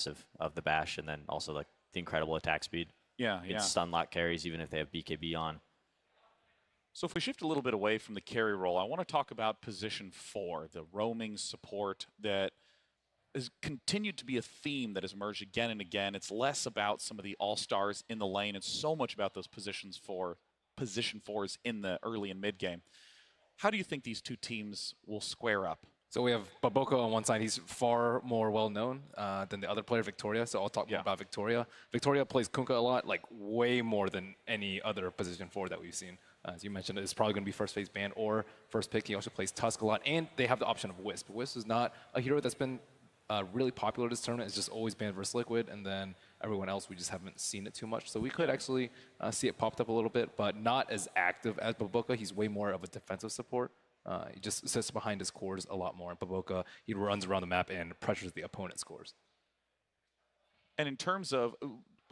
defensive of the bash, and then also like the incredible attack speed. Yeah, You can stun lock carries even if they have BKB on. So if we shift a little bit away from the carry role, I want to talk about position 4, the roaming support that has continued to be a theme that has emerged again and again. It's less about some of the all-stars in the lane. It's so much about those position 4s in the early and mid game. How do you think these two teams will square up? So we have Baboka on one side. He's far more well-known than the other player, Victoria. So I'll talk more about Victoria. Victoria plays Kunkka a lot, like way more than any other position 4 that we've seen. As you mentioned, it's probably going to be first phase ban or first pick. He also plays Tusk a lot, and they have the option of Wisp. Wisp is not a hero that's been really popular this tournament. It's just always banned versus Liquid, and then everyone else, we just haven't seen it too much. So we could actually see it popped up a little bit, but not as active as Baboka. He's way more of a defensive support. He just sits behind his cores a lot more. In Baboka, he runs around the map and pressures the opponent's cores. And in terms of,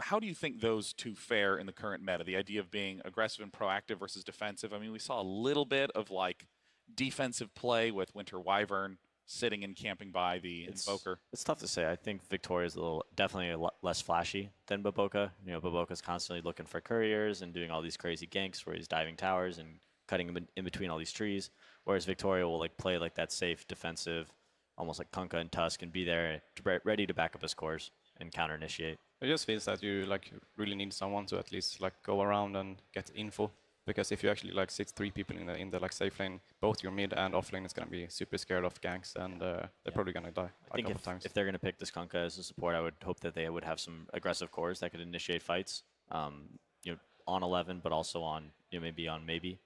how do you think those two fare in the current meta? The idea of being aggressive and proactive versus defensive. I mean, we saw a little bit of like defensive play with Winter Wyvern sitting and camping by the Invoker. It's tough to say. I think Victoria's definitely a lot less flashy than Baboka. You know, Baboka's constantly looking for couriers and doing all these crazy ganks where he's diving towers and cutting in between all these trees. Whereas Victoria will like play like that safe defensive, almost like Kunkka and Tusk, and be there ready to back up his cores and counter initiate. It just feels that you like really need someone to at least like go around and get info. Because if you actually like sit 3 people in the like safe lane, both your mid and off lane is gonna be super scared of ganks, and they're probably gonna die a couple times. If they're gonna pick this Kunkka as a support, I would hope that they would have some aggressive cores that could initiate fights. You know, on 11, but also on maybe on maybe.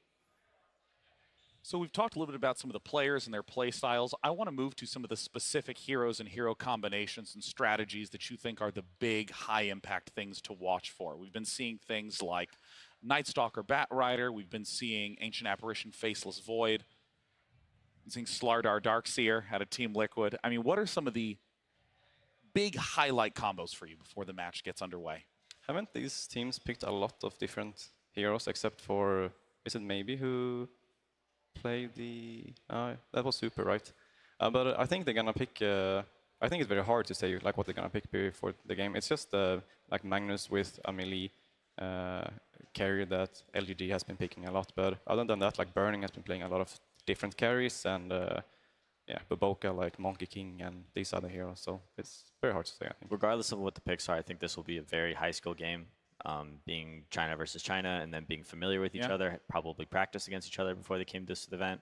So we've talked a little bit about some of the players and their play styles. I want to move to some of the specific heroes and hero combinations and strategies that you think are the big, high-impact things to watch for. We've been seeing things like Night Stalker Bat Rider. We've been seeing Ancient Apparition Faceless Void. We've been seeing Slardar Darkseer out of Team Liquid. I mean, what are some of the big highlight combos for you before the match gets underway? Haven't these teams picked a lot of different heroes except for, is it Maybe who played the... that was Super, right? But I think they're gonna pick... I think it's very hard to say like what they're gonna pick before the game. It's just like Magnus with a melee carry that LGD has been picking a lot. But other than that, like Burning has been playing a lot of different carries, and yeah, Baboka, like Monkey King, and these other heroes. So it's very hard to say, I think. Regardless of what the picks are, I think this will be a very high-skill game. Being China versus China, and then being familiar with each other, probably practice against each other before they came to this event.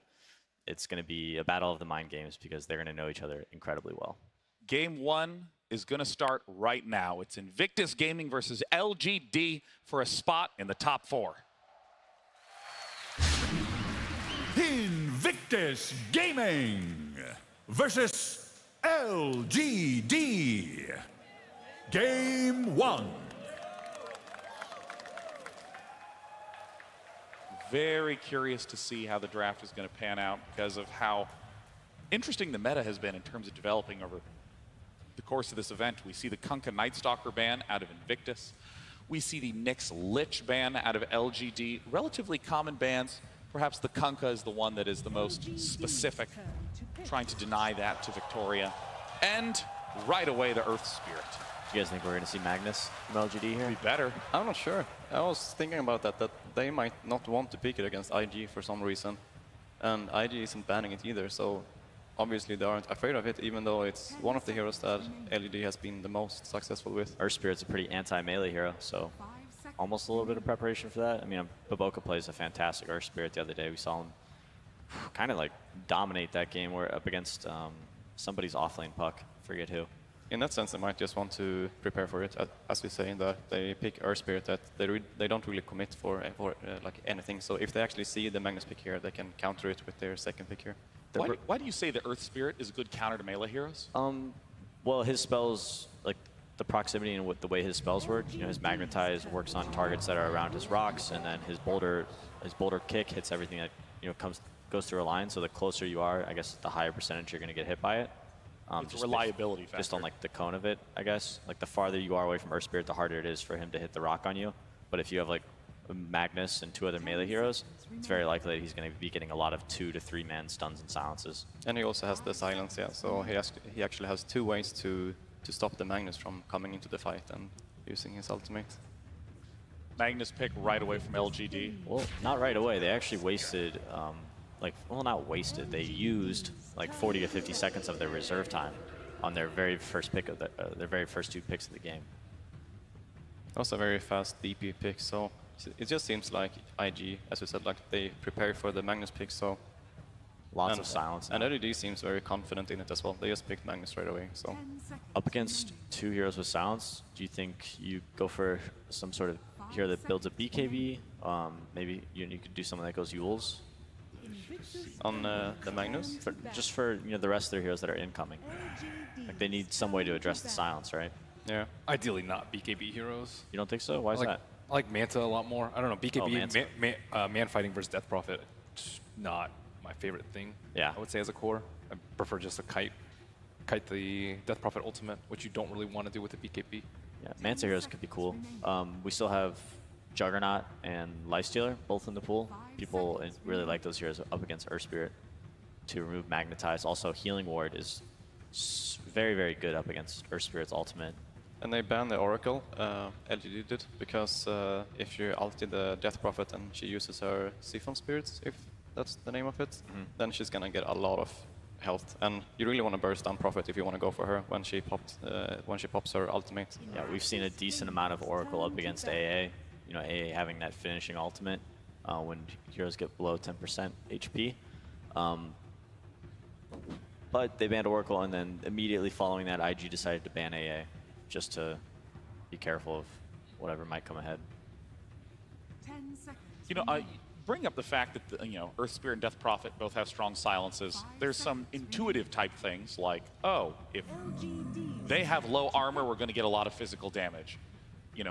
It's going to be a battle of the mind games because they're going to know each other incredibly well. Game 1 is going to start right now. It's Invictus Gaming versus LGD for a spot in the top 4. Invictus Gaming versus LGD. Game 1. Very curious to see how the draft is going to pan out because of how interesting the meta has been in terms of developing over the course of this event. We see the Kunkka Night Stalker ban out of Invictus. We see the Nyx Lich ban out of LGD. Relatively common bans. Perhaps the Kunkka is the one that is the most specific, trying to deny that to Victoria. And right away, the Earth Spirit. Do you guys think we're going to see Magnus from LGD here? Be better. I'm not sure. I was thinking about that they might not want to pick it against IG for some reason. And IG isn't banning it either, so obviously they aren't afraid of it, even though it's one of the heroes that LGD has been the most successful with. Earth Spirit's a pretty anti-melee hero, so almost a little bit of preparation for that. I mean, Baboka plays a fantastic Earth Spirit the other day. We saw him kind of like dominate that game where up against somebody's offlane puck, forget who. In that sense, they might just want to prepare for it, as we say, that they pick Earth Spirit, that they don't really commit for like anything. So if they actually see the Magnus pick here, they can counter it with their second pick here. Why do you say the Earth Spirit is a good counter to melee heroes? Well, his spells, like the proximity and with the way his spells work, you know, his Magnetize works on targets that are around his rocks, and then his boulder kick hits everything that goes through a line. So the closer you are, I guess the higher percentage you're going to get hit by it. It's a reliability factor. Just on like the cone of it, I guess. Like the farther you are away from Earth Spirit, the harder it is for him to hit the rock on you. But if you have like Magnus and 2 other melee heroes, it's very likely that he's going to be getting a lot of 2 to 3 man stuns and silences. And he also has the silence, yeah. So he actually has 2 ways to to stop the Magnus from coming into the fight and using his ultimate. Magnus pick right away from LGD. Well, not right away. They actually wasted, well, not wasted. They used like 40 to 50 seconds of their reserve time on their very first pick of their very first 2 picks of the game. That was a very fast DP pick, so it just seems like IG, as you said, like they prepared for the Magnus pick, so... Lots of silence. And LGD seems very confident in it as well. They just picked Magnus right away, so... Up against 2 heroes with silence, do you think you go for some sort of hero that builds a BKB? Maybe you could do something that goes Yules? On the Magnus? Just for the rest of their heroes that are incoming. Like they need some way to address the silence, right? Yeah. Ideally not BKB heroes. You don't think so? Why is that? I like Manta a lot more. I don't know, BKB, Manta. man fighting versus Death Prophet, just not my favorite thing. Yeah. I would say as a core. I prefer just to kite the Death Prophet ultimate, which you don't really want to do with the BKB. Yeah, Manta heroes could be cool. We still have Juggernaut and Lifestealer both in the pool. People really like those heroes up against Earth Spirit to remove Magnetize. Also, Healing Ward is very, very good up against Earth Spirit's ultimate. And they banned the Oracle, LGD did, because if you ulti the Death Prophet and she uses her Siphon Spirits, if that's the name of it, then she's gonna get a lot of health. And you really want to burst down Prophet if you want to go for her when she pops her ultimate. Yeah, we've seen a decent amount of Oracle up against AA. AA having that finishing ultimate when heroes get below 10% HP. But they banned Oracle, and then immediately following that, IG decided to ban AA, just to be careful of whatever might come ahead. 10 seconds. I bring up the fact that Earth Spirit and Death Prophet both have strong silences. There's some intuitive type things like, oh, if they have low armor, we're going to get a lot of physical damage.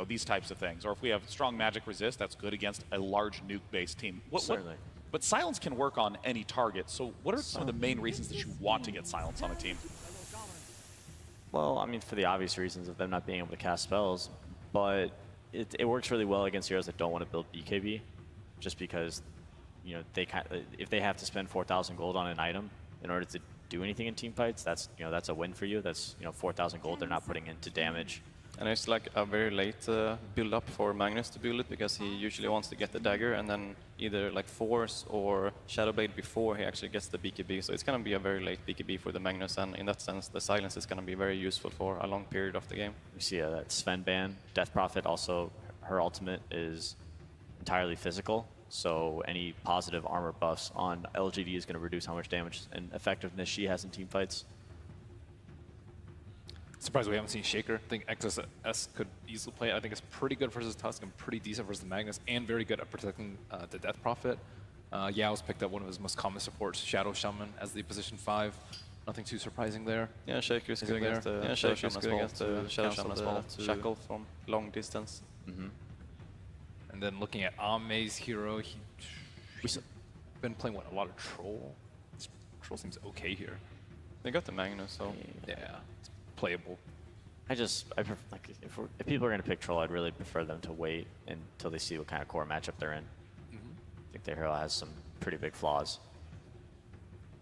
These types of things. Or if we have strong magic resist, that's good against a large nuke-based team. Certainly. But silence can work on any target. So what are some of the main reasons that you want to get silence on a team? Well, I mean, for the obvious reasons of them not being able to cast spells, but it works really well against heroes that don't want to build BKB, just because, if they have to spend 4,000 gold on an item in order to do anything in team fights, that's that's a win for you. That's 4,000 gold they're not putting into damage. And it's like a very late build up for Magnus to build it, because he usually wants to get the dagger and then either like Force or Shadowblade before he actually gets the BKB. So it's going to be a very late BKB for the Magnus, and in that sense the silence is going to be very useful for a long period of the game. We see that Sven ban. Death Prophet also, her ultimate is entirely physical, so any positive armor buffs on LGD is going to reduce how much damage and effectiveness she has in team fights. Surprised we haven't seen Shaker. I think XSS could easily play it. I think it's pretty good versus Tusk and pretty decent versus the Magnus, and very good at protecting the Death Prophet. Yao's picked up one of his most common supports, Shadow Shaman, as the position 5. Nothing too surprising there. Yeah, Shaker's good against the Shadow Shaman as well, to shackle from long distance. And then looking at Ame's hero, he's been playing a lot of Troll. Troll seems okay here. They got the Magnus, so yeah. Playable. I prefer, like, if people are going to pick Troll, I'd really prefer them to wait until they see what kind of core matchup they're in. I think their hero has some pretty big flaws.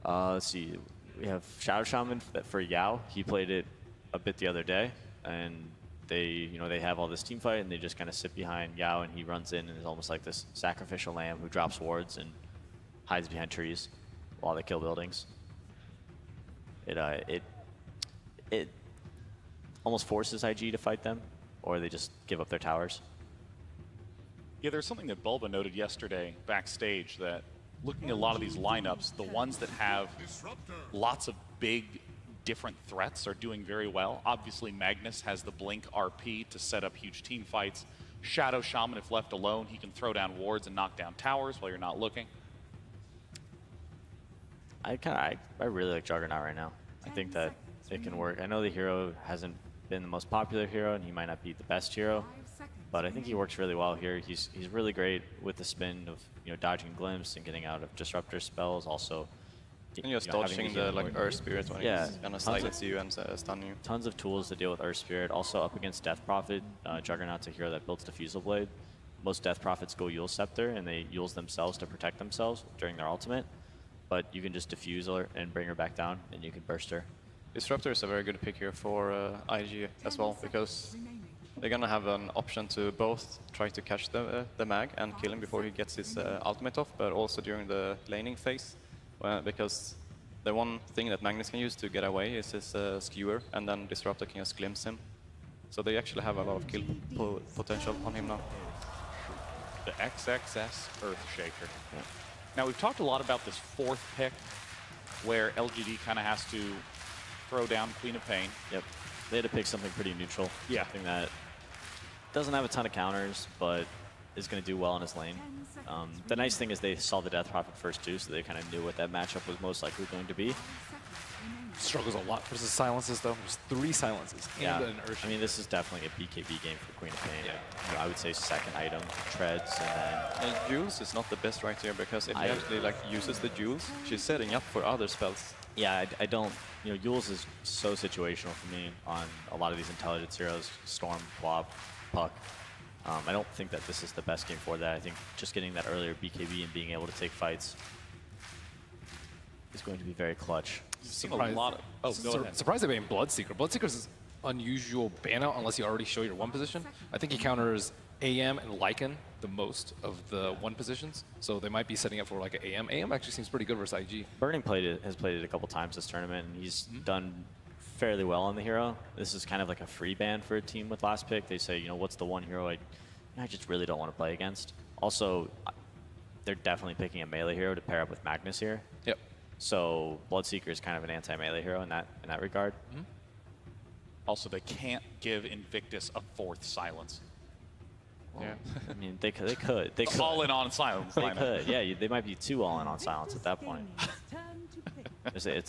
Let's see. We have Shadow Shaman for Yao. He played it a bit the other day, and they have all this team fight, and they just kind of sit behind Yao, and he runs in and is almost like this sacrificial lamb who drops wards and hides behind trees while they kill buildings. It almost forces IG to fight them, or they just give up their towers. Yeah, there's something that Bulba noted yesterday backstage, that looking at a lot of these lineups, the ones that have lots of big different threats are doing very well. Obviously, Magnus has the Blink RP to set up huge team fights. Shadow Shaman, if left alone, he can throw down wards and knock down towers while you're not looking. I really like Juggernaut right now. I think that it can work. I know the hero hasn't been the most popular hero, and he might not be the best hero, but I think he works really well here. He's really great with the spin of dodging glimpse and getting out of disruptor spells. Also, and just dodging the Earth Spirit when he's gonna silence you and stun you. Tons of tools to deal with Earth Spirit. Also up against Death Prophet, Juggernaut's a hero that builds Diffusal Blade. Most Death Prophets go Yule Scepter, and they Yules themselves to protect themselves during their ultimate. But you can just diffuse her and bring her back down, and you can burst her. Disruptor is a very good pick here for IG as well, because they're gonna have an option to both try to catch the mag and kill him before he gets his ultimate off, but also during the laning phase, because the one thing that Magnus can use to get away is his skewer, and then Disruptor can just glimpse him. So they actually have a lot of kill potential on him now. The XXS Earthshaker. Yeah. Now, we've talked a lot about this fourth pick, where LGD kind of has to throw down Queen of Pain. Yep. They had to pick something pretty neutral. Yeah. Something that doesn't have a ton of counters, but is going to do well in his lane. The nice thing is they saw the Death Prophet first too, so they kind of knew what that matchup was most likely going to be. Struggles a lot versus silences, though. There's 3 silences and an Earth. I mean, this is definitely a BKB game for Queen of Pain. Yeah. You know, I would say second item, treads, and then... Jules is not the best right here, because if he actually like uses the Jules, she's setting up for other spells. Yeah, I don't... You know, Yules is so situational for me on a lot of these intelligence heroes, Storm, Blob, Puck. I don't think that this is the best game for that. I think just getting that earlier BKB and being able to take fights is going to be very clutch. Surprised they made Bloodseeker. Bloodseeker's is unusual ban out unless you already show your 1 position. I think he counters AM and Lycan the most of the 1 positions, so they might be setting up for like an AM. AM actually seems pretty good versus IG. Burning has played it a couple times this tournament, and he's done fairly well on the hero. This is kind of like a free ban for a team with last pick. They say, you know, what's the one hero I just really don't want to play against. Also, they're definitely picking a melee hero to pair up with Magnus here. Yep. So Bloodseeker is kind of an anti-melee hero in that regard. Also, they can't give Invictus a 4th silence. Well, yeah. I mean, they could. All in on silence. They could. Yeah, they might be 2 all in on silence at that point.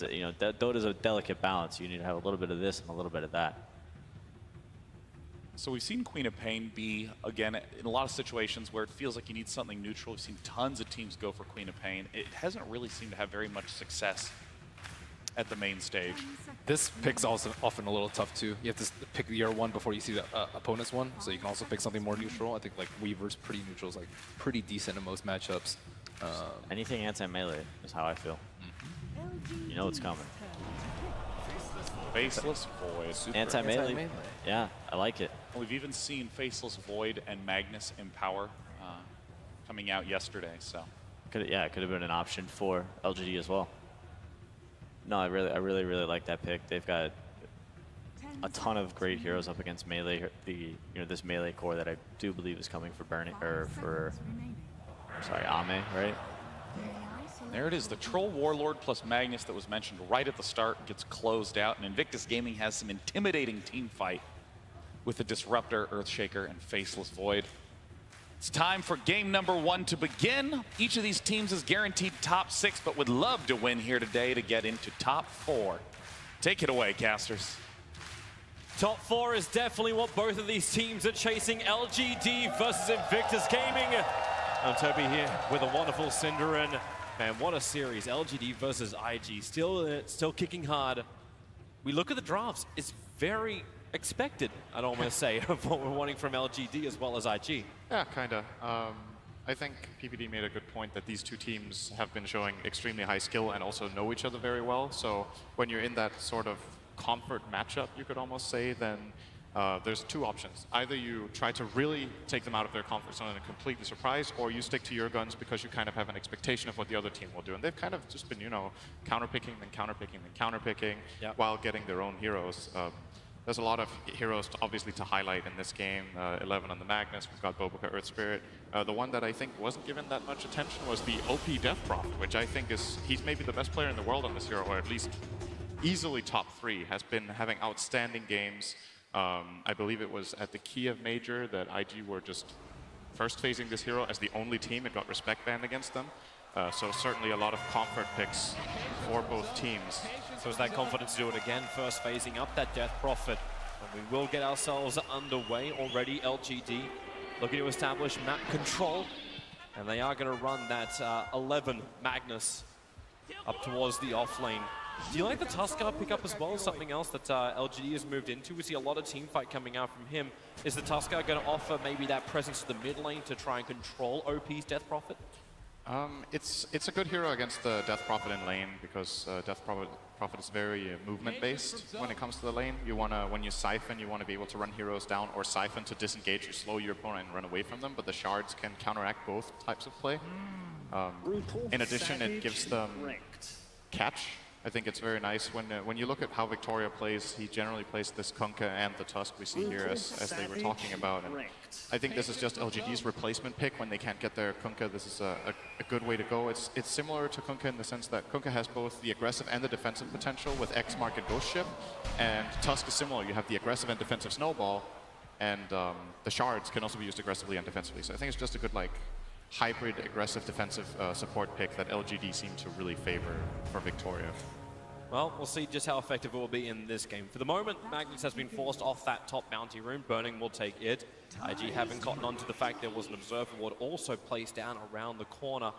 You know, Dota's a delicate balance. You need to have a little bit of this and a little bit of that. So we've seen Queen of Pain be, again, in a lot of situations where it feels like you need something neutral. We've seen tons of teams go for Queen of Pain. It hasn't really seemed to have very much success at the main stage. This pick's also often a little tough too. You have to pick your 1 before you see the opponent's 1, so you can also pick something more neutral. I think like Weaver's pretty neutral, is like pretty decent in most matchups. Anything anti-melee is how I feel. You know it's coming. Faceless Void. Anti-melee. Yeah, I like it. We've even seen Faceless Void and Magnus Empower coming out yesterday. So, it could have been an option for LGD as well. No, I really like that pick. They've got a ton of great heroes up against melee. This melee core that I do believe is coming for Ame, right? There it is, the Troll Warlord plus Magnus that was mentioned right at the start gets closed out, and Invictus Gaming has some intimidating team fight with the Disruptor, Earthshaker, and Faceless Void. It's time for game number 1 to begin. Each of these teams is guaranteed top 6, but would love to win here today to get into top 4. Take it away, casters. Top 4 is definitely what both of these teams are chasing. LGD versus Invictus Gaming. I'm Toby here with a wonderful Cinder, and man, what a series. LGD versus IG, still kicking hard. We look at the drafts, it's very expected, I'd almost say, of what we're wanting from LGD as well as IG. Yeah, kinda. I think PPD made a good point that these 2 teams have been showing extremely high skill and also know each other very well. So when you're in that sort of comfort matchup, you could almost say, then there's 2 options. Either you try to really take them out of their comfort zone and completely surprise, or you stick to your guns because you kind of have an expectation of what the other team will do. And they've kind of just been, you know, counterpicking, then counterpicking, then counterpicking, while getting their own heroes. There's a lot of heroes, obviously, to highlight in this game. 11 on the Magnus, we've got Boboka, Earth Spirit. The one that I think wasn't given that much attention was the OP Death Prophet, which I think he's maybe the best player in the world on this hero, or at least easily top 3, has been having outstanding games. I believe it was at the Kiev Major that IG were just first facing this hero as the only team. It got respect banned against them. So certainly a lot of comfort picks for both teams. So is that confidence to do it again, first phasing up that Death Prophet. And we will get ourselves underway already. LGD looking to establish map control. And they are going to run that 11 Magnus up towards the off lane. Do you like the Tuskar pickup as well? Something else that LGD has moved into. We see a lot of team fight coming out from him. Is the Tuskar going to offer maybe that presence to the mid lane to try and control OP's Death Prophet? It's a good hero against the Death Prophet in lane, because Death Prophet Prophet is very movement-based when it comes to the lane. You want to, when you siphon, you want to be able to run heroes down, or siphon to disengage or slow your opponent and run away from them, but the shards can counteract both types of play. In addition, it gives them catch. I think it's very nice when you look at how Victoria plays. He generally plays this Kunkka and the Tusk we see here as they were talking about. And I think this is just LGD's replacement pick when they can't get their Kunkka. This is a good way to go. It's similar to Kunkka in the sense that Kunkka has both the aggressive and the defensive potential with X Mark and Ghost Ship, and Tusk is similar. You have the aggressive and defensive Snowball, and the shards can also be used aggressively and defensively. So I think it's just a good like hybrid aggressive defensive support pick that LGD seem to really favor for Victoria. Well, we'll see just how effective it will be in this game. For the moment, Magnus has been forced off that top bounty room. Burning will take it. IG haven't gotten on to the fact there was an observer ward also placed down around the corner.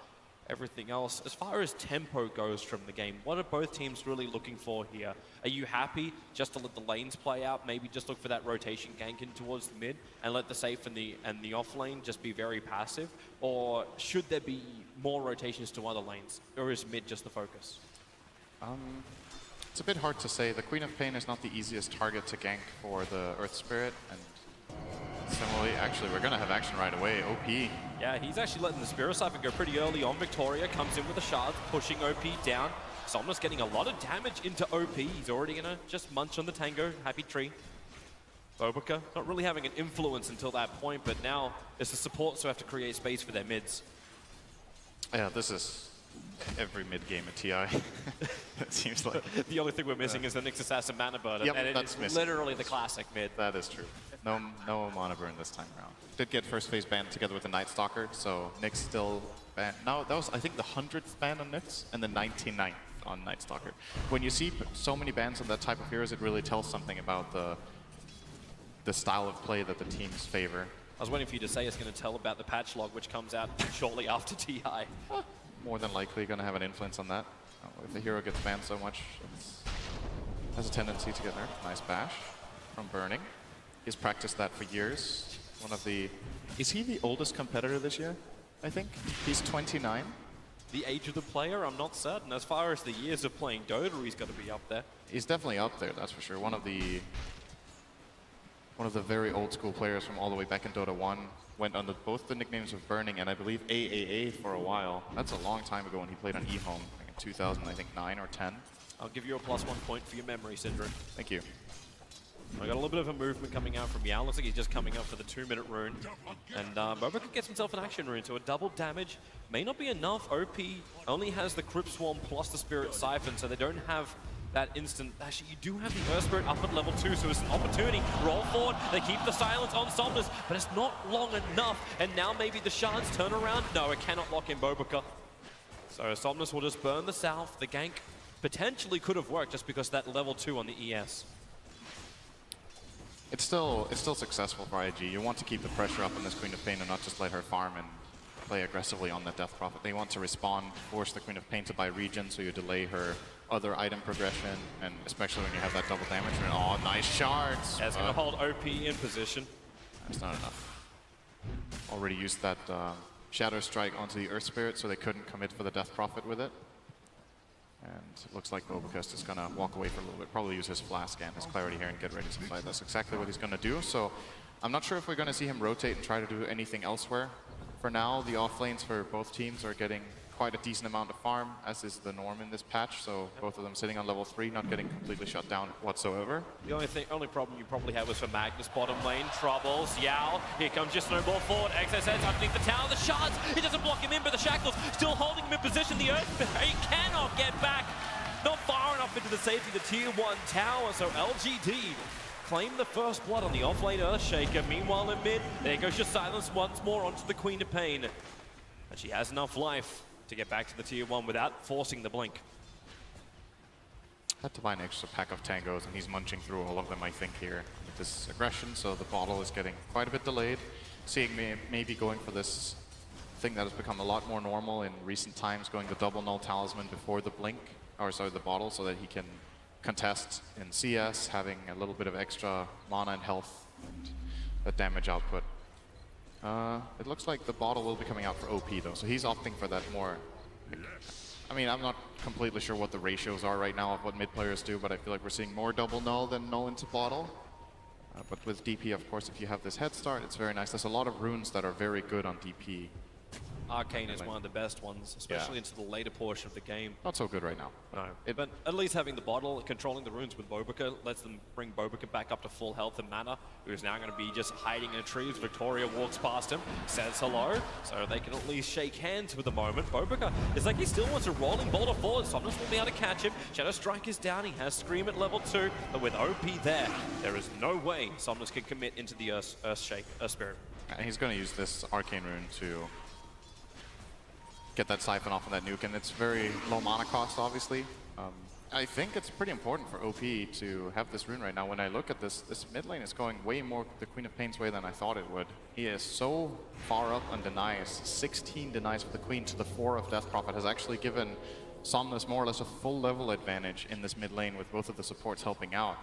Everything else, as far as tempo goes from the game, what are both teams really looking for here? Are you happy just to let the lanes play out, maybe just look for that rotation gank in towards the mid and let the safe and the off lane just be very passive? Or should there be more rotations to other lanes? Or is mid just the focus? It's a bit hard to say. The Queen of Pain is not the easiest target to gank for the Earth Spirit, and similarly, actually, we're going to have action right away. OP. Yeah, he's actually letting the Spirit Siphon go pretty early on. Victoria comes in with a shard, pushing OP down. Somnus getting a lot of damage into OP. He's already going to just munch on the Tango. Happy tree. Bobica not really having an influence until that point, but now it's the supports who have to create space for their mids. Yeah, this is every mid game at TI. It seems like. The only thing we're missing is the Nyx Assassin Mana Burn, Yep, and that's it's literally the classic mid. That is true. No Mana Burn this time around. Did get first phase banned together with the Night Stalker, so Nyx still banned. No, that was, I think, the 100th ban on Nyx and the 99th on Night Stalker. When you see so many bans on that type of heroes, it really tells something about the style of play that the teams favor. I was waiting for you to say it's going to tell about the patch log, which comes out shortly after TI. More than likely going to have an influence on that. If the hero gets banned so much, it has a tendency to get nerfed. Nice bash from Burning. He's practiced that for years. One of the... Is he the oldest competitor this year? I think. He's 29. The age of the player, I'm not certain. As far as the years of playing Dota, he's got to be up there. He's definitely up there, that's for sure. One of the very old school players from all the way back in Dota 1. Went under both the nicknames of Burning and I believe AAA for a while. That's a long time ago when he played on eHome, like in 2009 or 10. I'll give you a +1 point for your memory, Syndrome. Thank you. I got a little bit of a movement coming out from Yao. Looks like he's just coming up for the 2-minute rune. And Bobica gets himself an action rune, so a double damage may not be enough. OP only has the Crypt Swarm plus the Spirit Siphon, so they don't have that instant. Actually, you do have the Earth Spirit up at level 2, so it's an opportunity. Roll forward, they keep the silence on Somnus, but it's not long enough. And now maybe the shards turn around. No, it cannot lock in Bobica. So Somnus will just burn the south. The gank potentially could have worked just because that level 2 on the ES. It's still successful for IG. You want to keep the pressure up on this Queen of Pain and not just let her farm and play aggressively on that Death Prophet. They want to respond, force the Queen of Pain to buy regen, so you delay her other item progression, and especially when you have that double damage. And oh, nice shards! That's going to hold OP in position. That's not enough. Already used that Shadow Strike onto the Earth Spirit, so they couldn't commit for the Death Prophet with it. And it looks like Bobica is just going to walk away for a little bit, probably use his Flask and his Clarity here and get ready to fight. That's exactly what he's going to do. So I'm not sure if we're going to see him rotate and try to do anything elsewhere. For now, the off lanes for both teams are getting quite a decent amount of farm, as is the norm in this patch. So both of them sitting on level 3, not getting completely shut down whatsoever. The only problem you probably have was for Magnus bottom lane. Troubles, Yao. Here comes your snowball forward. XSS underneath the tower. The shards. It doesn't block him in, but the shackles still holding him in position. The Earth, he cannot get back. Not far enough into the safety of the tier 1 tower. So LGD claim the first blood on the off-lane Earthshaker. Meanwhile in mid, there goes your silence once more onto the Queen of Pain. And she has enough life to get back to the tier 1 without forcing the blink. Had to buy an extra pack of tangos, and he's munching through all of them, I think, here with this aggression. So the bottle is getting quite a bit delayed. Seeing me maybe going for this thing that has become a lot more normal in recent times, going the double null talisman before the blink, or sorry, the bottle, so that he can contest in CS, having a little bit of extra mana and health and the damage output. It looks like the bottle will be coming out for OP though, so he's opting for that more. I mean, I'm not completely sure what the ratios are right now of what mid players do, but I feel like we're seeing more double null than null into bottle. But with DP, of course, if you have this head start, it's very nice. There's a lot of runes that are very good on DP. Arcane is one of the best ones, especially into the later portion of the game. Not so good right now. No, but at least having the bottle, controlling the runes with Bobica, lets them bring Bobica back up to full health and mana, who's now going to be just hiding in a tree as Victoria walks past him, says hello, so they can at least shake hands for the moment. Bobica is like he still wants a rolling boulder forward. Somnus will be able to catch him. Shadow Strike is down. He has Scream at level 2, but with OP there is no way Somnus can commit into the Earth Spirit. And he's going to use this Arcane rune to get that Siphon off of that nuke, and it's very low mana cost, obviously. I think it's pretty important for OP to have this rune right now. When I look at this mid lane is going way more the Queen of Pain's way than I thought it would. He is so far up on denies. 16 denies for the Queen to the 4 of Death Prophet has actually given Somnus more or less a full level advantage in this mid lane with both of the supports helping out.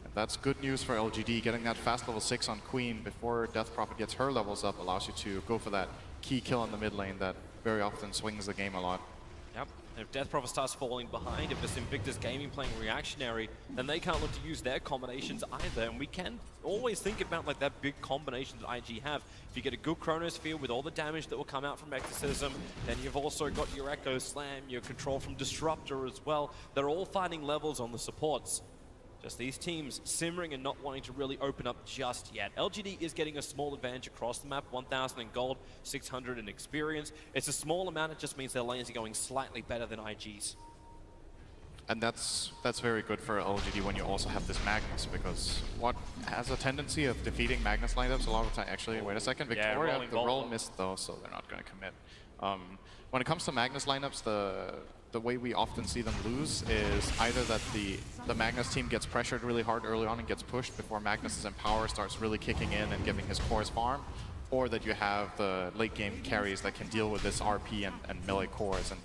And that's good news for LGD. Getting that fast level 6 on Queen before Death Prophet gets her levels up allows you to go for that key kill in the mid lane that very often swings the game a lot. Yep, and if Death Prophet starts falling behind, if it's Invictus Gaming playing reactionary, then they can't look to use their combinations either, and we can always think about like that big combination that IG have. If you get a good Chronosphere with all the damage that will come out from Exorcism, then you've also got your Echo Slam, your control from Disruptor as well. They're all finding levels on the supports. Just these teams simmering and not wanting to really open up just yet. LGD is getting a small advantage across the map, 1,000 in gold, 600 in experience. It's a small amount, it just means their lanes are going slightly better than IG's. And that's very good for LGD when you also have this Magnus, because what has a tendency of defeating Magnus lineups a lot of the time. Actually, wait a second, Victoria, the roll missed though, so they're not going to commit. When it comes to Magnus lineups, the way we often see them lose is either that the Magnus team gets pressured really hard early on and gets pushed before Magnus's Empower starts really kicking in and giving his cores farm, or that you have the late game carries that can deal with this RP and melee cores. And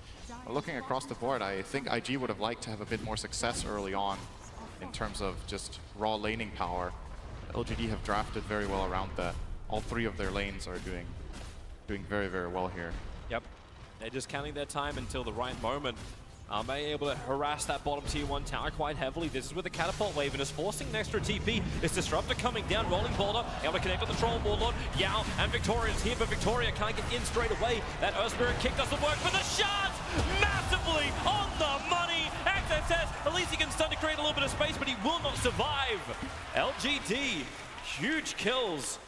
looking across the board, I think IG would have liked to have a bit more success early on in terms of just raw laning power. LGD have drafted very well around that. All 3 of their lanes are doing very, very well here. Yep. They're just counting their time until the right moment. Are they able to harass that bottom tier 1 tower quite heavily? This is where the catapult wave and is forcing an extra TP. It's Disruptor coming down, rolling boulder, able to connect on the Troll Warlord. Yao and Victoria's here, but Victoria can't get in straight away. That Earth Spirit kick doesn't work, but the shot massively on the money. XSS, at least he can start to create a little bit of space, but he will not survive. LGD, huge kills.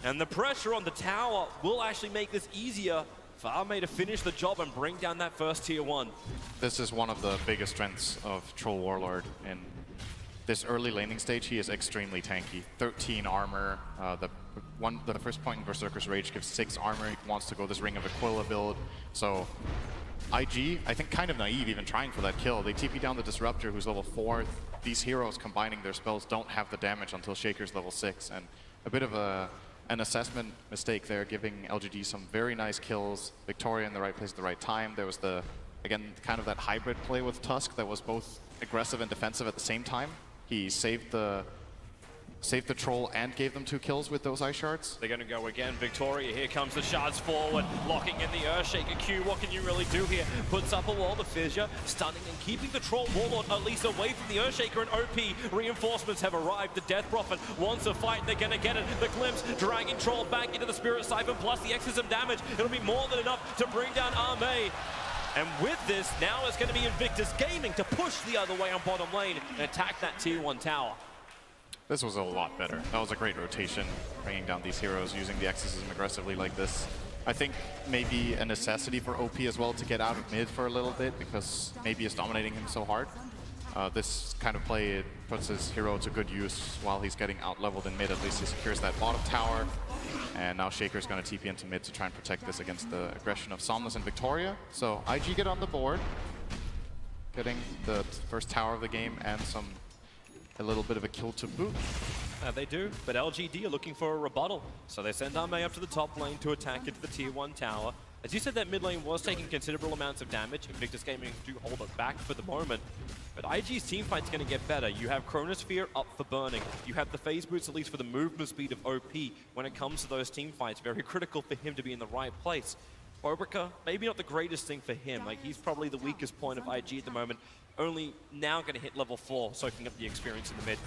And the pressure on the tower will actually make this easier for Arme to finish the job and bring down that first tier 1. This is one of the biggest strengths of Troll Warlord. In this early laning stage, he is extremely tanky. 13 armor. The first point in Berserker's Rage gives 6 armor. He wants to go this Ring of Aquila build. So IG, I think kind of naive even trying for that kill. They TP down the Disruptor, who's level 4. These heroes combining their spells don't have the damage until Shaker's level 6. And a bit of an assessment mistake there, giving LGD some very nice kills. Victoria in the right place at the right time. There was again, kind of that hybrid play with Tusk that was both aggressive and defensive at the same time. He saved the troll and gave them 2 kills with those ice shards. They're going to go again. Victoria, here comes the shards forward, locking in the Earthshaker Q. What can you really do here? Puts up a wall, the Fissure, stunning and keeping the Troll Warlord at least away from the Earthshaker, and OP reinforcements have arrived. The Death Prophet wants a fight, they're going to get it. The Glimpse dragging Troll back into the Spirit Siphon, plus the Exorcism damage. It'll be more than enough to bring down Arme. And with this, now it's going to be Invictus Gaming to push the other way on bottom lane and attack that tier 1 tower. This was a lot better. That was a great rotation, bringing down these heroes, using the Exorcism aggressively like this. I think maybe a necessity for OP as well to get out of mid for a little bit, because maybe it's dominating him so hard. This kind of play, it puts his hero to good use while he's getting out-leveled in mid. At least he secures that bottom tower. And now Shaker's going to TP into mid to try and protect this against the aggression of Somnus and Victoria. So IG get on the board, getting the first tower of the game and a little bit of a kill to boot. They do, but LGD are looking for a rebuttal. So they send Arme up to the top lane to attack into the tier 1 tower. As you said, that mid lane was taking considerable amounts of damage. Invictus Gaming do hold it back for the moment. But IG's teamfight's going to get better. You have Chronosphere up for burning. You have the phase boots, at least for the movement speed of OP. When it comes to those teamfights, very critical for him to be in the right place. Bobrica, maybe not the greatest thing for him. Like, he's probably the weakest point of IG at the moment. Only now going to hit level 4, soaking up the experience in the mid.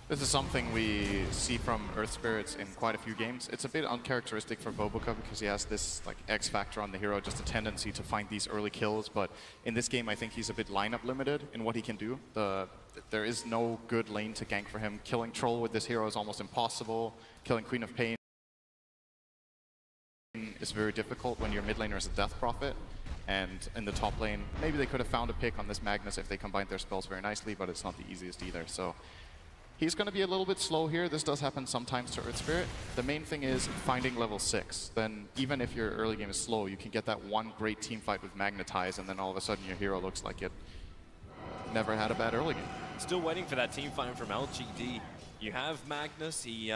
This is something we see from Earth Spirits in quite a few games. It's a bit uncharacteristic for Bobrica because he has this like X factor on the hero, just a tendency to find these early kills. But in this game, I think he's a bit lineup limited in what he can do. There is no good lane to gank for him. Killing Troll with this hero is almost impossible. Killing Queen of Pain is very difficult when your mid laner is a Death Prophet. And in the top lane, maybe they could have found a pick on this Magnus if they combined their spells very nicely, but it's not the easiest either. So he's going to be a little bit slow here. This does happen sometimes to Earth Spirit. The main thing is finding level 6. Then even if your early game is slow, you can get that one great team fight with Magnetize, and then all of a sudden your hero looks like it never had a bad early game. Still waiting for that team fight from LGD. You have Magnus. He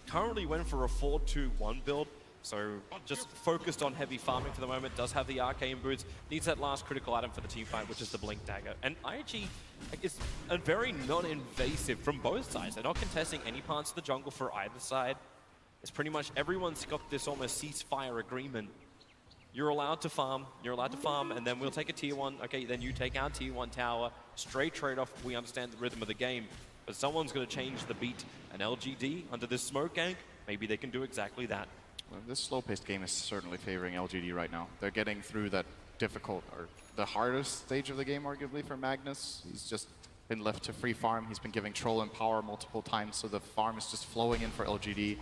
currently went for a 4-2-1 build. So just focused on heavy farming for the moment, does have the arcane boots, needs that last critical item for the team fight, which is the Blink Dagger. And IG is a very non-invasive from both sides. They're not contesting any parts of the jungle for either side. It's pretty much everyone's got this almost ceasefire agreement. You're allowed to farm, and then we'll take a tier 1. Okay, then you take our tier 1 tower. Straight trade-off, we understand the rhythm of the game. But someone's going to change the beat. And LGD, under this smoke gank, maybe they can do exactly that. This slow-paced game is certainly favoring LGD right now. They're getting through that difficult, or the hardest stage of the game, arguably, for Magnus. He's just been left to free farm. He's been giving Troll and Power multiple times, so the farm is just flowing in for LGD.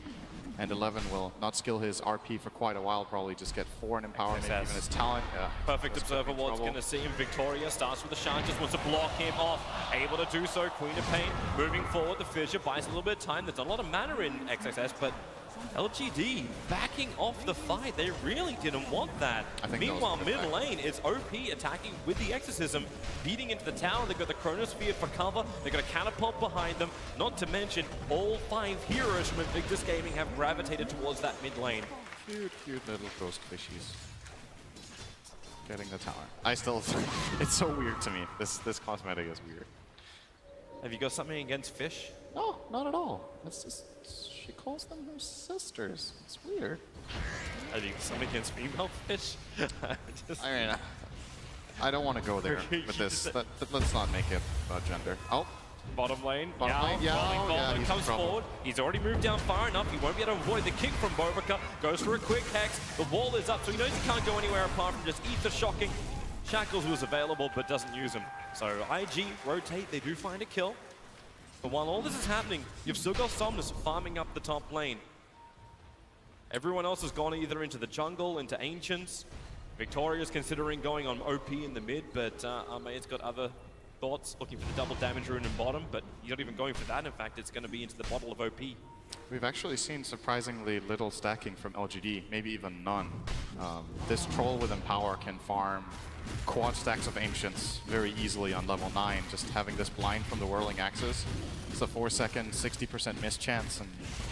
And 11 will not skill his RP for quite a while, probably just get 4 in Empower, maybe even his talent. Yeah, perfect observer what's going to see him. Victoria starts with the shine, just wants to block him off. Able to do so, Queen of Pain moving forward. The Fissure buys a little bit of time. There's a lot of mana in XXS, but LGD backing off the fight. They really didn't want that. Meanwhile, mid lane is OP attacking with the Exorcism, beating into the tower. They've got the Chronosphere for cover. They've got a Catapult behind them. Not to mention, all 5 heroes from Invictus Gaming have gravitated towards that mid lane. Cute, cute little ghost fishies. Getting the tower. I still, it's so weird to me. This cosmetic is weird. Have you got something against fish? No, not at all. It's just, she calls them her sisters. It's weird. Have you got something against female fish? I mean, I don't want to go there with this. Let's not make it about gender. Oh. Bottom lane, yeah, he comes forward. He's already moved down far enough. He won't be able to avoid the kick from Bobrica. Goes for a quick hex. The wall is up, so he knows he can't go anywhere apart from just Ether shocking. Shackles was available, but doesn't use him. So IG rotate. They do find a kill. But while all this is happening, you've still got Somnus farming up the top lane. Everyone else has gone either into the jungle, into Ancients. Victoria's considering going on OP in the mid, but Armade's got other thoughts, looking for the double damage rune in bottom, but he's not even going for that. In fact, it's going to be into the bottle of OP. We've actually seen surprisingly little stacking from LGD, maybe even none. This Troll with Empower can farm quad stacks of Ancients very easily on level 9, just having this blind from the Whirling Axis. It's a 4-second, 60% miss chance, and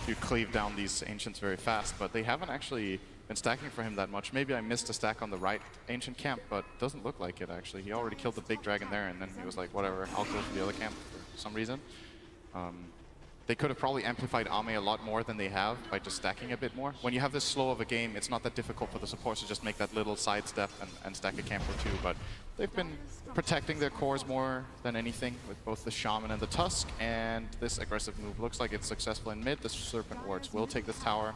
you cleave down these Ancients very fast, but they haven't actually been stacking for him that much. Maybe I missed a stack on the right Ancient camp, but doesn't look like it actually. He already killed the big dragon there, and then he was like, whatever, I'll go to the other camp for some reason. They could have probably amplified Ame a lot more than they have by just stacking a bit more. When you have this slow of a game, it's not that difficult for the supports to just make that little sidestep and stack a camp or two, but they've been protecting their cores more than anything with both the Shaman and the Tusk, and this aggressive move looks like it's successful in mid. The Serpent Wards will take this tower.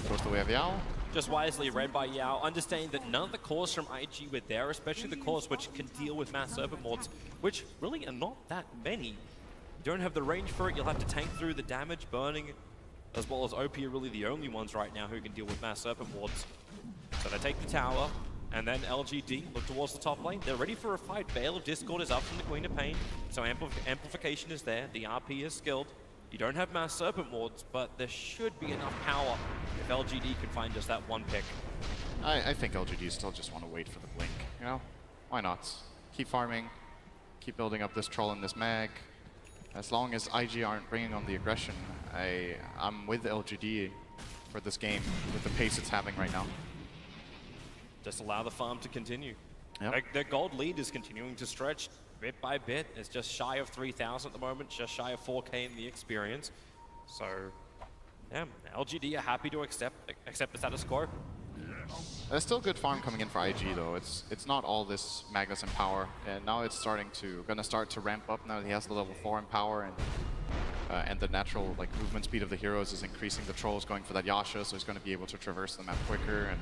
Goes the way of Yao. Just wisely read by Yao, understanding that none of the cores from IG were there, especially the cores which can deal with mass Serpent Wards, which really are not that many. You don't have the range for it, you'll have to tank through the damage, burning, as well as OP are really the only ones right now who can deal with mass Serpent Wards. So they take the tower, and then LGD look towards the top lane. They're ready for a fight. Veil of Discord is up from the Queen of Pain, so amplification is there, the RP is skilled. You don't have mass Serpent Wards, but there should be enough power if LGD can find just that one pick. I think LGD still just want to wait for the blink, you know? Why not? Keep farming, keep building up this Troll and this Mag. As long as IG aren't bringing on the aggression, I'm with LGD for this game with the pace it's having right now. Just allow the farm to continue. Yep. Their gold lead is continuing to stretch bit by bit. It's just shy of 3,000 at the moment, just shy of 4K in the experience. So, yeah, LGD are happy to accept the status quo. There's still good farm coming in for IG though. It's not all this Magnus and power, and now it's gonna start to ramp up now that he has the level 4 in power, and the natural like movement speed of the heroes is increasing. The troll's going for that Yasha, so he's going to be able to traverse the map quicker and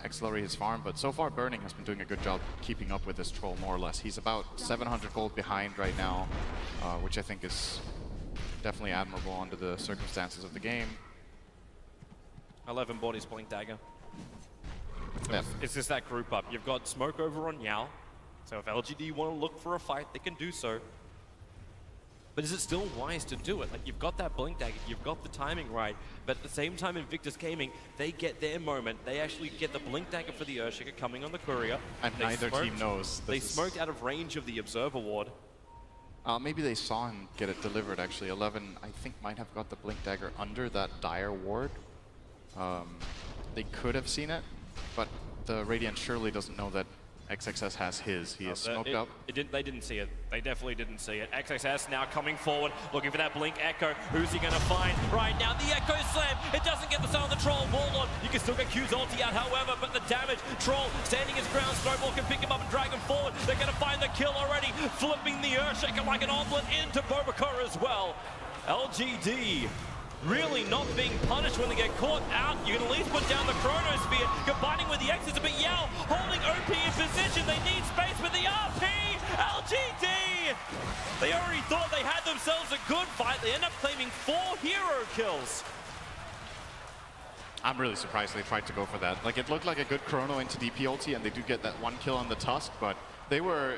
accelerate his farm. But so far, Burning has been doing a good job keeping up with this troll more or less. He's about 700 gold behind right now, which I think is definitely admirable under the circumstances of the game. 11 bodies Blink Dagger. So Yeah. it's just that group up. You've got Smoke over on Yao. So if LGD want to look for a fight, they can do so. But is it still wise to do it? Like, you've got that Blink Dagger, you've got the timing right, but at the same time, Invictus Gaming, they get their moment. They actually get the Blink Dagger for the Earthshaker coming on the Courier. And neither team knows. They smoked out of range of the Observer Ward. Maybe they saw him get it delivered, actually. 11, I think, might have got the Blink Dagger under that Dire Ward. They could have seen it, but the Radiant surely doesn't know that XXS has his. He is smoked up. They didn't see it. They definitely didn't see it. XXS now coming forward, looking for that Blink Echo. Who's he going to find? Right now, the Echo Slam. It doesn't get the stun on the Troll. Warlord, you can still get Q's ulti out, however, but the damage. Troll standing his ground. Snowball can pick him up and drag him forward. They're going to find the kill already. Flipping the Earthshaker like an omelet into Bobakar as well. LGD really not being punished when they get caught out. You can at least put down the Chronosphere, combining with the X's, but Yao holding OP in position. They need space with the RP. LGD! They already thought they had themselves a good fight. They end up claiming 4 hero kills. I'm really surprised they tried to go for that. Like, it looked like a good chrono into DP ulti, and they do get that 1 kill on the Tusk, but they were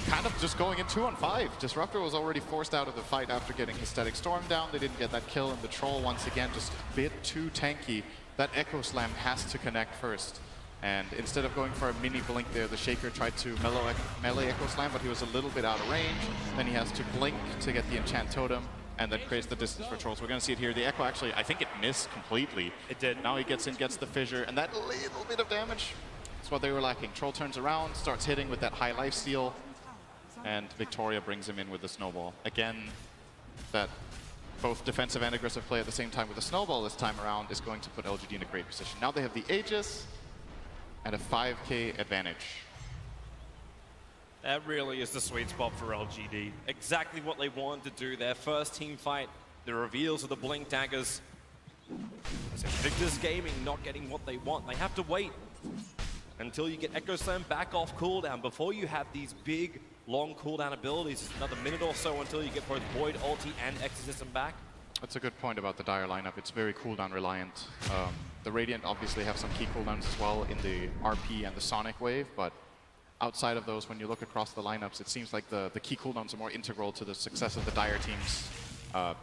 kind of just going in 2-on-5. Disruptor was already forced out of the fight after getting his Static Storm down. They didn't get that kill, and the Troll, once again, just a bit too tanky. That Echo Slam has to connect first. And instead of going for a mini blink there, the Shaker tried to melee Echo Slam, but he was a little bit out of range. Then he has to blink to get the Enchant Totem, and that creates the distance for Trolls. We're going to see it here. The Echo actually, I think it missed completely. It did. Now he gets in, gets the Fissure, and that little bit of damage is what they were lacking. Troll turns around, starts hitting with that high lifesteal, and Victoria brings him in with the Snowball. Again, that both defensive and aggressive play at the same time with the Snowball this time around is going to put LGD in a great position. Now they have the Aegis and a 5k advantage. That really is the sweet spot for LGD. Exactly what they wanted to do. Their first team fight, the reveals of the Blink Daggers. Invictus Gaming not getting what they want. They have to wait until you get Echo Slam back off cooldown before you have these big, long cooldown abilities. It's another minute or so until you get both Void, Ulti, and Exorcism back. That's a good point about the Dire lineup. It's very cooldown reliant. The Radiant obviously have some key cooldowns as well in the RP and the Sonic Wave, but outside of those, when you look across the lineups, it seems like the key cooldowns are more integral to the success of the Dire teams.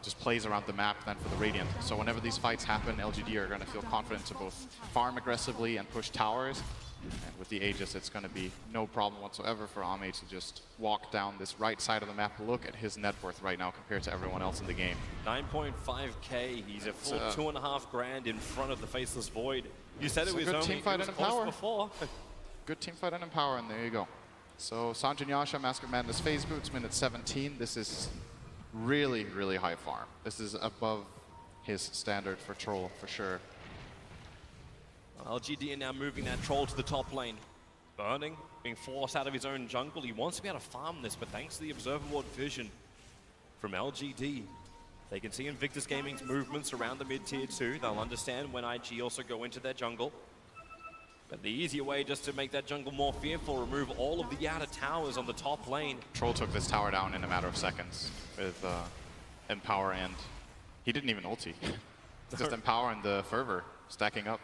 Just plays around the map than for the Radiant. So whenever these fights happen, LGD are going to feel confident to both farm aggressively and push towers. And with the Aegis, it's going to be no problem whatsoever for Ame to just walk down this right side of the map. Look at his net worth right now compared to everyone else in the game. 9.5k. He's a full 2.5 grand in front of the Faceless Void. You said it was good only team fight and close before. Good team fight and Empower, and there you go. So Sanjin Yasha, Mask of Madness, Phase Boots, minute 17. This is really, really high farm. This is above his standard for Troll, for sure. LGD are now moving that Troll to the top lane. Burning, being forced out of his own jungle. He wants to be able to farm this, but thanks to the Observer Ward vision from LGD, they can see Invictus Gaming's movements around the mid-tier 2. They'll understand when IG also go into their jungle. But the easier way just to make that jungle more fearful, remove all of the outer towers on the top lane. Troll took this tower down in a matter of seconds with Empower, and he didn't even ulti. Just Empower and the Fervor stacking up.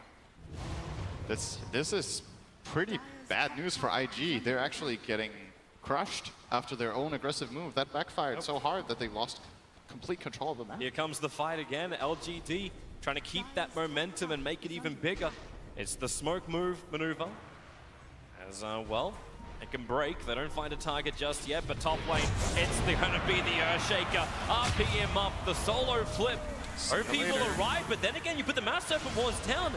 This is pretty bad news for IG. They're actually getting crushed after their own aggressive move. That backfired so hard that they lost complete control of the map. Here comes the fight again. LGD trying to keep that momentum and make it even bigger. It's the smoke maneuver. As well, it can break. They don't find a target just yet, but top lane, it's going to be the Earthshaker. RPM up, the solo flip. OP will arrive, but then again, you put the Mass Serpent Wards down.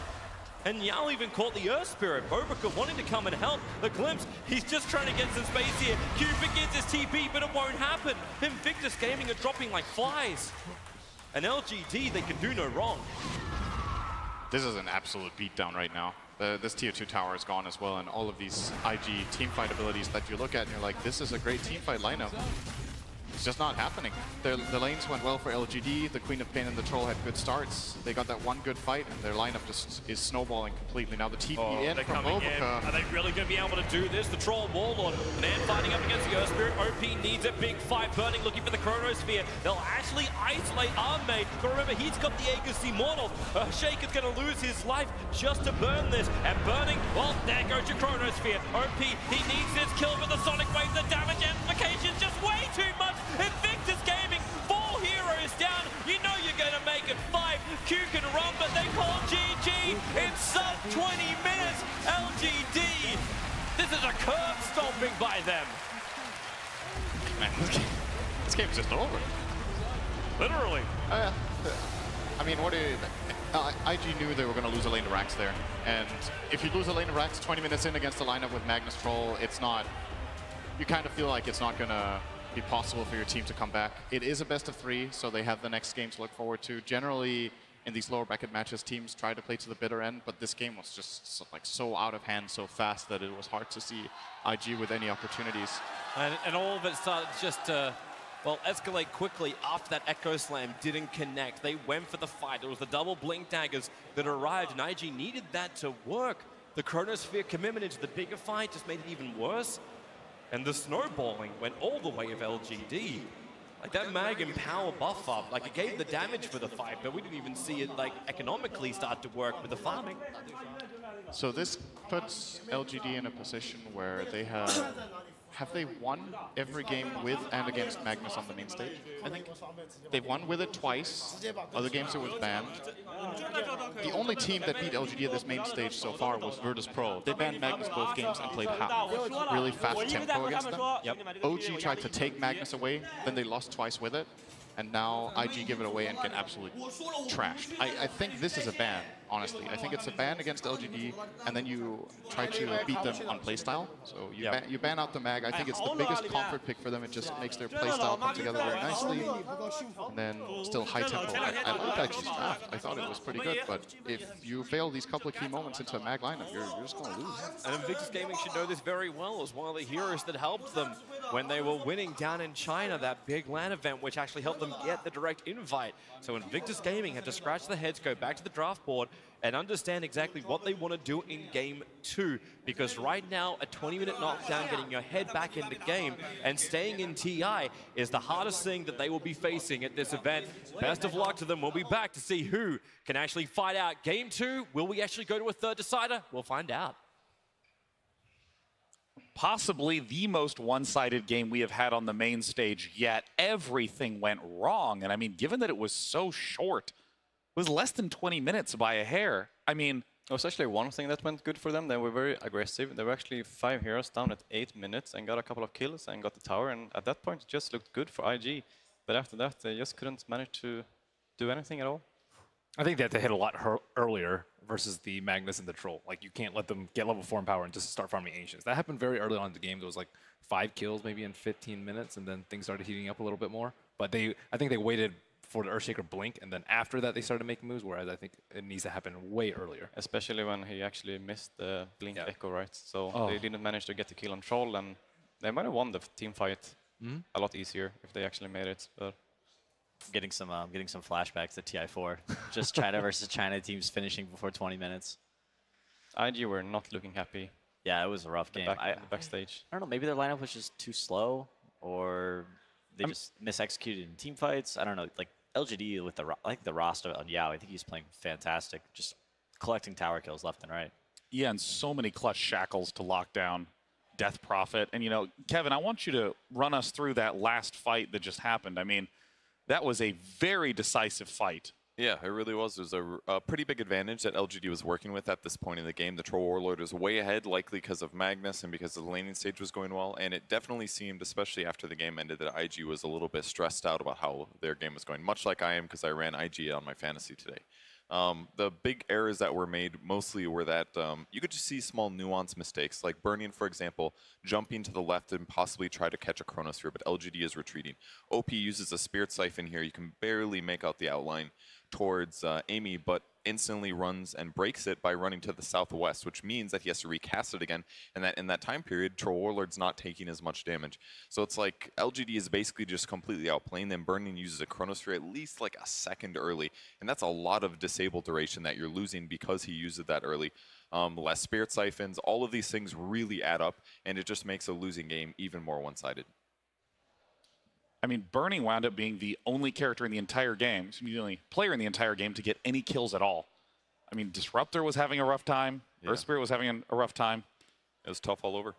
And Yao even caught the Earth Spirit. Bobaka wanting to come and help. The Glimpse, he's just trying to get some space here. Cupid gets his TP, but it won't happen. Invictus Gaming are dropping like flies. And LGD, they can do no wrong. This is an absolute beatdown right now. This tier 2 tower is gone as well, and all of these IG teamfight abilities that you look at and you're like, this is a great teamfight lineup. It's just not happening. The lanes went well for LGD, the Queen of Pain and the Troll had good starts. They got that one good fight, and their lineup just is snowballing completely. Now the TP in from Welcomeback. Are they really going to be able to do this? The Troll Warlord, man fighting up against the Earth Spirit. OP needs a big fight. Burning looking for the Chronosphere. They'll actually isolate Armade, but remember, he's got the Aegis Immortal. Shake is going to lose his life just to burn this. And Burning, well, there goes your Chronosphere. OP, he needs this kill with the Sonic Wave. The damage amplification is just way too much. Invictus Gaming, 4 heroes down. You know you're going to make it 5. Q can run, but they call GG in sub 20 minutes. LGD, this is a curb stomping by them. Man, this game's just over. Literally. I mean, what do you... IG knew they were going to lose a lane to Rax there. And if you lose a lane to Rax 20 minutes in against a lineup with Magnus Troll, it's not... You kind of feel like it's not going to be possible for your team to come back. It is a best of 3, so they have the next game to look forward to. Generally, in these lower bracket matches, teams try to play to the bitter end, but this game was just so out of hand so fast that it was hard to see IG with any opportunities. And all of it started just to, well, escalate quickly after that Echo Slam didn't connect. They went for the fight. It was the double blink daggers that arrived, and IG needed that to work. The Chronosphere commitment into the bigger fight just made it even worse. And the snowballing went all the way of LGD. Like that mag and power buff up, like it gave the damage for the fight, but we didn't even see it like economically start to work with the farming. So this puts LGD in a position where they have they won every game with and against Magnus on the main stage? I think they've won with it twice. Other games it was banned. The only team that beat LGD at this main stage so far was Virtus Pro. They banned Magnus both games and played really fast tempo against them. Yep. OG tried to take Magnus away, then they lost twice with it. And now IG give it away and get absolutely trashed. I think this is a ban, honestly. I think it's a ban against LGD, and then you try to beat them on playstyle. So you ban out the mag. I think it's the biggest comfort pick for them. It just makes their playstyle come together very nicely. And then still high tempo. I like IG's draft. I thought it was pretty good, but if you fail these couple of key moments into a mag lineup, you're just going to lose. And Invictus Gaming should know this very well as one of the heroes that helped them when they were winning down in China, that big LAN event, which actually helped them get the direct invite. So Invictus Gaming had to scratch their heads, go back to the draft board, and understand exactly what they want to do in Game 2. Because right now, a 20-minute knockdown, getting your head back in the game, and staying in TI is the hardest thing that they will be facing at this event. Best of luck to them. We'll be back to see who can actually fight out Game 2. Will we actually go to a third decider? We'll find out. Possibly the most one-sided game we have had on the main stage yet. Everything went wrong. And I mean, given that it was so short, it was less than 20 minutes by a hair. I mean, it was actually one thing that went good for them. They were very aggressive. There were actually 5 heroes down at 8 minutes and got a couple of kills and got the tower. And at that point, it just looked good for IG. But after that, they just couldn't manage to do anything at all. I think they had to hit a lot earlier versus the Magnus and the Troll. Like, you can't let them get level 4 in power and just start farming Ancients. That happened very early on in the game. There was like 5 kills maybe in 15 minutes, and then things started heating up a little bit more. But I think they waited for the Earthshaker blink, and then after that they started making moves, whereas I think it needs to happen way earlier. Especially when he actually missed the blink echo, right? So they didn't manage to get the kill on Troll, and they might have won the team fight a lot easier if they actually made it. But getting some flashbacks to TI4. Just China versus China teams finishing before 20 minutes. IG were not looking happy. Yeah, it was a rough game. Backstage. I don't know, maybe their lineup was just too slow, or they just misexecuted in team fights. I don't know. Like LGD with the roster on Yao, I think he's playing fantastic. Just collecting tower kills left and right. Yeah, and so many clutch shackles to lock down Death Prophet. And you know, Kevin, I want you to run us through that last fight that just happened. I mean, that was a very decisive fight. Yeah, it really was. It was a pretty big advantage that LGD was working with at this point in the game. The Troll Warlord was way ahead, likely because of Magnus and because the laning stage was going well. And it definitely seemed, especially after the game ended, that IG was a little bit stressed out about how their game was going, much like I am because I ran IG on my fantasy today. The big errors that were made mostly were that you could just see small nuance mistakes, like Burning, for example, jumping to the left and possibly try to catch a Chronosphere, but LGD is retreating. OP uses a Spirit Siphon here. You can barely make out the outline towards Amy, but instantly runs and breaks it by running to the southwest, which means that he has to recast it again, and that in that time period, Troll Warlord's not taking as much damage. So it's like LGD is basically just completely outplaying them. Burning uses a Chronosphere at least like a second early, and that's a lot of disable duration that you're losing because he uses that early. Less Spirit Siphons, all of these things really add up, and it just makes a losing game even more one-sided. I mean, Burning wound up being the only character in the entire game, the only player in the entire game to get any kills at all. I mean, Disruptor was having a rough time. Yeah. Earth Spirit was having a rough time. It was tough all over.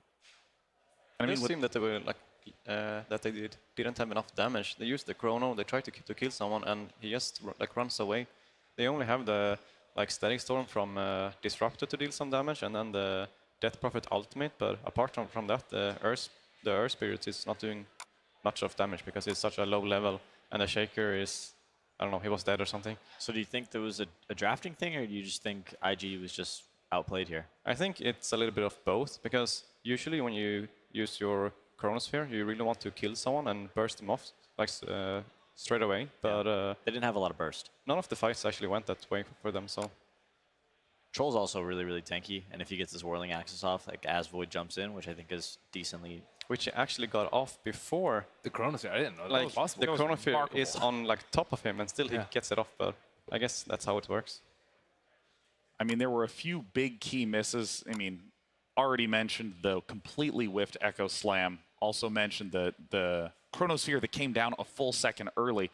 And it seemed that they were like that they didn't have enough damage. They used the Chrono. They tried to kill someone, and he just like runs away. They only have the like Static Storm from Disruptor to deal some damage, and then the Death Prophet ultimate. But apart from that, the Earth Spirit is not doing much of damage because it's such a low level, and the Shaker is, I don't know, he was dead or something. So do you think there was a drafting thing, or do you just think IG was just outplayed here? I think it's a little bit of both, because usually when you use your Chronosphere, you really want to kill someone and burst them off like straight away. But they didn't have a lot of burst. None of the fights actually went that way for them. So Troll's also really, really tanky, and if he gets his Whirling Axis off, like as Void jumps in, which I think is decently. Which he actually got off before the Chronosphere. I didn't know that like was possible. The Chronosphere is on like top of him, and still he gets it off. But I guess that's how it works. I mean, there were a few big key misses. I mean, already mentioned the completely whiffed Echo Slam. Also mentioned the Chronosphere that came down a full second early.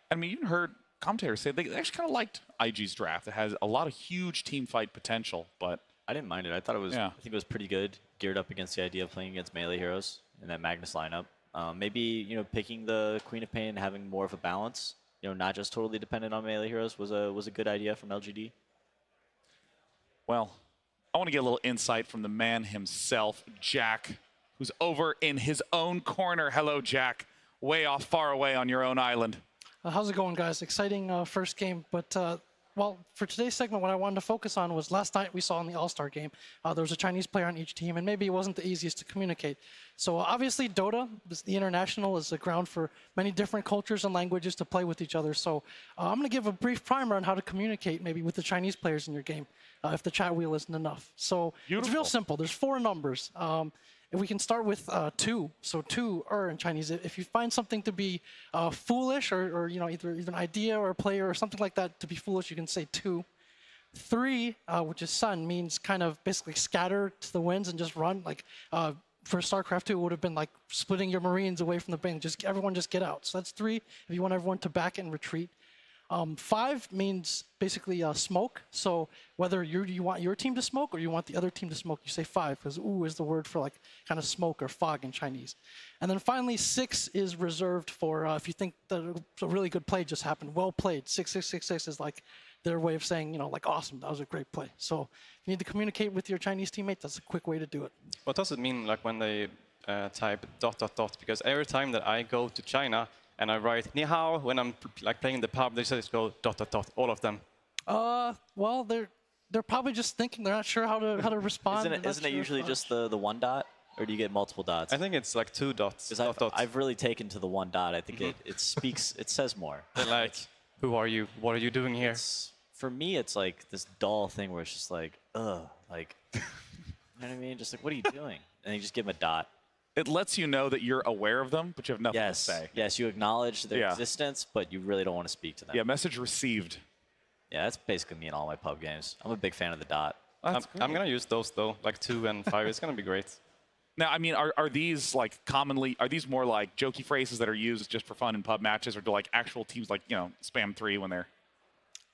I mean, you heard commentators say they actually kind of liked IG's draft. It has a lot of huge team fight potential, but I didn't mind it. I thought it was. I think it was pretty good, geared up against the idea of playing against melee heroes in that Magnus lineup. Maybe picking the Queen of Pain and having more of a balance. Not just totally dependent on melee heroes was a good idea from LGD. Well, I want to get a little insight from the man himself, Jack, who's over in his own corner. Hello, Jack. Way off, far away on your own island. How's it going, guys? Exciting first game, but well, for today's segment, what I wanted to focus on was last night we saw in the All-Star game, there was a Chinese player on each team, and maybe it wasn't the easiest to communicate. So obviously Dota, the international, is a ground for many different cultures and languages to play with each other. So I'm going to give a brief primer on how to communicate maybe with the Chinese players in your game, if the chat wheel isn't enough. So It's real simple. There's 4 numbers. And we can start with 2. So 2 in Chinese. If you find something to be foolish, or either an idea or a player or something like that to be foolish, you can say 2. 3, which is sun, means kind of basically scatter to the winds and just run. Like for StarCraft 2, it would have been like splitting your Marines away from the bank. Everyone just get out. So that's 3. If you want everyone to back and retreat. 5 means basically smoke. So whether you want your team to smoke or you want the other team to smoke, you say 5, because "oo" is the word for like kind of smoke or fog in Chinese. And then finally, 6 is reserved for if you think that a really good play just happened. Well played. 6 is like their way of saying, like awesome, that was a great play. So if you need to communicate with your Chinese teammate, that's a quick way to do it. What does it mean like when they type ... Because every time that I go to China and I write "ni hao" when I'm like playing in the pub, they just go ... all of them. Well, they're probably just thinking, they're not sure how to respond. Isn't it usually just the 1 dot, or do you get multiple dots? I think it's like 2 dots. Because I've really taken to the 1 dot. I think it speaks, it says more. They're like, who are you? What are you doing here? For me, it's like this dull thing where it's just like, ugh, like, you know what I mean? Just like, what are you doing? And you just give them a dot. It lets you know that you're aware of them, but you have nothing to say. Yes, you acknowledge their existence, but you really don't want to speak to them. Yeah, message received. Yeah, that's basically me in all my pub games. I'm a big fan of the dot. I'm going to use those, though, like 2 and 5. It's going to be great. Now, I mean, are these like commonly, are these more like jokey phrases that are used just for fun in pub matches, or do like actual teams like, spam 3 when they're...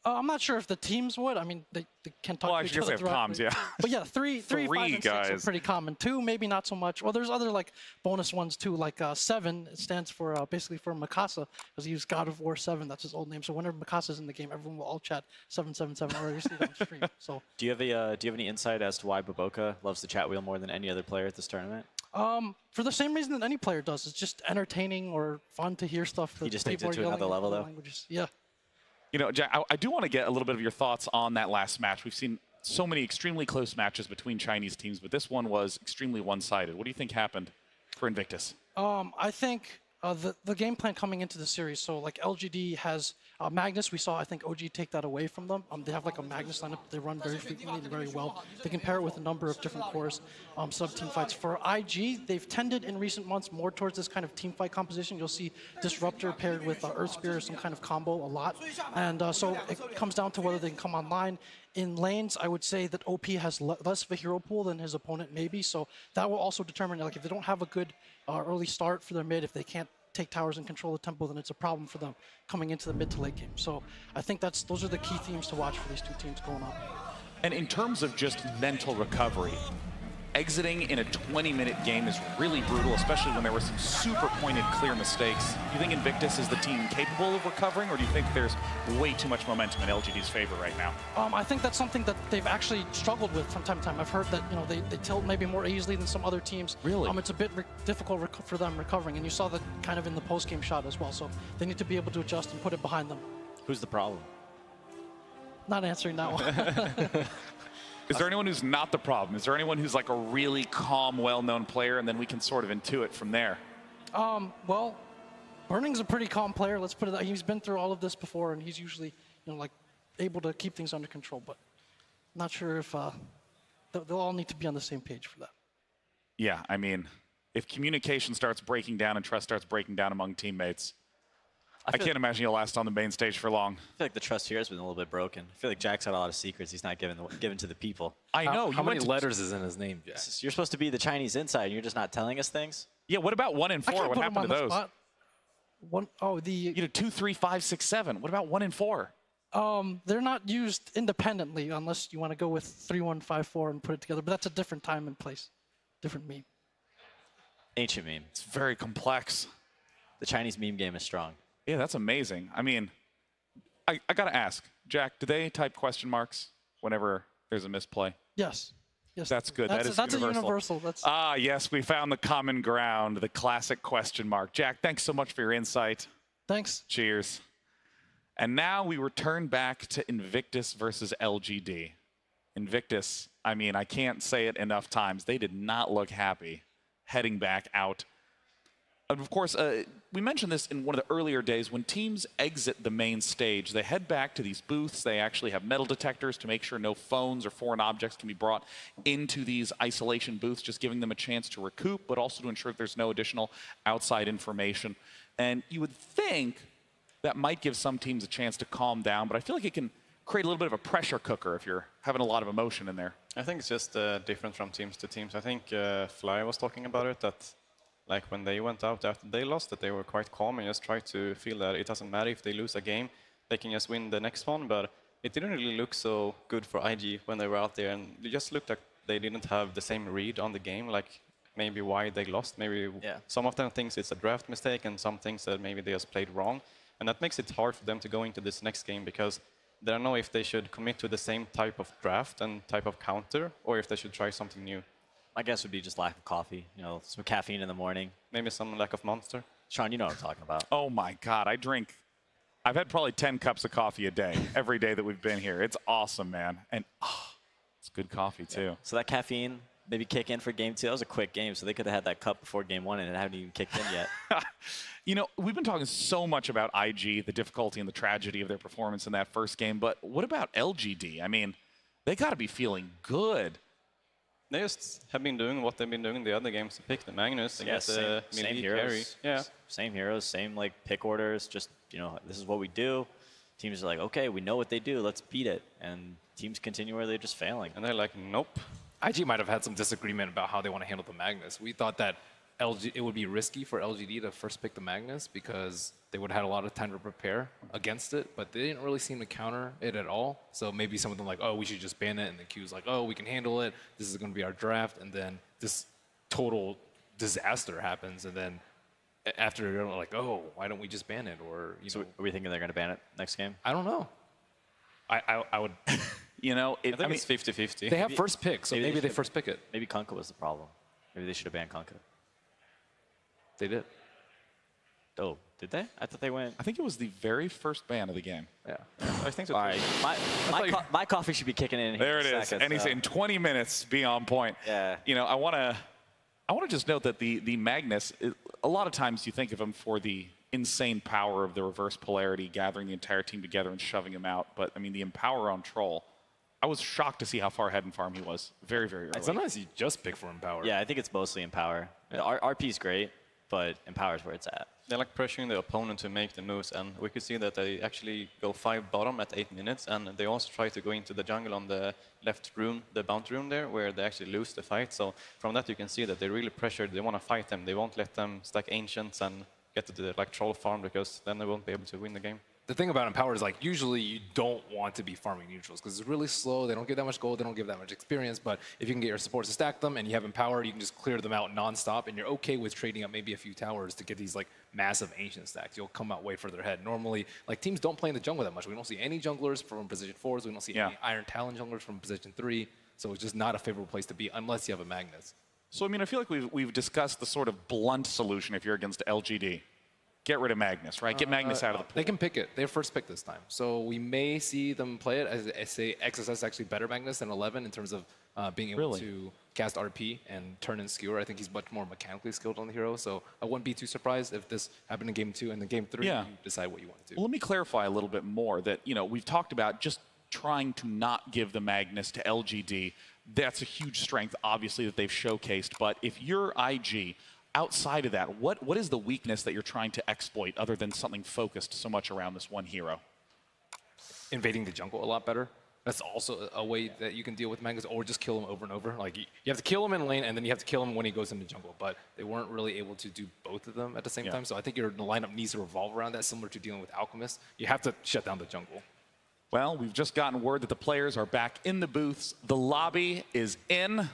I'm not sure if the teams would. I mean, they can talk to each other. Well, I guess they have comms, yeah. But yeah, 3, 5, and 6 are pretty common. 2, maybe not so much. Well, there's other like bonus ones too. Like 7, it stands for basically for Mikasa, because he used God of War 7. That's his old name. So whenever Mikasa's in the game, everyone will all chat 777, or you see it on stream. So. Do you have any insight as to why Baboka loves the chat wheel more than any other player at this tournament? For the same reason that any player does. It's just entertaining or fun to hear stuff. He just takes it to another level, though. Languages. Yeah. Jack, I do want to get a little bit of your thoughts on that last match. We've seen so many extremely close matches between Chinese teams, but this one was extremely one-sided. What do you think happened for Invictus? I think the game plan coming into the series, so like LGD has Magnus, we saw, I think, OG take that away from them. They have like a Magnus lineup they run very frequently and very well. They can pair it with a number of different cores, sub-team fights. For IG, they've tended in recent months more towards this kind of team fight composition. You'll see Disruptor paired with Earth Spear or some kind of combo a lot. And so it comes down to whether they can come online. In lanes, I would say that OP has less of a hero pool than his opponent maybe, so that will also determine, like, if they don't have a good early start for their mid, if they can't take towers and control the tempo, then it's a problem for them coming into the mid to late game. So I think those are the key themes to watch for these two teams going up. And in terms of just mental recovery, exiting in a 20-minute game is really brutal, especially when there were some super pointed, clear mistakes. Do you think Invictus is the team capable of recovering, or do you think there's way too much momentum in LGD's favor right now? I think that's something that they've actually struggled with from time to time. I've heard that they tilt maybe more easily than some other teams. Really? It's a bit difficult for them recovering, and you saw that kind of in the post-game shot as well. So they need to be able to adjust and put it behind them. Who's the problem? Not answering that one. Is there anyone who's not the problem? Is there anyone who's like a really calm, well-known player, and then we can sort of intuit from there? Well, Burning's a pretty calm player. Let's put it that. He's been through all of this before, and he's usually, like, able to keep things under control. But I'm not sure if they'll all need to be on the same page for that. Yeah, I mean, if communication starts breaking down and trust starts breaking down among teammates, I can't imagine you'll last on the main stage for long. I feel like the trust here has been a little bit broken. I feel like Jack's had a lot of secrets he's not given to the people. I know. How many letters is in his name, Jack? You're supposed to be the Chinese inside, and you're just not telling us things? Yeah, what about 1 and 4? What happened to those? The 2, 3, 5, 6, 7. What about 1 and 4? They're not used independently unless you want to go with 3, 1, 5, 4 and put it together. But that's a different time and place, different meme. Ancient meme. It's very complex. The Chinese meme game is strong. Yeah, that's amazing. I mean, I got to ask, Jack, do they type question marks whenever there's a misplay? Yes. Yes. That's good. That's that is universal. A universal. Ah, yes, we found the common ground, the classic question mark. Jack, thanks so much for your insight. Thanks. Cheers. And now we return back to Invictus versus LGD. Invictus, I mean, I can't say it enough times. They did not look happy heading back out. And of course, we mentioned this in one of the earlier days. When teams exit the main stage, they head back to these booths. They actually have metal detectors to make sure no phones or foreign objects can be brought into these isolation booths, just giving them a chance to recoup, but also to ensure that there's no additional outside information. And you would think that might give some teams a chance to calm down, but I feel like it can create a little bit of a pressure cooker if you're having a lot of emotion in there. I think it's just different from teams to teams. I think Fly was talking about it, that like when they went out after they lost, that they were quite calm and just tried to feel that it doesn't matter if they lose a game, they can just win the next one. But it didn't really look so good for IG when they were out there, and it just looked like they didn't have the same read on the game, like maybe why they lost. Maybe some of them thinks it's a draft mistake, and some things that maybe they just played wrong. And that makes it hard for them to go into this next game, because they don't know if they should commit to the same type of draft and type of counter, or if they should try something new. My guess would be just lack of coffee, some caffeine in the morning. Maybe some lack of Monster. Sean, you know what I'm talking about. Oh my God, I've had probably 10 cups of coffee a day, every day that we've been here. It's awesome, man. And it's good coffee too. Yeah. So that caffeine maybe kick in for game 2. That was a quick game, so they could have had that cup before game 1 and it hadn't even kicked in yet. We've been talking so much about IG, the difficulty and the tragedy of their performance in that first game, but what about LGD? I mean, they got to be feeling good. They just have been doing what they've been doing in the other games to pick the Magnus. Yeah, same heroes. Carry. Yeah. Same heroes, same pick orders. Just, this is what we do. Teams are like, okay, we know what they do. Let's beat it. And teams continue where they're just failing. And they're like, nope. IG might have had some disagreement about how they want to handle the Magnus. We thought that it would be risky for LGD to first pick the Magnus because they would have had a lot of time to prepare against it, but they didn't really seem to counter it at all. So maybe some of them like, oh, we should just ban it, and the Q's like, oh, we can handle it. This is going to be our draft, and then this total disaster happens, and then after they're like, oh, why don't we just ban it? Or so are we thinking they're going to ban it next game? I don't know. I would. I think it's 50-50. They have first pick, so maybe they first pick it. Maybe Kunkka was the problem. Maybe they should have banned Kunkka. They did. Oh, did they? I thought they went. I think it was the very first ban of the game. Yeah. I think so. All right. My coffee should be kicking in. There it is. And he's in 20 minutes, be on point. Yeah. I want to just note that the Magnus, a lot of times you think of him for the insane power of the reverse polarity, gathering the entire team together and shoving him out. But I mean, the Empower on Troll, I was shocked to see how far ahead in farm he was. Very, very early. And sometimes you just pick for Empower. Yeah, I think it's mostly Empower. RP's great, but Empower's where it's at. They like pressuring the opponent to make the moves, and we could see that they actually go 5 bottom at 8 minutes, and they also try to go into the jungle on the left room, the bounty room there, where they actually lose the fight. So from that you can see that they really pressured. They want to fight them. They won't let them stack Ancients and get to the Troll farm, because then they won't be able to win the game. The thing about Empower is, like, usually you don't want to be farming neutrals because it's really slow. They don't give that much gold. They don't give that much experience. But if you can get your supports to stack them and you have Empower, you can just clear them out nonstop. And you're okay with trading up maybe a few towers to get these, like, massive Ancient stacks. You'll come out way further ahead. Normally, like, teams don't play in the jungle that much. We don't see any junglers from position 4s. We don't see any Iron Talon junglers from position 3. So it's just not a favorable place to be unless you have a Magnus. So, I mean, I feel like we've discussed the sort of blunt solution if you're against LGD. Get rid of Magnus, right? Get Magnus out of the pool. They can pick it. They're first pick this time. So we may see them play it as say XSS actually better Magnus than 11 in terms of being able to cast RP and turn and skewer. I think he's much more mechanically skilled on the hero. So I wouldn't be too surprised if this happened in game 2, and then game 3 you decide what you want to do. Well, let me clarify a little bit more that, you know, we've talked about just trying to not give the Magnus to LGD. That's a huge strength, obviously, that they've showcased. But if you're IG, outside of that, what is the weakness that you're trying to exploit other than something focused so much around this one hero? Invading the jungle a lot better. That's also a way that you can deal with Magnus, or just kill him over and over. Like, you have to kill him in lane, and then you have to kill him when he goes into jungle. But they weren't really able to do both of them at the same time. So I think your lineup needs to revolve around that, similar to dealing with Alchemist. You have to shut down the jungle. Well, we've just gotten word that the players are back in the booths. The lobby is in,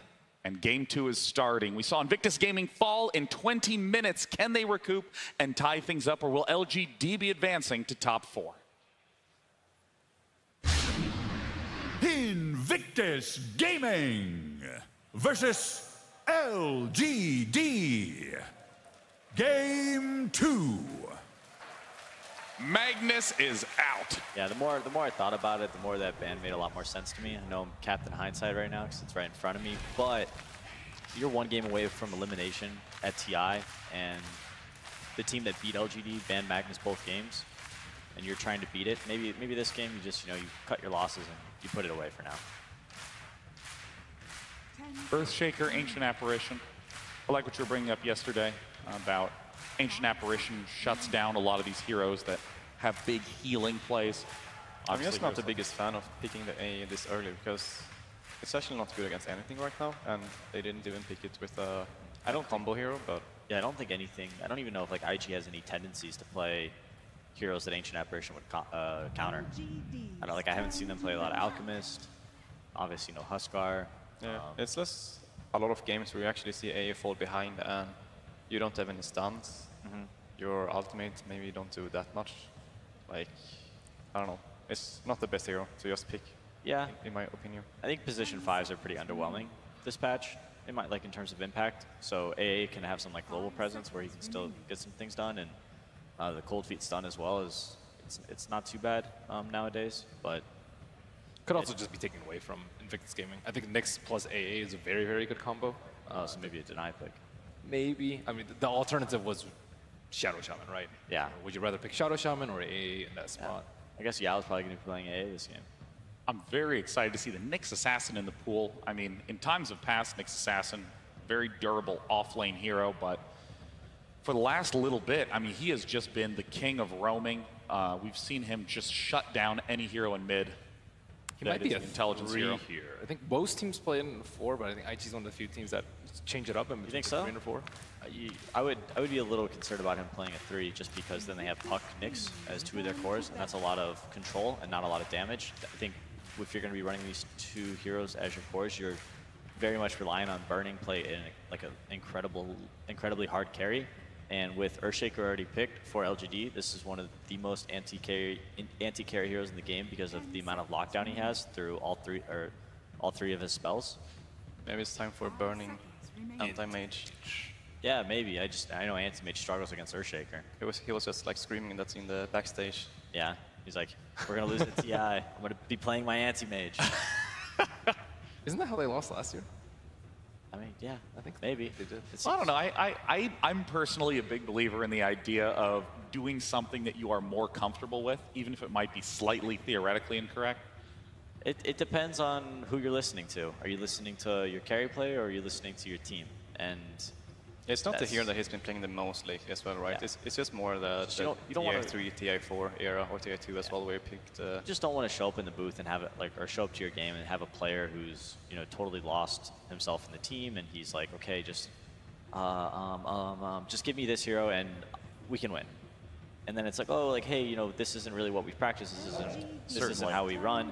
and game 2 is starting. We saw Invictus Gaming fall in 20 minutes. Can they recoup and tie things up, or will LGD be advancing to top 4? Invictus Gaming versus LGD. Game 2. Magnus is out. Yeah, the more I thought about it, the more that ban made a lot more sense to me. I know I'm Captain Hindsight right now because it's right in front of me, but you're one game away from elimination at TI, and the team that beat LGD banned Magnus both games, and you're trying to beat it. Maybe this game you just, you know, you cut your losses and you put it away for now. Earthshaker, Ancient Apparition. I like what you were bringing up yesterday about Ancient Apparition shuts down a lot of these heroes that have big healing plays. I'm just not the biggest fan of picking the A this early, because it's actually not good against anything right now, and they didn't even pick it with a combo hero. But yeah, I don't think anything. I don't even know if like IG has any tendencies to play heroes that Ancient Apparition would counter. I don't, like, I haven't seen them play a lot of Alchemist. Obviously, no Huskar. Yeah, it's less a lot of games where you actually see A fall behind and you don't have any stuns. Your ultimate maybe don't do that much. Like, I don't know. It's not the best hero to just pick. Yeah, in my opinion. I think position 5s are pretty underwhelming this patch. They might, like, in terms of impact. So AA can have some like global presence where he can still get some things done, and the cold feet stun as well is it's not too bad nowadays, but could also just be taken away from Invictus Gaming. I think Nyx plus AA is a very, very good combo. So maybe a deny pick. Maybe. I mean, the alternative was Shadow Shaman, right? Yeah. Would you rather pick Shadow Shaman or AA in that spot? I guess Yao's probably going to be playing AA this game. I'm very excited to see the Nyx Assassin in the pool. I mean, in times of past, Nyx Assassin, very durable off-lane hero, but for the last little bit, I mean, he has just been the king of roaming. We've seen him just shut down any hero in mid. He might be an intelligence hero here. I think most teams play it in 4, but I think IG's one of the few teams that change it up in between 3 and 4. I would be a little concerned about him playing a 3 just because then they have Puck, Nyx as 2 of their cores, and that's a lot of control and not a lot of damage. I think if you're going to be running these 2 heroes as your cores, you're very much relying on burning play in like an incredibly hard carry. And with Earthshaker already picked for LGD, this is one of the most anti-carry heroes in the game because of the amount of lockdown he has through all three of his spells. Maybe it's time for burning anti-mage. Yeah, maybe. I know anti-mage struggles against Earthshaker. He was just like screaming that's in the backstage. Yeah, he's like, we're gonna lose to TI. I'm gonna be playing my anti-mage. Isn't that how they lost last year? I mean, yeah, I think maybe. Well, I don't know. I'm personally a big believer in the idea of doing something that you are more comfortable with, even if it might be slightly theoretically incorrect. It depends on who you're listening to. Are you listening to your carry player or are you listening to your team? And it's not the hero that he's been playing the most lately as well, right? Yeah. It's just more the you don't want to TI3, TI4 era or TI2 as well, where you picked. You just don't want to show up in the booth and have it or show up to your game and have a player who's totally lost himself in the team and he's like, okay, just give me this hero and we can win. And then it's like, oh, like, hey, this isn't really what we practice. This isn't how we run.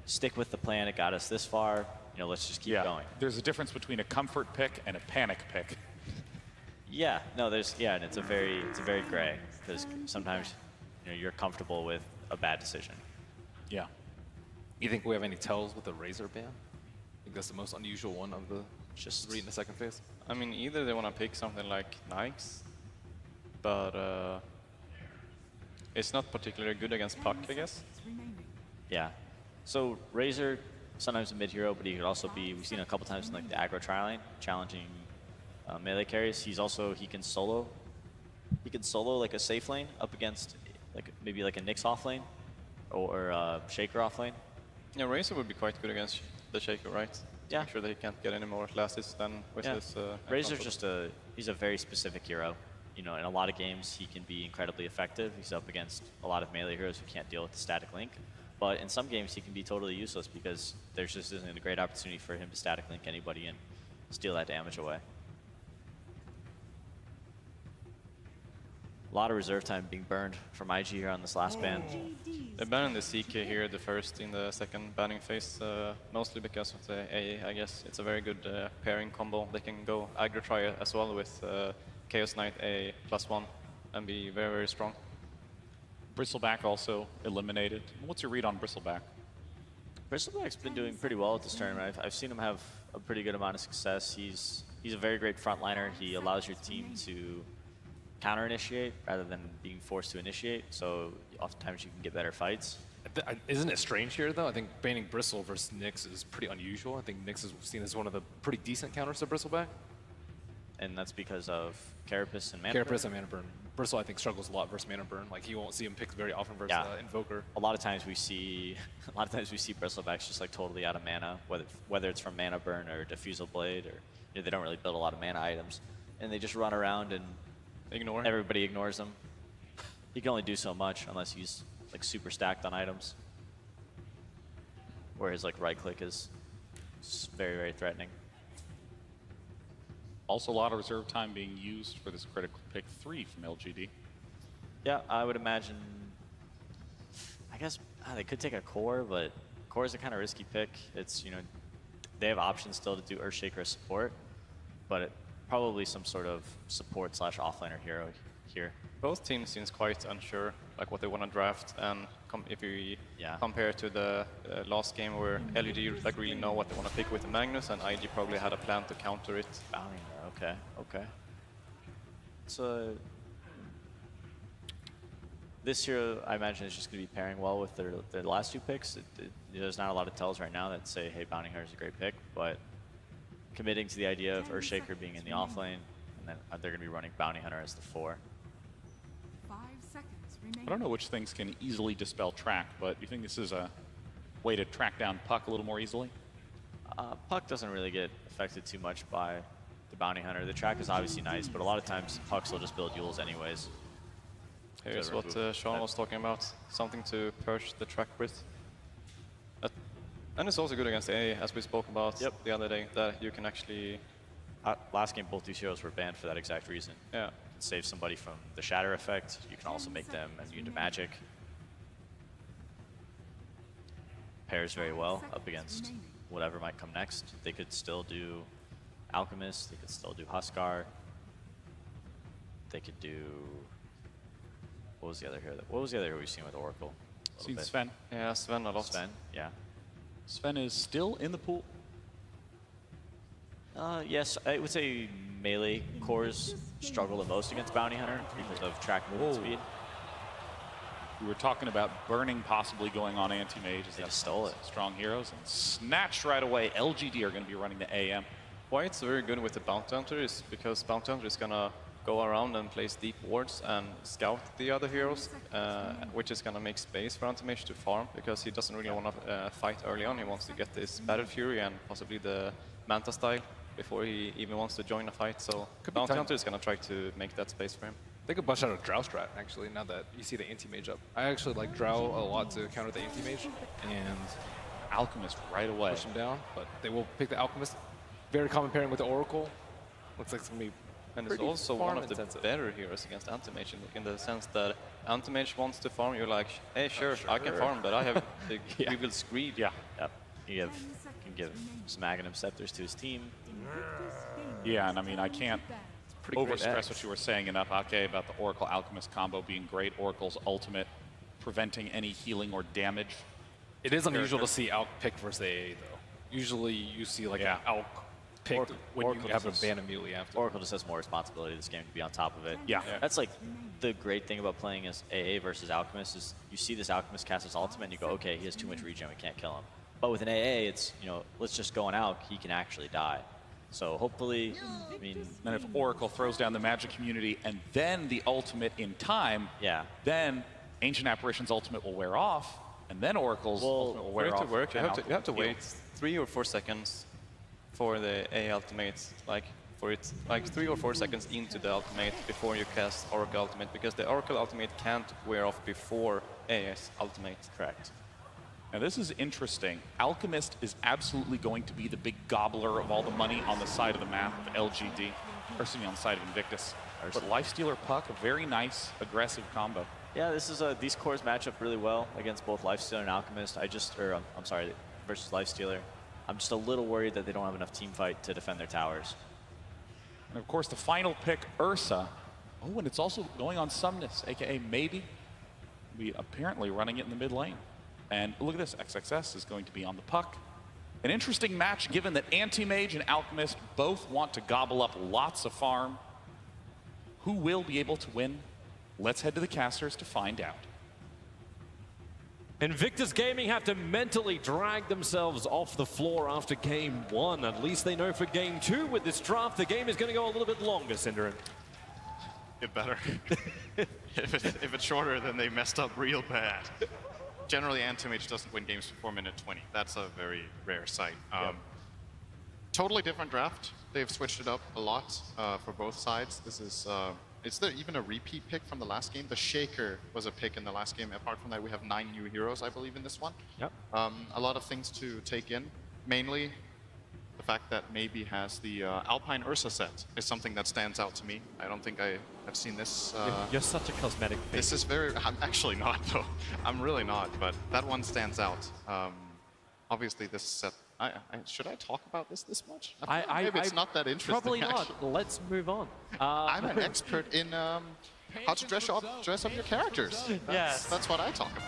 Stick with the plan. It got us this far. Let's just keep going. There's a difference between a comfort pick and a panic pick. Yeah, no, and it's a very gray because sometimes you're comfortable with a bad decision. Yeah. You think we have any tells with the Razor ban? I think that's the most unusual one of the just three in the second phase. I mean, either they want to pick something like Nikes, but it's not particularly good against Puck, I guess. Yeah. So Razor, sometimes a mid hero, but he could also be. We've seen a couple times in like the aggro tri-lane, challenging melee carries. He can solo. He can solo like a safe lane up against maybe like a Nyx off lane or Shaker off lane. Yeah, Razor would be quite good against the Shaker, right? Yeah. Make sure that he can't get any more classes than with his. Razor's just he's a very specific hero. In a lot of games he can be incredibly effective. He's up against a lot of melee heroes who can't deal with the static link. But in some games he can be totally useless because there just isn't a great opportunity for him to static link anybody and steal that damage away. A lot of reserve time being burned from IG here on this last ban. They're banning the CK here, the first in the second banning phase, mostly because of the AA, I guess. It's a very good pairing combo. They can go aggro try as well with Chaos Knight AA +1 and be very, very strong. Bristleback also eliminated. What's your read on Bristleback? Bristleback's been doing pretty well at this tournament. I've seen him have a pretty good amount of success. He's a very great frontliner. He allows your team to counter-initiate rather than being forced to initiate, so oftentimes you can get better fights. Isn't it strange here, though? I think banning Bristle versus Nyx is pretty unusual. I think Nyx is seen as one of the pretty decent counters to Bristleback. And that's because of Carapace and Mana Carapace Burn? and Mana Burn. Bristle, I think, struggles a lot versus Mana Burn. Like, you won't see him picked very often versus Invoker. A lot of times we see Bristlebacks just like totally out of mana, whether it's from Mana Burn or Diffusal Blade, or they don't really build a lot of mana items, and they just run around and everybody ignores him. He can only do so much unless he's like super stacked on items, where his like right click is very, very threatening. Also, a lot of reserve time being used for this critical pick 3 from LGD. Yeah, I would imagine. I guess they could take a core, but core is a kind of risky pick. It's they have options still to do Earthshaker as support, but probably some sort of support / offlaner hero here. Both teams seems quite unsure, like what they want to draft, and if you compare to the last game where LED like really know what they want to pick with the Magnus, and IG probably had a plan to counter it. Okay. So this hero, I imagine, is just going to be pairing well with their last two picks. There's not a lot of tells right now that say, hey, Bounty Hunter is a great pick, but committing to the idea of Earthshaker being in the off lane, and then they're going to be running Bounty Hunter as the 4. 5 seconds remaining. I don't know which things can easily dispel track, but you think this is a way to track down Puck a little more easily? Puck doesn't really get affected too much by the Bounty Hunter. The track is obviously nice, but a lot of times Pucks will just build Yules anyways. Here's what Sean was talking about, something to purge the track with. And it's also good against AA, as we spoke about the other day, that you can actually... Last game, both these heroes were banned for that exact reason. Yeah. You can save somebody from the Shatter effect. You can also make them immune to magic. Pairs very well up against whatever might come next. They could still do Alchemist. They could still do Huskar. They could do... What was the other hero we've seen with Oracle? Seen Sven. Yeah, Sven a lot. Sven, yeah. Sven is still in the pool. Yes, I would say melee cores struggle the most against Bounty Hunter because of track movement speed. We were talking about burning possibly going on anti-mage. They just stole it. Strong heroes and snatched right away. LGD are going to be running the AM. why it's very good with the Bounty Hunter is because Bounty Hunter is gonna go around and place deep wards and scout the other heroes, which is gonna make space for Antimage to farm because he doesn't really want to fight early on. He wants to get this Battle Fury and possibly the Manta style before he even wants to join a fight. So Bounty Hunter is gonna try to make that space for him. They could bust out a Drow strat, actually, now that you see the anti-mage up. I actually like Drow a lot to counter the anti-mage, and Alchemist right away. Push him down, but they will pick the Alchemist. Very common pairing with the Oracle. Looks like it's going to be And it's also one of the better heroes against Antimage in the sense that Antimage wants to farm, you're like, hey, sure, I can farm, but I have the Evil Screed. Yeah. Yep. You can give some Aghanim Scepters to his team. Yeah, and I mean, I can't overstress what you were saying enough, Ake, about the Oracle Alchemist combo being great. Oracle's ultimate preventing any healing or damage. It is unusual to see Alch pick versus AA, though. Usually you see like an Alch picked when you have a ban immediately after. Oracle just has more responsibility this game to be on top of it. Yeah. That's like the great thing about playing as AA versus Alchemist is you see this Alchemist cast his ultimate and you go, okay, he has too much regen, we can't kill him. But with an AA, it's, you know, let's just go on Alch, he can actually die. So hopefully, I mean... Then if Oracle throws down the magic community and then the ultimate in time, then Ancient Apparition's ultimate will wear off, and then Oracle's ultimate will wear off. You have to wait 3 or 4 seconds for the A ultimate, like 3 or 4 seconds into the ultimate before you cast Oracle ultimate, because the Oracle ultimate can't wear off before AS ultimate. Correct. Now this is interesting. Alchemist is absolutely going to be the big gobbler of all the money on the side of the map, the LGD, or excuse me, on the side of Invictus. But Lifestealer Puck, a very nice, aggressive combo. Yeah, this is these cores match up really well against both Lifestealer and Alchemist. I'm sorry, versus Lifestealer. I'm just a little worried that they don't have enough team fight to defend their towers. And of course, the final pick, Ursa. Oh, and it's also going on Sumnus, aka maybe. We apparently running it in the mid lane. And look at this, XXS is going to be on the puck. An interesting match given that Anti-Mage and Alchemist both want to gobble up lots of farm. Who will be able to win? Let's head to the casters to find out. Invictus Gaming have to mentally drag themselves off the floor after game 1. At least they know for game 2 with this draft, the game is going to go a little bit longer, Synderen. It better. if it's shorter, then they messed up real bad. Generally, Anti-Mage doesn't win games before minute 20. That's a very rare sight. Totally different draft. They've switched it up a lot for both sides. This is, is there even a repeat pick from the last game? The Shaker was a pick in the last game. Apart from that, we have 9 new heroes, I believe, in this one. Yep. A lot of things to take in. Mainly, the fact that Maybe has the Alpine Ursa set is something that stands out to me. I don't think I have seen this. You're such a cosmetic thing. This is very... I'm actually not, though. I'm really not, but that one stands out. Obviously, this set... should I talk about this much? Maybe it's not that interesting. Probably not. Actually. Let's move on. I'm an expert in how to dress up your characters. That's what I talk about.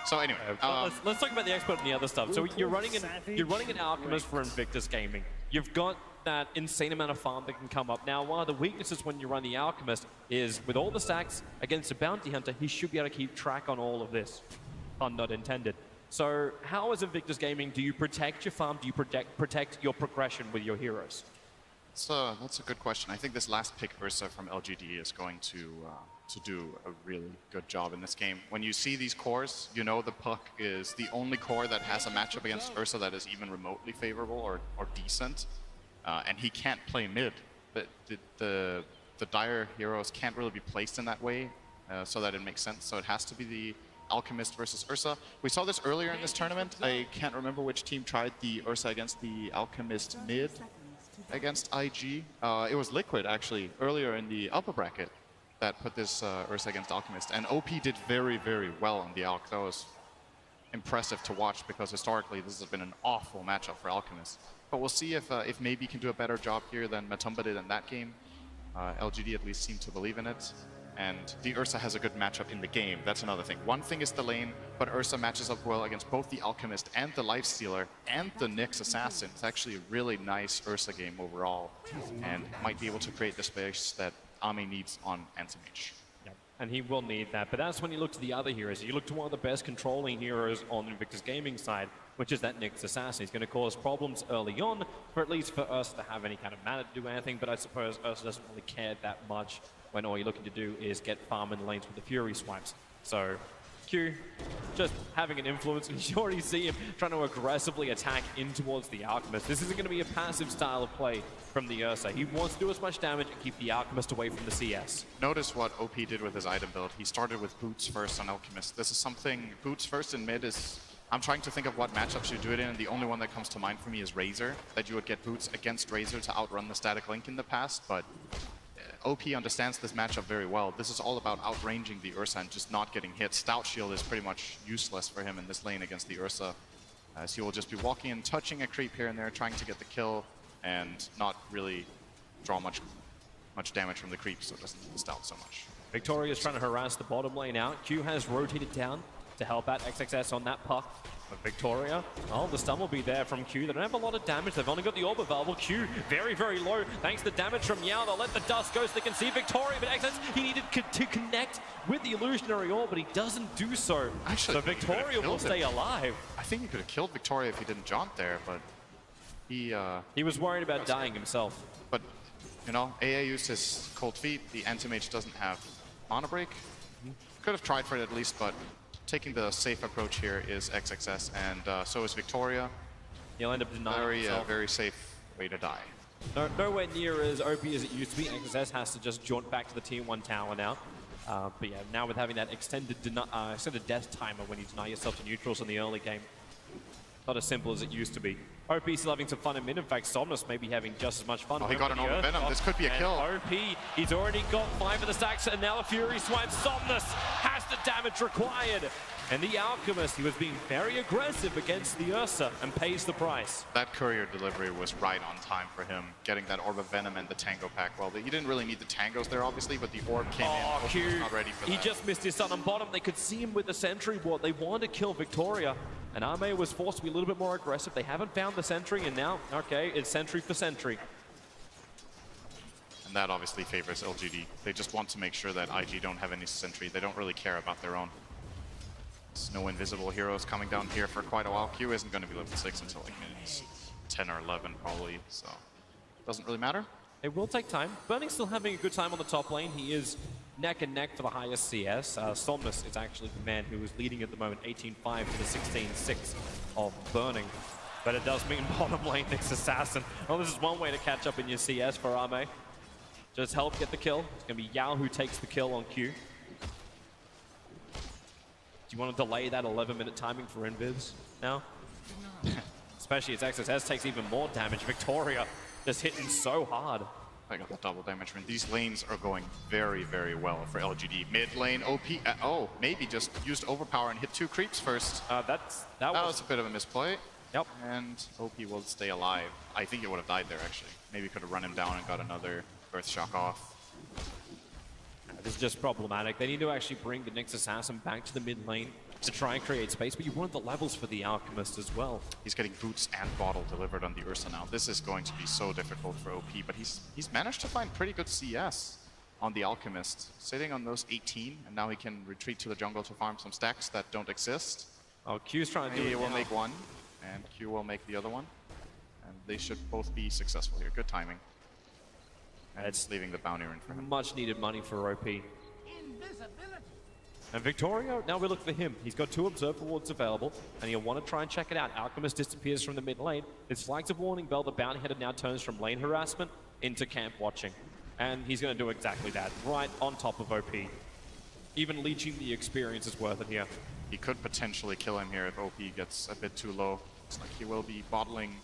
So anyway, let's talk about the expert and the other stuff. So you're running an Alchemist for Invictus Gaming. You've got that insane amount of farm that can come up. Now, one of the weaknesses when you run the Alchemist is with all the stacks against a Bounty Hunter, he should be able to keep track on all of this. Pun not intended. So how, as Invictus Gaming, do you protect your farm? Do you protect your progression with your heroes? So that's a good question. I think this last pick, Ursa from LGD, is going to do a really good job in this game. When you see these cores, you know the Puck is the only core that has a matchup against Ursa that is even remotely favorable or decent. And he can't play mid. The dire heroes can't really be placed in that way so that it makes sense. So it has to be the Alchemist versus Ursa. We saw this earlier in this tournament. I can't remember which team tried the Ursa against the Alchemist mid against IG. It was Liquid, actually, earlier in the upper bracket that put this Ursa against Alchemist. And OP did very, very well on the Alch. That was impressive to watch because historically this has been an awful matchup for Alchemist. But we'll see if Maybe can do a better job here than Matumba did in that game. LGD at least seemed to believe in it. And the Ursa has a good matchup in the game. That's another thing. One thing is the lane, but Ursa matches up well against both the Alchemist and the Lifestealer and the Nyx Assassin. It's actually a really nice Ursa game overall and might be able to create the space that Ami needs on Anti-Mage. and he will need that. But that's when you look to the other heroes. You look to one of the best controlling heroes on the Invictus Gaming side, which is that Nyx Assassin. He's going to cause problems early on, for at least for us to have any kind of mana to do anything, but I suppose us doesn't really care that much when all you're looking to do is get farm in the lanes with the Fury swipes. So Q just having an influence, and you already see him trying to aggressively attack in towards the Alchemist. This isn't going to be a passive style of play from the Ursa. He wants to do as much damage and keep the Alchemist away from the CS. Notice what OP did with his item build. He started with Boots first on Alchemist. This is something, Boots first in mid is, I'm trying to think of what matchups you do it in, and the only one that comes to mind for me is Razor, that you would get Boots against Razor to outrun the static link in the past, but OP understands this matchup very well. This is all about outranging the Ursa and just not getting hit. Stout Shield is pretty much useless for him in this lane against the Ursa, as he will just be walking and touching a creep here and there, trying to get the kill, and not really draw much damage from the creep, so it doesn't hit Stout so much. Victoria is trying to harass the bottom lane out. Q has rotated down to help out XXS on that puck. But Victoria, oh, the stun will be there from Q. They don't have a lot of damage. They've only got the orb available. Q, very, very low. Thanks to the damage from Yao, they'll let the dust go so they can see Victoria. But XXS, he needed to connect with the illusionary orb, but he doesn't do so. Actually, so Victoria will stay alive. I think he could have killed Victoria if he didn't jaunt there, but he was worried about dying himself. But, you know, AA used his cold feet. The anti-mage doesn't have mana break. Could have tried for it at least, but taking the safe approach here is XXS, and so is Victoria. He'll end up denying himself. Very safe way to die. Nowhere near as OP as it used to be. XXS has to just jaunt back to the tier 1 tower now. But yeah, now with having that extended death timer when you deny yourself to neutrals in the early game, not as simple as it used to be. OP still having some fun in mid. In fact, Somnus may be having just as much fun. Oh, he got an Orb of Venom. This could be a kill. OP, he's already got 5 of the stacks, and now a Fury swipe. Somnus has the damage required. And the Alchemist, he was being very aggressive against the Ursa and pays the price. That courier delivery was right on time for him, getting that Orb of Venom and the Tango pack. Well, he didn't really need the Tangos there, obviously, but the Orb came in. Q, was not ready for that. He just missed his stun on bottom. They could see him with the Sentry ward. They wanted to kill Victoria, and Arme was forced to be a little bit more aggressive. They haven't found the Sentry, and now, okay, it's Sentry for Sentry. And that obviously favors LGD. They just want to make sure that IG don't have any Sentry. They don't really care about their own. There's no invisible heroes coming down here for quite a while. Q isn't going to be level 6 until like minutes 10 or 11 probably, so doesn't really matter. It will take time. Burning's still having a good time on the top lane. He is neck and neck for the highest CS. Somnus is actually the man who is leading at the moment, 18-5 to the 16-6 of Burning. But it does mean bottom lane Nyx Assassin. Well, this is one way to catch up in your CS for Arme. Just help get the kill. It's going to be Yao who takes the kill on Q. Do you want to delay that 11-minute timing for Invades now? Especially as XSS takes even more damage. Victoria just hitting so hard. I got the double damage. I mean, these lanes are going very, very well for LGD. Mid lane, OP, oh, maybe just used overpower and hit 2 creeps first. That was a bit of a misplay. Yep. And OP will stay alive. I think it would have died there, actually. Maybe could have run him down and got another Earth Shock off. This is just problematic. They need to actually bring the Nyx Assassin back to the mid lane to try and create space, but you want the levels for the Alchemist as well. He's getting boots and bottle delivered on the Ursa now. This is going to be so difficult for OP, but he's managed to find pretty good CS on the Alchemist. Sitting on those 18, and now he can retreat to the jungle to farm some stacks that don't exist. Oh, Q's trying to do it. He will make one, and Q will make the other one. And they should both be successful here. Good timing. And it's leaving the bounty in for him. Much needed money for OP. And Victoria, now we look for him. He's got 2 Observer Wards available, and he'll want to try and check it out. Alchemist disappears from the mid lane. His flags of warning bell, the bounty hunter now turns from lane harassment into camp watching. And he's going to do exactly that, right on top of OP. Even leeching the experience is worth it here. He could potentially kill him here if OP gets a bit too low. Looks like he will be bottling.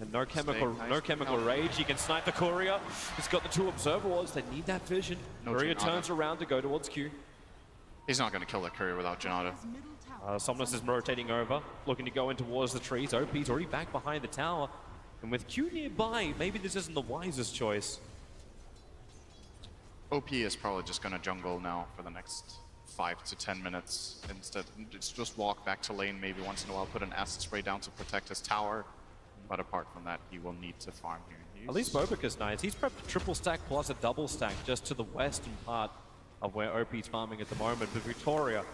And no chemical rage. He can snipe the courier. He's got the 2 Observer Wards. They need that vision. Courier turns around to go towards Q. He's not going to kill that courier without Janata. Somnus is rotating over, looking to go in towards the trees. OP's already back behind the tower. And with Q nearby, maybe this isn't the wisest choice. OP is probably just going to jungle now for the next 5 to 10 minutes. Instead, just walk back to lane maybe once in a while, put an acid spray down to protect his tower. But apart from that, he will need to farm here. At least Bobika's nice. He's prepped a triple stack plus a double stack just to the western part of where OP's farming at the moment, but Victoria,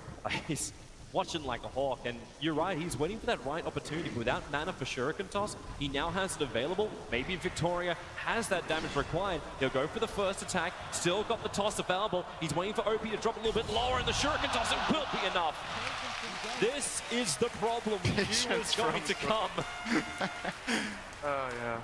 he's watching like a hawk, and you're right, he's waiting for that right opportunity. Without mana for Shuriken Toss, he now has it available. Maybe Victoria has that damage required. He'll go for the first attack, still got the toss available. He's waiting for OP to drop a little bit lower, and the Shuriken Toss, it will be enough. This is the problem. He was going to come. Oh, yeah.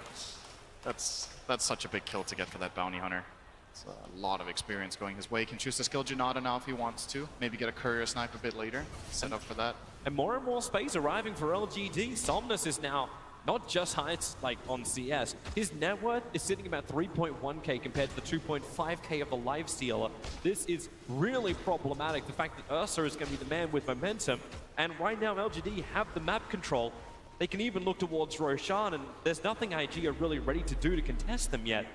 That's such a big kill to get for that bounty hunter. It's a lot of experience going his way. He can choose to skill Janata now if he wants to. Maybe get a courier snipe a bit later. Set up for that. And more space arriving for LGD. Somnus is now not just heights like on CS. His net worth is sitting about 3.1k compared to the 2.5k of the Lifestealer. This is really problematic. The fact that Ursa is going to be the man with momentum. And right now LGD have the map control. They can even look towards Roshan, and there's nothing IG are really ready to do to contest them yet.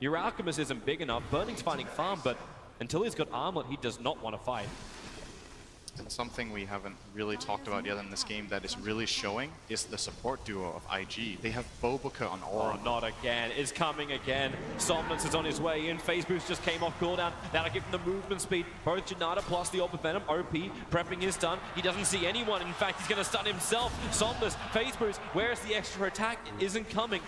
Your Alchemist isn't big enough. Burning's fighting farm, but until he's got Armlet, he does not want to fight. And something we haven't really talked about yet in this game that is really showing is the support duo of IG. They have Bobuka on Aura. Oh, not again. It's coming again. Somnus is on his way in. Phase Boost just came off cooldown. That'll give him the movement speed. Both Janata plus the Orb of Venom. OP prepping his stun. He doesn't see anyone. In fact, he's going to stun himself. Somnus, Phase Boost. Where's the extra attack? It isn't coming.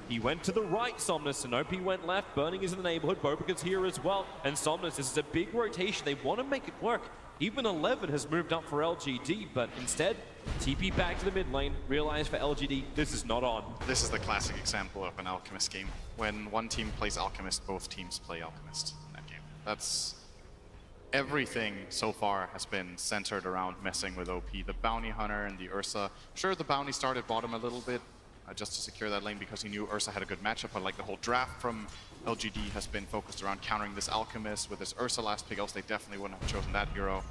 He went to the right, Somnus, and OP went left. Burning is in the neighborhood. Bobuka's here as well. And Somnus, this is a big rotation. They want to make it work. Even 11 has moved up for LGD, but instead, TP back to the mid lane, realize for LGD, this is not on. This is the classic example of an Alchemist game. When one team plays Alchemist, both teams play Alchemist in that game. That's everything so far has been centered around messing with OP. The Bounty Hunter and the Ursa. Sure, the Bounty started bottom a little bit, just to secure that lane because he knew Ursa had a good matchup, but like the whole draft from LGD has been focused around countering this Alchemist with this Ursa last pick, else they definitely wouldn't have chosen that hero.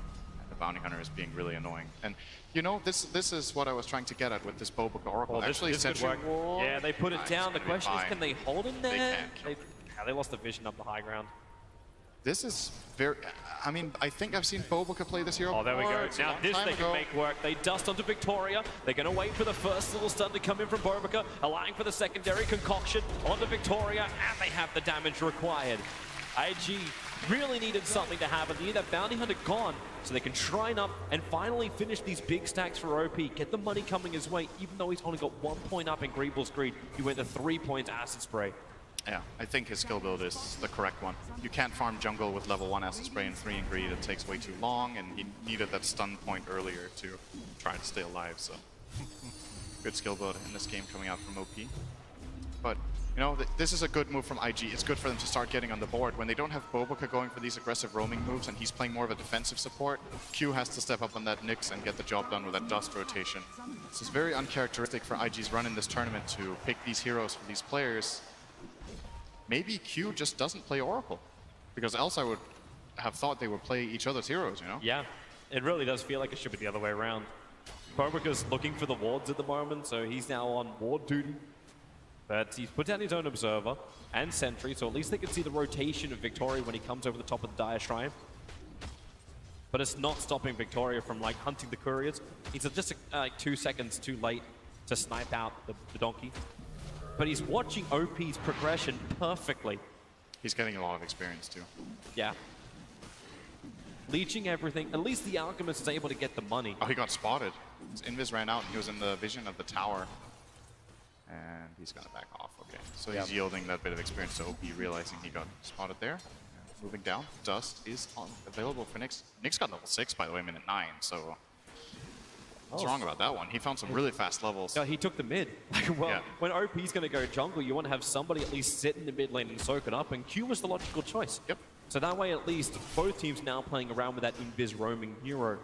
And the Bounty Hunter is being really annoying. And you know, this is what I was trying to get at with this Bobuka Oracle. Oh, actually, this could work. Yeah, they put it down. The question is, can they hold him there? They lost the vision up the high ground. This is very... I mean, I think I've seen Bobuka play this hero. Oh, there we go. It's Now this they can make work. They dust onto Victoria. They're going to wait for the first little stun to come in from Bobuka, allowing for the secondary concoction onto Victoria, and they have the damage required. IG really needed something to happen. They need that Bounty Hunter gone so they can shrine up and finally finish these big stacks for OP. Get the money coming his way, even though he's only got 1 point up in Greeble's Greed. He went to 3 points Acid Spray. Yeah, I think his skill build is the correct one. You can't farm jungle with level 1 Acid Spray and 3 in Greed. It takes way too long, and he needed that stun point earlier to try to stay alive, so... Good skill build in this game coming out from OP. But, you know, this is a good move from IG. It's good for them to start getting on the board. When they don't have Bobuka going for these aggressive roaming moves and he's playing more of a defensive support, Q has to step up on that Nyx and get the job done with that dust rotation. This is very uncharacteristic for IG's run in this tournament to pick these heroes for these players. Maybe Q just doesn't play Oracle, because else I would have thought they would play each other's heroes, you know? Yeah, it really does feel like it should be the other way around. Bobuka's looking for the wards at the moment, so he's now on ward duty. But he's put down his own Observer and Sentry, so at least they can see the rotation of Victoria when he comes over the top of the Dire Shrine. But it's not stopping Victoria from like hunting the couriers. He's just like 2 seconds too late to snipe out the donkey. But he's watching OP's progression perfectly. He's getting a lot of experience too. Yeah. Leeching everything. At least the Alchemist is able to get the money. Oh, he got spotted. His invis ran out and he was in the vision of the tower. And he's gonna back off, okay. So he's yielding that bit of experience to OP, realizing he got spotted there. And moving down, Dust is available for Nyx. Nyx got level 6, by the way, minute 9, so... What's wrong about that one? He found some really fast levels. No, he took the mid. When OP's going to go jungle, you want to have somebody at least sit in the mid lane and soak it up, and Q was the logical choice. Yep. So that way, at least, both teams now playing around with that invis roaming hero.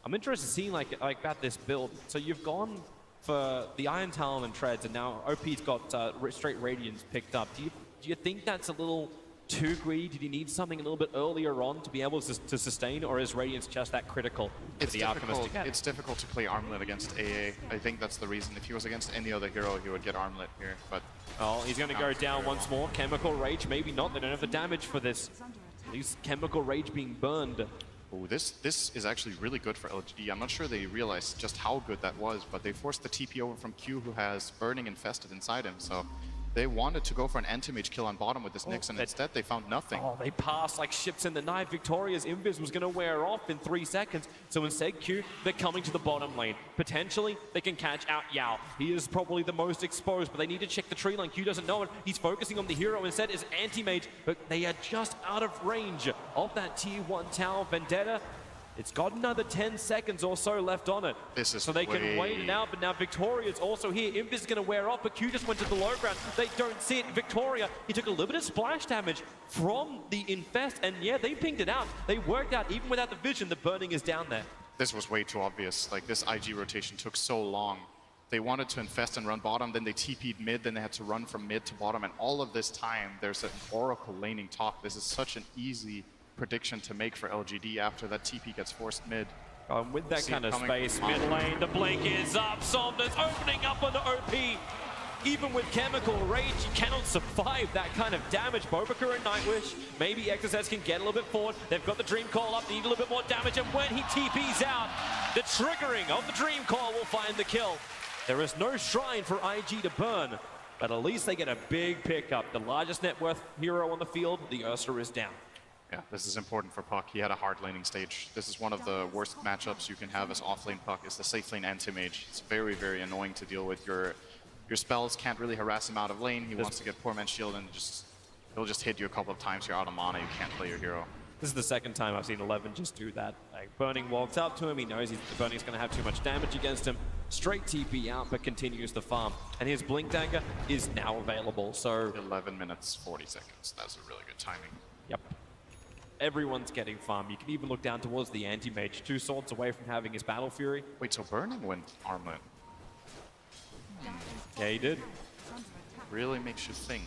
I'm interested to see like about this build. So you've gone for the Iron Talon and Treads, and now OP's got straight Radiance picked up. Do you think that's a little too greedy? Did he need something a little bit earlier on to be able to sustain, or is Radiance just that critical for the Alchemist to get? It's difficult to play Armlet against AA. I think that's the reason. If he was against any other hero, he would get Armlet here, but... Oh, he's going to go down once more. Chemical Rage, maybe not. They don't have the damage for this. These Chemical Rage being burned. Oh, this is actually really good for LGD. I'm not sure they realized just how good that was, but they forced the TP over from Q, who has Burning infested inside him, so They wanted to go for an anti-mage kill on bottom with this Nyx, and instead they found nothing. Oh, they passed like ships in the night. Victoria's invis was going to wear off in 3 seconds. So instead, Q, they're coming to the bottom lane. Potentially, they can catch out Yao. He is probably the most exposed, but they need to check the tree line. Q doesn't know it. He's focusing on the hero. Instead is anti-mage, but they are just out of range of that tier 1 tower. Vendetta, it's got another 10 seconds or so left on it. This is so they can wait it out, but now Victoria's also here. Invis is going to wear off, but Q just went to the low ground. They don't see it. Victoria, he took a little bit of splash damage from the infest, and yeah, they pinged it out. They worked out, even without the vision, the burning is down there. This was way too obvious. Like, this IG rotation took so long. They wanted to infest and run bottom, then they TP'd mid, then they had to run from mid to bottom, and all of this time, there's an Oracle laning top. This is such an easy prediction to make for LGD after that TP gets forced mid. With that kind of space, mid lane, the blink is up. Somna's opening up on the OP. Even with Chemical Rage, you cannot survive that kind of damage. Bobica and Nightwish, maybe XSS can get a little bit forward. They've got the Dream Call up, need a little bit more damage, and when he TPs out, the triggering of the Dream Call will find the kill. There is no shrine for IG to burn, but at least they get a big pickup. The largest net worth hero on the field, the Ursa is down. Yeah, this is important for Puck. He had a hard laning stage. This is one of the worst matchups you can have as off-lane Puck, is the safe lane anti-mage. It's very, very annoying to deal with. Your spells can't really harass him out of lane. He wants to get Poor Man's Shield, and he'll just hit you a couple of times. You're out of mana, you can't play your hero. This is the second time I've seen 11 just do that. Like, Burning walks up to him, he knows Burning's going to have too much damage against him. Straight TP out, but continues the farm. And his Blink Dagger is now available, so... 11 minutes, 40 seconds. That's a really good timing. Yep. Everyone's getting farm. You can even look down towards the anti-mage, 2 swords away from having his Battle Fury. Wait, so Burning went armlet? Yeah, he did. Really makes you think.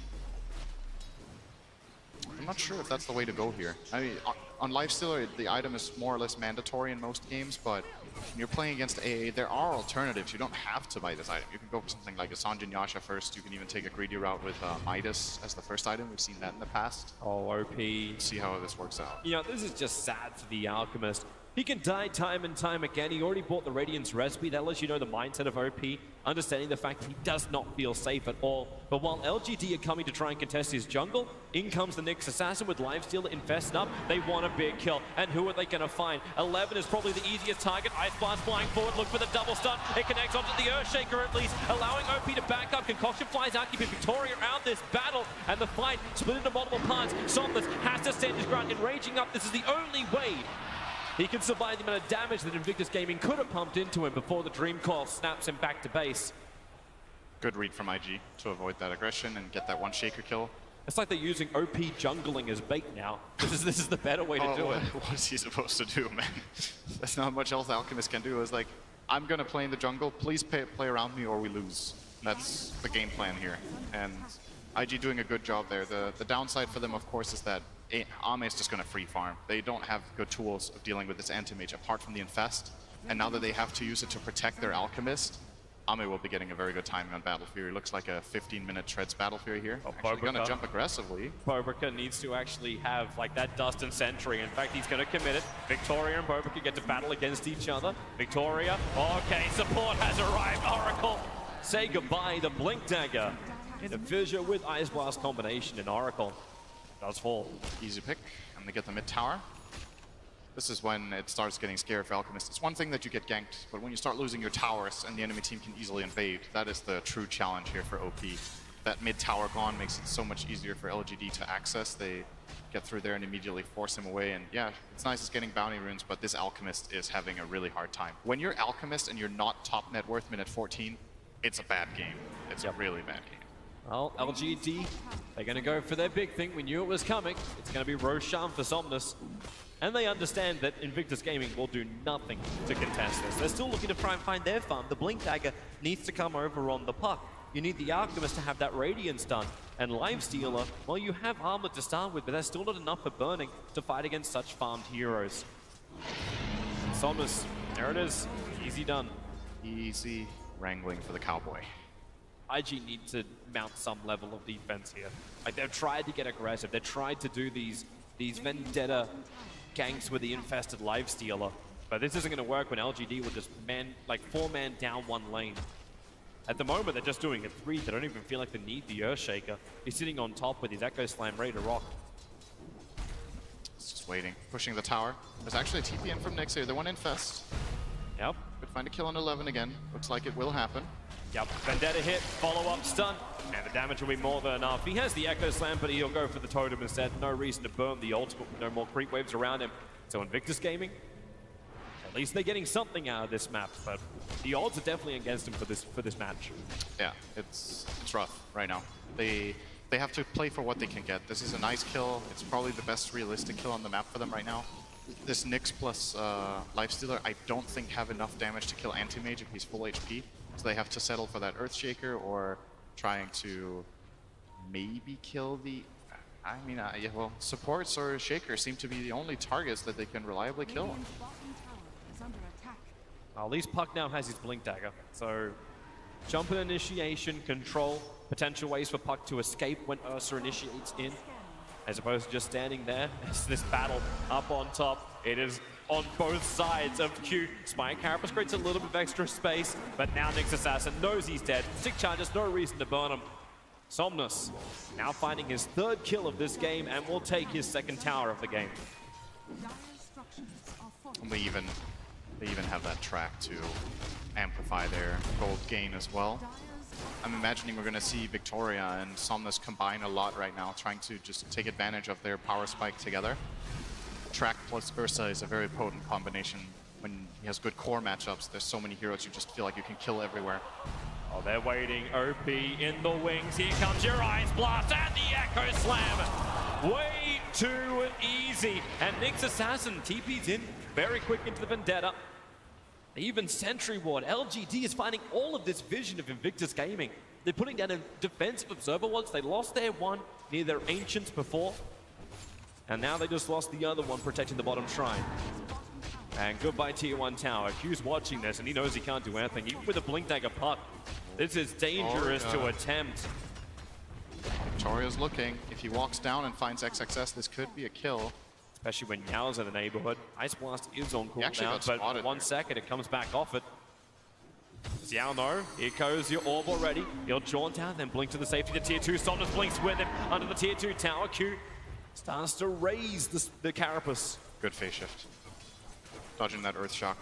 I'm not sure if that's the way to go here. I mean, on Lifestealer, the item is more or less mandatory in most games, but when you're playing against AA, there are alternatives. You don't have to buy this item. You can go for something like a Sanjin Yasha first. You can even take a greedy route with Midas as the first item. We've seen that in the past. Oh, OP. See how this works out. You know, this is just sad for the Alchemist. He can die time and time again. He already bought the Radiance Recipe. That lets you know the mindset of OP, understanding the fact that he does not feel safe at all. But while LGD are coming to try and contest his jungle, in comes the Nyx Assassin with Lifestealer infested up. They want a big kill. And who are they going to find? 11 is probably the easiest target. Ice Blast flying forward. Look for the double stun. It connects onto the Earthshaker at least, allowing OP to back up. Concoction flies out, keeping Victoria out this battle. And the fight split into multiple parts. Somnus has to stand his ground. Enraging up, this is the only way he can survive the amount of damage that Invictus Gaming could have pumped into him before the Dream Call snaps him back to base. Good read from IG to avoid that aggression and get that one Shaker kill. It's like they're using OP jungling as bait now. This is the better way to do it. What is he supposed to do, man? There's not much else Alchemist can do. It's like, I'm going to play in the jungle. Please play around me or we lose. That's the game plan here. And IG doing a good job there. The downside for them, of course, is that Ame is just going to free farm. They don't have good tools of dealing with this anti-mage apart from the infest. And now that they have to use it to protect their Alchemist, Ame will be getting a very good timing on Battle Fury. Looks like a 15-minute Treads Battle Fury here. Actually going to jump aggressively. Bobica needs to actually have like that Dust and Sentry. In fact, he's going to commit it. Victoria and Bobica get to battle against each other. Victoria, okay, support has arrived. Oracle, say goodbye. The Blink Dagger in a fissure with Ice Blast combination in Oracle does fall. Easy pick, and they get the mid tower. This is when it starts getting scary for Alchemist. It's one thing that you get ganked, but when you start losing your towers and the enemy team can easily invade, that is the true challenge here for OP. That mid tower gone makes it so much easier for LGD to access. They get through there and immediately force him away. And yeah, it's nice it's getting bounty runes, but this Alchemist is having a really hard time. When you're Alchemist and you're not top net worth minute 14, it's a bad game. It's a really bad game. Well, LGD, they're going to go for their big thing. We knew it was coming. It's going to be Roshan for Somnus. And they understand that Invictus Gaming will do nothing to contest this. They're still looking to try and find their farm. The Blink Dagger needs to come over on the Puck. You need the Alchemist to have that Radiance done. And Lifestealer, well, you have armor to start with, but that's still not enough for Burning to fight against such farmed heroes. Somnus, there it is. Easy done. Easy wrangling for the Cowboy. IG need to mount some level of defense here. Like, they've tried to get aggressive. They've tried to do these vendetta ganks with the infested Lifestealer. But this isn't going to work when LGD will just 4-man down one lane. At the moment, they're just doing a 3. They don't even feel like they need the Earthshaker. He's sitting on top with his Echo Slam ready to rock. It's just waiting, pushing the tower. There's actually a TP in from Nyx here. They want Infest. Yep. Could find a kill on 11 again. Looks like it will happen. Yep, Vendetta hit, follow-up stun, and the damage will be more than enough. He has the Echo Slam, but he'll go for the Totem instead. No reason to burn the ult, no more creep waves around him. So Invictus Gaming, at least they're getting something out of this map, but the odds are definitely against him for this match. Yeah, it's rough right now. They have to play for what they can get. This is a nice kill. It's probably the best realistic kill on the map for them right now. This Nyx plus Lifestealer, I don't think have enough damage to kill Anti-Mage if he's full HP. So they have to settle for that Earthshaker or trying to maybe kill the... I mean, yeah, well, supports or Shaker seem to be the only targets that they can reliably kill. Well, at least Puck now has his Blink Dagger. So jump and initiation, control, potential ways for Puck to escape when Ursa initiates in, as opposed to just standing there. As this battle up on top, it is on both sides of Q. Spike Carapace creates a little bit of extra space, but now Nyx Assassin knows he's dead. 6 charges, no reason to burn him. Somnus now finding his 3rd kill of this game and will take his 2nd tower of the game. And they even have that track to amplify their gold gain as well. I'm imagining we're going to see Victoria and Somnus combine a lot right now, trying to just take advantage of their power spike together. Track plus Ursa is a very potent combination. When he has good core matchups, there's so many heroes you just feel like you can kill everywhere. Oh, they're waiting. OP in the wings. Here comes your Ice Blast and the Echo Slam. Way too easy. And Nyx Assassin TP's in very quick into the Vendetta. Even Sentry Ward. LGD is finding all of this vision of Invictus Gaming. They're putting down a defensive observer watch. They lost their one near their Ancients before. And now they just lost the other one protecting the bottom shrine. And goodbye Tier 1 tower. Q's watching this and he knows he can't do anything. Even with a Blink Dagger Puck, this is dangerous to attempt. Victoria's looking. If he walks down and finds XXS, this could be a kill. Especially when Yao's in the neighborhood. Ice Blast is on cooldown, but 1 second it comes back off it. Does Yao know? Here goes your orb already. He'll jaunt down, then blink to the safety to Tier 2. Somnus blinks with him under the Tier 2 tower. Q starts to raise the Carapace. Good phase shift. Dodging that Earth Shock.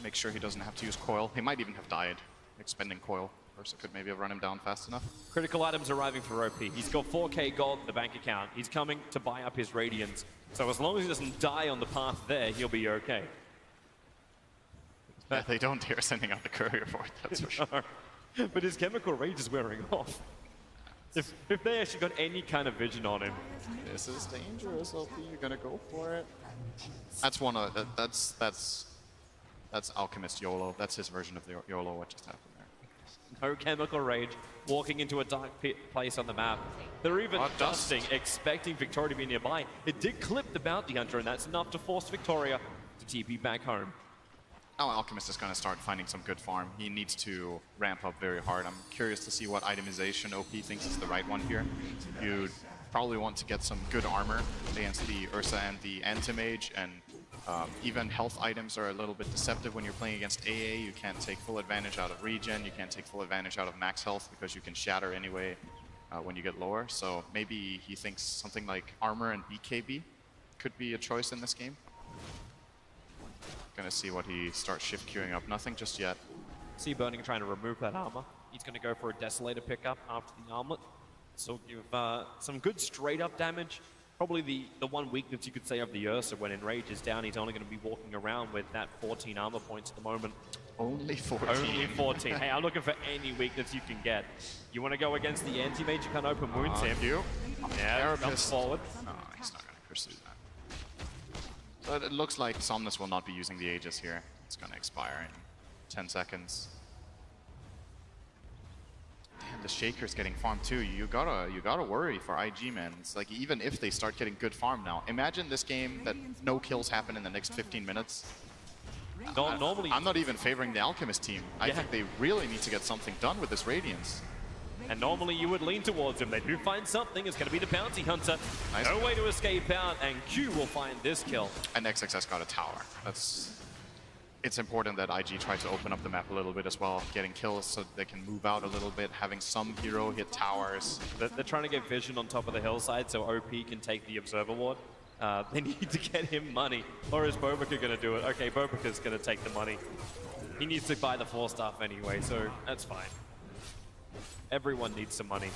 Make sure he doesn't have to use Coil. He might even have died expending Coil. Ursa could maybe have run him down fast enough. Critical items arriving for OP. He's got 4k gold in the bank account. He's coming to buy up his Radiance. So as long as he doesn't die on the path there, he'll be okay. Yeah, they don't dare sending out the courier for it, that's for sure. But his chemical rage is wearing off. If they actually got any kind of vision on him. This is dangerous, OP. You're gonna go for it. That's one of that's Alchemist YOLO. That's his version of the YOLO. What just happened there? No chemical rage, walking into a dark place on the map. They're even dusting, expecting Victoria to be nearby. It did clip the Bounty Hunter, and that's enough to force Victoria to TP back home. Now Alchemist is going to start finding some good farm. He needs to ramp up very hard. I'm curious to see what itemization OP thinks is the right one here. You'd probably want to get some good armor against the Ursa and the Anti-Mage, and even health items are a little bit deceptive when you're playing against AA. You can't take full advantage out of regen, you can't take full advantage out of max health because you can shatter anyway when you get lower. So maybe he thinks something like armor and BKB could be a choice in this game. Gonna see what he starts shift queuing up. Nothing just yet. See Burning trying to remove that armor. He's gonna go for a Desolator pickup after the armlet. So give some good straight up damage. Probably the one weakness you could say of the Ursa when Enrage is down, he's only going to be walking around with that 14 armor points at the moment. Only 14? Only 14. Hey, I'm looking for any weakness you can get. You want to go against the Anti-Mage, you can't open wounds him. Yeah, jumps forward. No, he's not going to pursue that. But it looks like Somnus will not be using the Aegis here. It's going to expire in 10 seconds. Damn, the Shaker's getting farmed too. You gotta worry for IG, man. It's like even if they start getting good farm now, imagine this game that no kills happen in the next 15 minutes. Normally, I'm not even favoring the Alchemist team. I think they really need to get something done with this Radiance. And normally you would lean towards him. They do find something. It's going to be the Bounty Hunter. Nice. No way to escape out, and Q will find this kill. And XXS got a tower. it's important that IG try to open up the map a little bit as well, getting kills so they can move out a little bit, having some hero hit towers. They're trying to get vision on top of the hillside so OP can take the observer ward. They need to get him money, or is Bobika going to do it? Okay, Bobika's going to take the money. He needs to buy the 4-staff anyway, so that's fine. Everyone needs some money.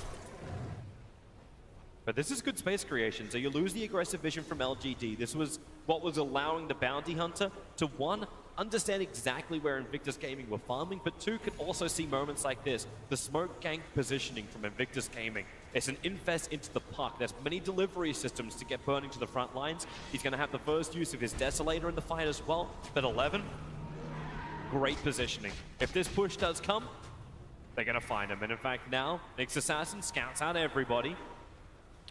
But this is good space creation, so you lose the aggressive vision from LGD. This was what was allowing the bounty hunter to, one, understand exactly where Invictus Gaming were farming, but two, could also see moments like this. The smoke gank positioning from Invictus Gaming. It's an infest into the puck. There's many delivery systems to get Burning to the front lines. He's going to have the first use of his Desolator in the fight as well. But 11, great positioning. If this push does come, they're going to find him. And in fact, now, Nyx Assassin scouts out everybody.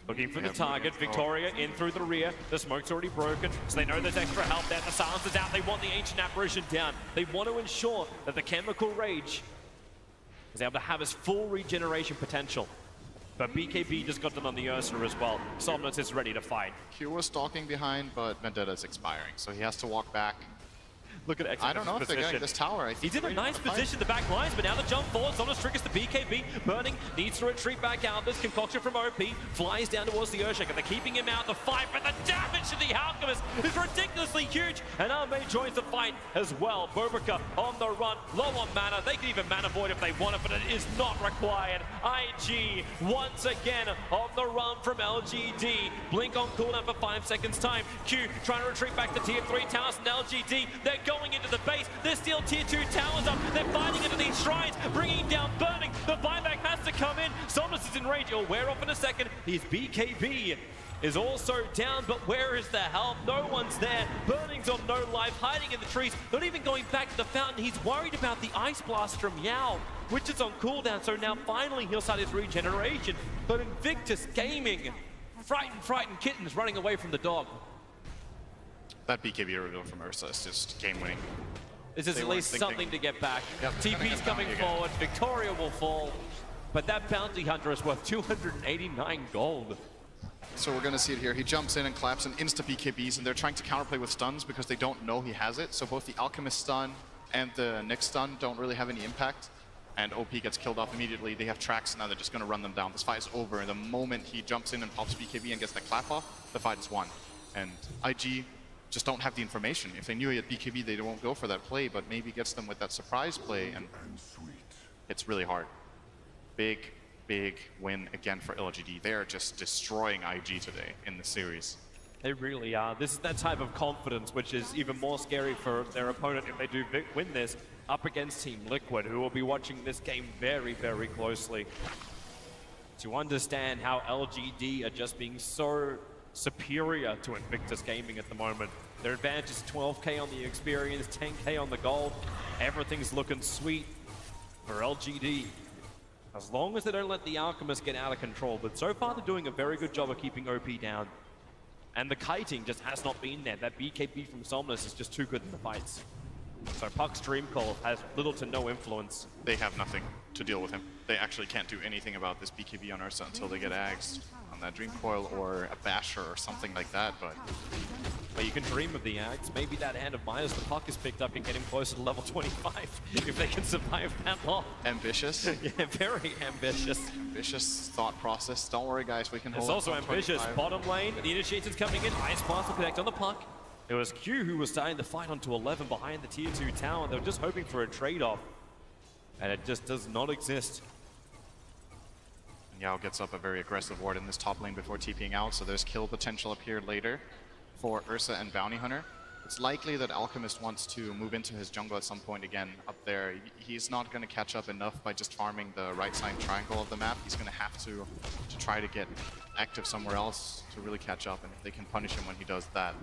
Looking for the target. Victoria in through the rear. The smoke's already broken, so they know there's extra help there. The silence is out. They want the Ancient Apparition down. They want to ensure that the Chemical Rage is able to have his full regeneration potential. But BKB just got done on the Ursa as well. Somnus is ready to fight. Q was stalking behind, but Vendetta is expiring, so he has to walk back. Look at X. I don't know if they're getting this tower. I think he's in a nice position, the back lines, but now the jump forward. Somnus triggers the BKB. Burning needs to retreat back out. This concoction from OP flies down towards the Earthshaker. They're keeping him out of the fight, but the damage to the Alchemist is ridiculously huge. And Armay joins the fight as well. Bobika on the run, low on mana. They can even mana void if they want it, but it is not required. IG once again on the run from LGD. Blink on cooldown for 5 seconds time. Q trying to retreat back to tier 3 towers and LGD. They're going into the base. They're still tier 2 towers up. They're fighting into these shrines, bringing down Burning. The buyback has to come in. Somnus is in range. He'll wear off in a second. His BKB is also down, but where is the help? No one's there. Burning's on no life, hiding in the trees, not even going back to the fountain. He's worried about the Ice Blast from Yao, which is on cooldown, so now finally he'll start his regeneration. But Invictus Gaming, frightened kittens running away from the dog. That BKB reveal from Ursa is just game-winning. This is at least something to get back. Yep. TP's coming forward, Victoria will fall, but that bounty hunter is worth 289 gold. So we're going to see it here. He jumps in and claps and insta-BKBs, and they're trying to counterplay with stuns because they don't know he has it. So both the Alchemist stun and the Nyx stun don't really have any impact. And OP gets killed off immediately. They have tracks, and now they're just going to run them down. This fight is over, and the moment he jumps in and pops BKB and gets the clap off, the fight is won. And IG just don't have the information. If they knew he had BKB, they won't go for that play, but maybe gets them with that surprise play, and it's really hard. Big win again for LGD. They're just destroying IG today in the series. They really are. This is that type of confidence, which is even more scary for their opponent if they do win this, up against Team Liquid, who will be watching this game very, very closely to understand how LGD are just being so superior to Invictus Gaming at the moment. Their advantage is 12k on the experience, 10k on the gold. Everything's looking sweet for LGD, as long as they don't let the Alchemist get out of control. But so far they're doing a very good job of keeping OP down. And the kiting just has not been there. That BKB from Somnus is just too good in the fights. So Puck's Dream Call has little to no influence. They have nothing to deal with him. They actually can't do anything about this BKB on Ursa until they get axed on that Dream Coil or a Basher or something like that, but you can dream of the axe. Maybe that Hand of Myers, the puck is picked up and get him closer to level 25 if they can survive that long. Ambitious. Yeah, very ambitious. Ambitious thought process. Don't worry, guys, we can hold It's also ambitious. 25. Bottom lane, the initiation's coming in. Ice Blast will connect on the puck. It was Q who was starting the fight onto 11 behind the tier 2 tower. They were just hoping for a trade-off, and it just does not exist. And Yao gets up a very aggressive ward in this top lane before TPing out, so there's kill potential up here later for Ursa and Bounty Hunter. It's likely that Alchemist wants to move into his jungle at some point again up there. He's not going to catch up enough by just farming the right side triangle of the map. He's going to have to try to get active somewhere else to really catch up, and if they can punish him when he does that.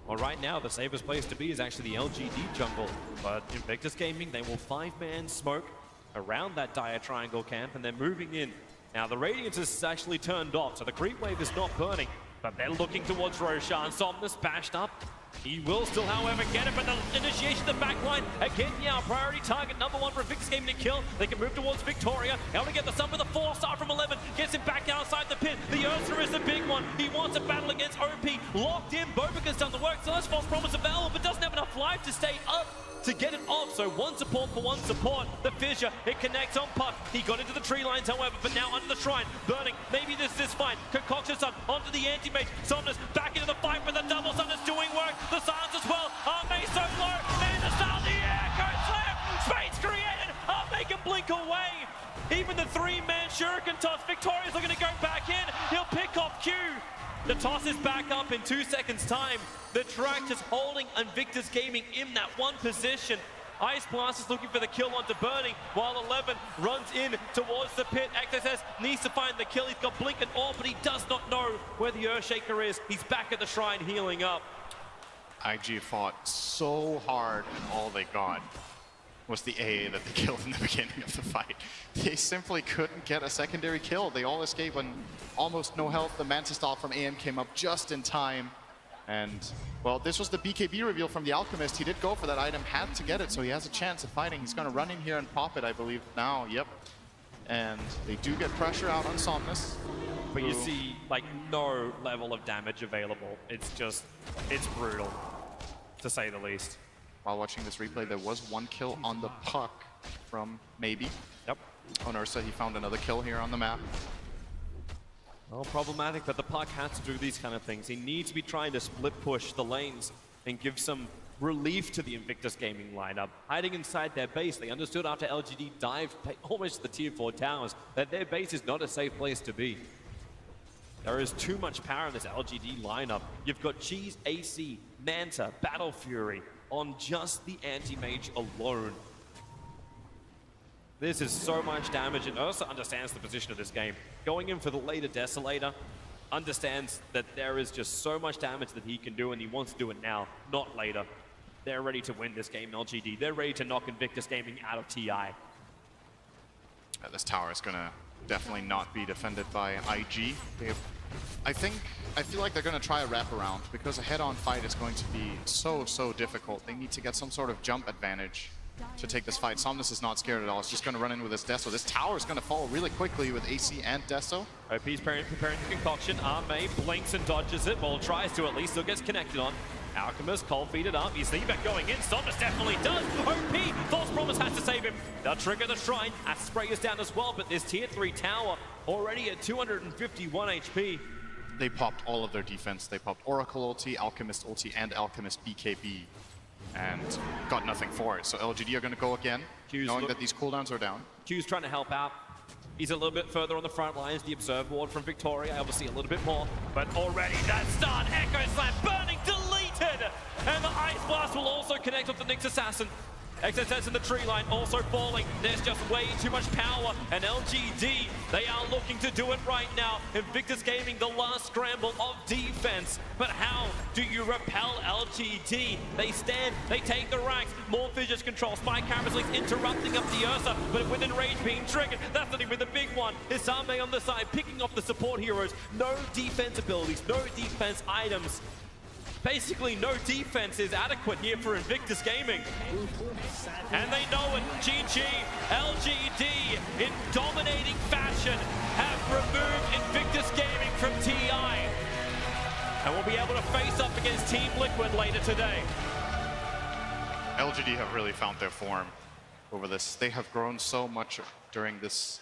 Well, right now, the safest place to be is actually the LGD jungle. But Invictus Gaming, they will 5-man smoke around that dire triangle camp, and they're moving in. Now, the Radiance is actually turned off, so the creep wave is not burning. But they're looking towards Roshan. Somnus bashed up. He will still, however, get it, but the initiation of the backline, again, yeah, priority target number 1 for Invictus Gaming to kill. They can move towards Victoria. Able to get the sum with a 4-star from 11. Gets him back outside the pit. The Ursa is the big one. He wants a battle against OP. Locked in. Bobika's done the work. So that's false promise available, but doesn't have enough life to stay up to get it off. So one support for one support. The fissure, it connects on Puck. He got into the tree lines, however, but now under the shrine. Burning, maybe this is fine. Concoction Sun onto the anti-mage. Somnus back into the fight with the double Sun is doing work. The silence as well. Arme so low. And the start of the echo slam. Space created. Arme can blink away. Even the 3-man shuriken toss. Victoria's looking to go back in. He'll pick off Q. The toss is back up in 2 seconds time. The track just holding Invictus Gaming in that one position. Ice Blast is looking for the kill onto Burning, while 11 runs in towards the pit. XSS needs to find the kill. He's got Blink and Orb, but he does not know where the Earthshaker is. He's back at the shrine healing up. IG fought so hard, and all they got was the AA that they killed in the beginning of the fight. They simply couldn't get a secondary kill. They all escaped on almost no health. The Mantis Style from AM came up just in time. And, well, this was the BKB reveal from the Alchemist. He did go for that item, had to get it, so he has a chance of fighting. He's going to run in here and pop it, I believe, now. Yep. And they do get pressure out on Somnus. But you see, like, no level of damage available. It's just, it's brutal, to say the least. While watching this replay, there was one kill on the Puck from Maybe. Yep. On Ursa, he found another kill here on the map. Well, problematic, but the Puck has to do these kind of things. He needs to be trying to split push the lanes and give some relief to the Invictus Gaming lineup. Hiding inside their base, they understood after LGD dived almost to the tier 4 towers that their base is not a safe place to be. There is too much power in this LGD lineup. You've got Cheese, AC, Manta, Battle Fury on just the anti-mage alone. This is so much damage, and Ursa understands the position of this game. Going in for the later Desolator, understands that there is just so much damage that he can do, and he wants to do it now, not later. They're ready to win this game, LGD. They're ready to knock Invictus Gaming out of TI. This tower is going to definitely not be defended by IG. I feel like they're going to try a wraparound, because a head-on fight is going to be so difficult. They need to get some sort of jump advantage to take this fight. Somnus is not scared at all. It's just going to run in with this Deso. This tower is going to fall really quickly with AC and Deso. OP's preparing the concoction. Arme blinks and dodges it. Well, tries to at least. Still gets connected on. Alchemist, cold feeded up. He's back going in. Somnus definitely does. OP, False Promise has to save him. They'll trigger the shrine. Spray is down as well, but this tier 3 tower already at 251 HP. They popped all of their defense. They popped Oracle ulti, Alchemist ulti, and Alchemist BKB. And got nothing for it. So LGD are going to go again, knowing that these cooldowns are down. Q's trying to help out. He's a little bit further on the front lines. The Observe Ward from Victoria, obviously a little bit more. But already that start, Echo Slam, Burning, deleted! And the Ice Blast will also connect with the Nyx Assassin. XSS in the tree line also falling. There's just way too much power. And LGD, they are looking to do it right now. Invictus Gaming, the last scramble of defense. But how do you repel LGD? They stand, they take the ranks. More Fissures control. Spy Cameras Links interrupting up the Ursa, but within range being triggered. That's not even the big one. Isame on the side, picking off the support heroes. No defense abilities, no defense items. Basically, no defense is adequate here for Invictus Gaming. And they know it. GG, LGD, in dominating fashion, have removed Invictus Gaming from TI. And will be able to face up against Team Liquid later today. LGD have really found their form over this. They have grown so much during this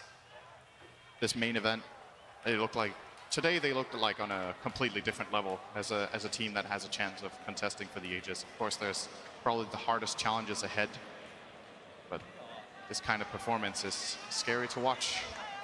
main event. They look like today they looked like on a completely different level as a team that has a chance of contesting for the ages. Of course, there's probably the hardest challenges ahead, but this kind of performance is scary to watch.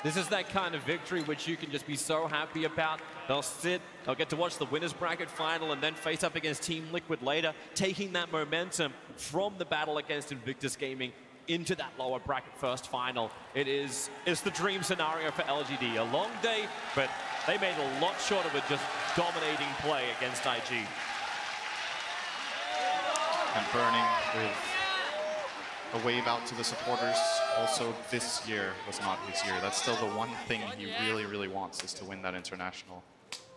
This is that kind of victory which you can just be so happy about. They'll sit, they'll get to watch the winner's bracket final and then face up against Team Liquid later, taking that momentum from the battle against Invictus Gaming into that lower bracket first final. It's the dream scenario for LGD. A long day, but they made a lot short of it, just dominating play against IG. And Burning with a wave out to the supporters. Also, this year was not his year. That's still the one thing he really wants, is to win that international.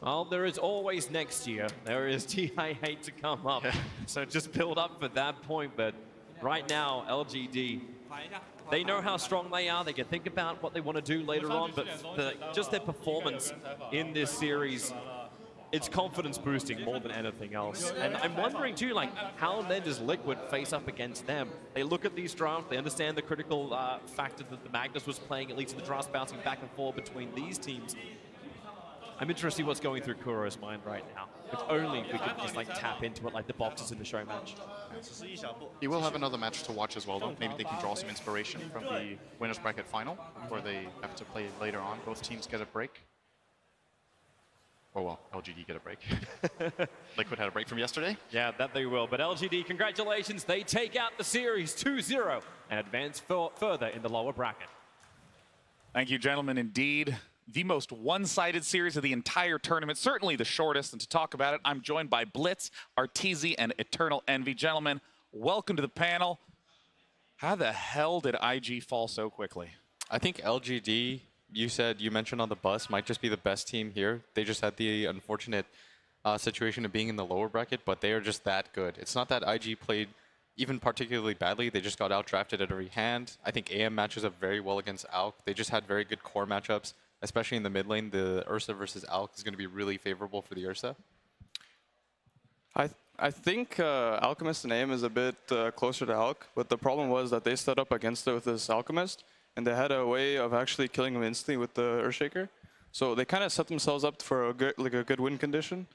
Well, there is always next year. There is TI8 to come up. So just build up for that point. But right now, LGD, they know how strong they are. They can think about what they want to do later on. But just their performance in this series, it's confidence boosting more than anything else. And I'm wondering too, like, how then does Liquid face up against them? They look at these drafts, they understand the critical factor that the Magnus was playing, at least in the drafts bouncing back and forth between these teams. I'm interested to see what's going through Kuro's mind right now. If only we could just like tap into it like the boxes in the show match. He will have another match to watch as well, though. Maybe they can draw some inspiration from the winners bracket final, where they have to play later on. Both teams get a break. Oh well, LGD get a break. Liquid had a break from yesterday. Yeah, that they will. But LGD, congratulations. They take out the series 2-0 and advance further in the lower bracket. Thank you, gentlemen. Indeed, the most one-sided series of the entire tournament, certainly the shortest. And to talk about it, I'm joined by Blitz, Arteezy, and Eternal Envy. Gentlemen, welcome to the panel. How the hell did IG fall so quickly? I think LGD, you mentioned on the bus, might just be the best team here. They just had the unfortunate situation of being in the lower bracket, but they are just that good. It's not that IG played even particularly badly. They just got out-drafted at every hand. I think AM matches up very well against ALK. They just had very good core matchups, especially in the mid lane. The Ursa versus ALK is going to be really favorable for the Ursa. I think Alchemist and AM is a bit closer to ALK, but the problem was that they stood up against it with this Alchemist, and they had a way of actually killing him instantly with the Earthshaker. So they kind of set themselves up for a good win condition,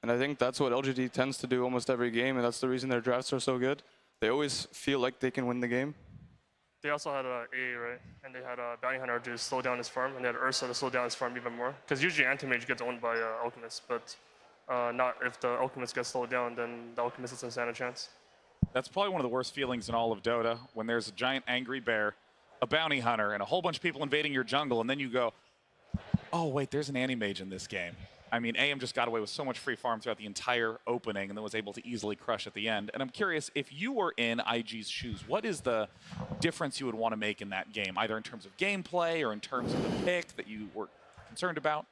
and I think that's what LGD tends to do almost every game, and that's the reason their drafts are so good. They always feel like they can win the game. They also had AA, right? And they had Bounty Hunter to slow down his farm, and they had Ursa to slow down his farm even more. Because usually Anti-Mage gets owned by Alchemist, but not if the Alchemist gets slowed down, then the Alchemist doesn't stand a chance. That's probably one of the worst feelings in all of Dota, when there's a giant angry bear, a bounty hunter, and a whole bunch of people invading your jungle, and then you go, oh wait, there's an anti-mage in this game. I mean, AM just got away with so much free farm throughout the entire opening and then was able to easily crush at the end. And I'm curious, if you were in IG's shoes, what is the difference you would want to make in that game, either in terms of gameplay or in terms of the pick that you were concerned about?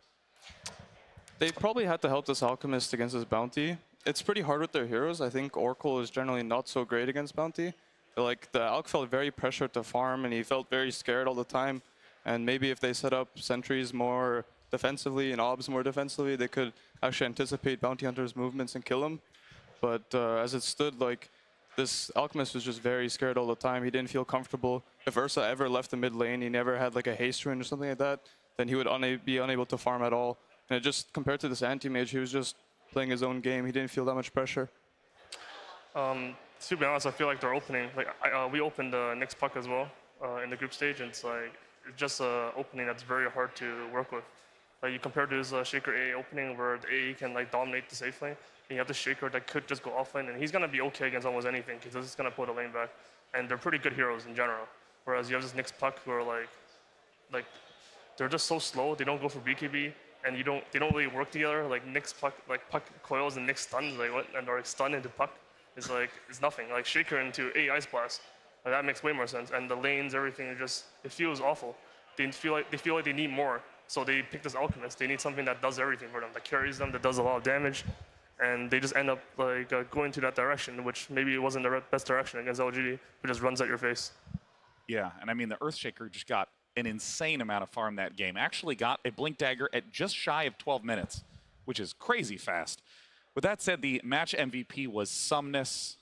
They probably had to help this Alchemist against his bounty. It's pretty hard with their heroes. I think Oracle is generally not so great against bounty. Like, the Alch felt very pressured to farm, and he felt very scared all the time. And maybe if they set up sentries more defensively and obs more defensively, they could actually anticipate bounty hunter's movements and kill him. But as it stood, like, this Alchemist was just very scared all the time. He didn't feel comfortable. If Ursa ever left the mid lane, he never had like a haste rune or something like that, then he would be unable to farm at all. And it just, compared to this anti-mage, he was just playing his own game. He didn't feel that much pressure. To be honest, I feel like they're opening. Like we opened Nick's puck as well in the group stage, and it's like it's just an opening that's very hard to work with. Like you compare to his Shaker AA opening, where the AA can like dominate the safe lane, and you have the Shaker that could just go offlane, and he's gonna be okay against almost anything because this is gonna pull the lane back. And they're pretty good heroes in general. Whereas you have this Nick's puck who are like they're just so slow. They don't go for BKB. And they don't really work together. Like Nick's puck, puck coils and Nick's stuns, like what, and or stun into puck is like it's nothing. Like Shaker into A Ice Blast, like, that makes way more sense. And the lanes, everything, it feels awful. They feel like they need more, so they pick this Alchemist. They need something that does everything for them, that carries them, that does a lot of damage, and they just end up like going to that direction, which maybe it wasn't the best direction against LGD, who just runs at your face. Yeah, and I mean the Earthshaker just got an insane amount of farm that game. Actually got a Blink Dagger at just shy of 12 minutes, which is crazy fast. With that said, the match MVP was Sumnus.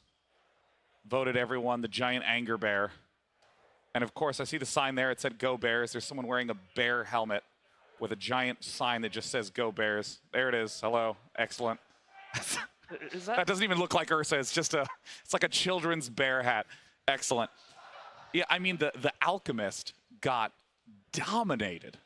Voted everyone the giant anger bear. And of course, I see the sign there. It said Go Bears. There's someone wearing a bear helmet with a giant sign that just says Go Bears. There it is. Hello. Excellent. That doesn't even look like Ursa. It's just it's like a children's bear hat. Excellent. Yeah, I mean, the Alchemist got dominated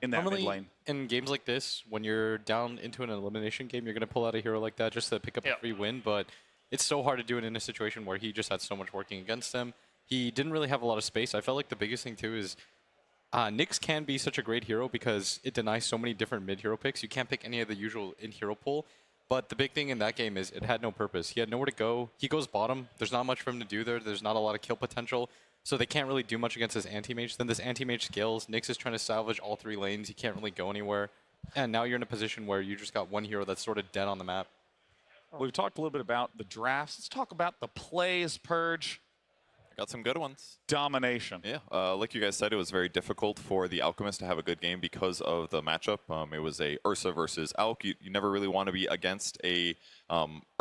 in that mid lane. In games like this, when you're down into an elimination game, you're going to pull out a hero like that just to pick up a free win, but it's so hard to do it in a situation where he just had so much working against him. He didn't really have a lot of space. I felt like the biggest thing, too, is Nyx can be such a great hero because it denies so many different mid-hero picks. You can't pick any of the usual in-hero pool, but the big thing in that game is it had no purpose. He had nowhere to go. He goes bottom. There's not much for him to do there. There's not a lot of kill potential. So they can't really do much against this anti-mage. Then this anti-mage scales. Nyx is trying to salvage all three lanes. He can't really go anywhere. And now you're in a position where you just got one hero that's sort of dead on the map. We've talked a little bit about the drafts. Let's talk about the plays, Purge. I got some good ones. Domination. Yeah, like you guys said, it was very difficult for the Alchemist to have a good game because of the matchup. It was a Ursa versus Alk. You never really want to be against a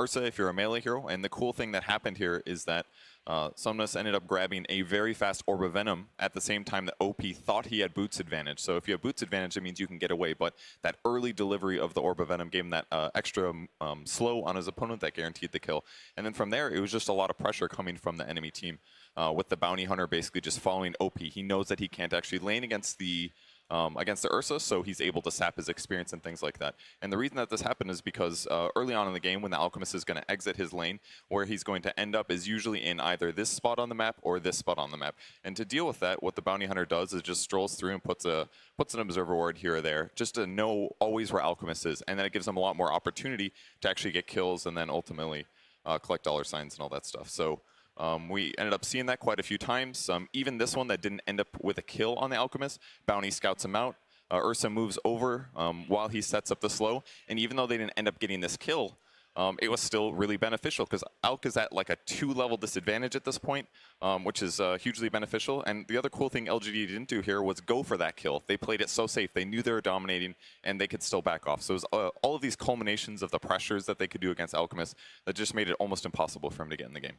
Ursa if you're a melee hero. And the cool thing that happened here is that Somnus ended up grabbing a very fast Orb of Venom at the same time that OP thought he had boots advantage. So if you have boots advantage, it means you can get away. But that early delivery of the Orb of Venom gave him that extra slow on his opponent that guaranteed the kill. And then from there, it was just a lot of pressure coming from the enemy team. With the Bounty Hunter basically just following OP. He knows that he can't actually lane against the Ursa, so he's able to sap his experience and things like that. And the reason that this happened is because early on in the game, when the Alchemist is going to exit his lane, where he's going to end up is usually in either this spot on the map or this spot on the map. And to deal with that, what the Bounty Hunter does is just strolls through and puts an observer ward here or there, just to know always where Alchemist is. And then it gives him a lot more opportunity to actually get kills and then ultimately collect dollar signs and all that stuff. So we ended up seeing that quite a few times. Even this one that didn't end up with a kill on the Alchemist, Bounty scouts him out. Ursa moves over while he sets up the slow. And even though they didn't end up getting this kill, it was still really beneficial because Alk is at like a 2-level disadvantage at this point, which is hugely beneficial. And the other cool thing LGD didn't do here was go for that kill. They played it so safe. They knew they were dominating and they could still back off. So it was all of these culminations of the pressures that they could do against Alchemist that just made it almost impossible for him to get in the game.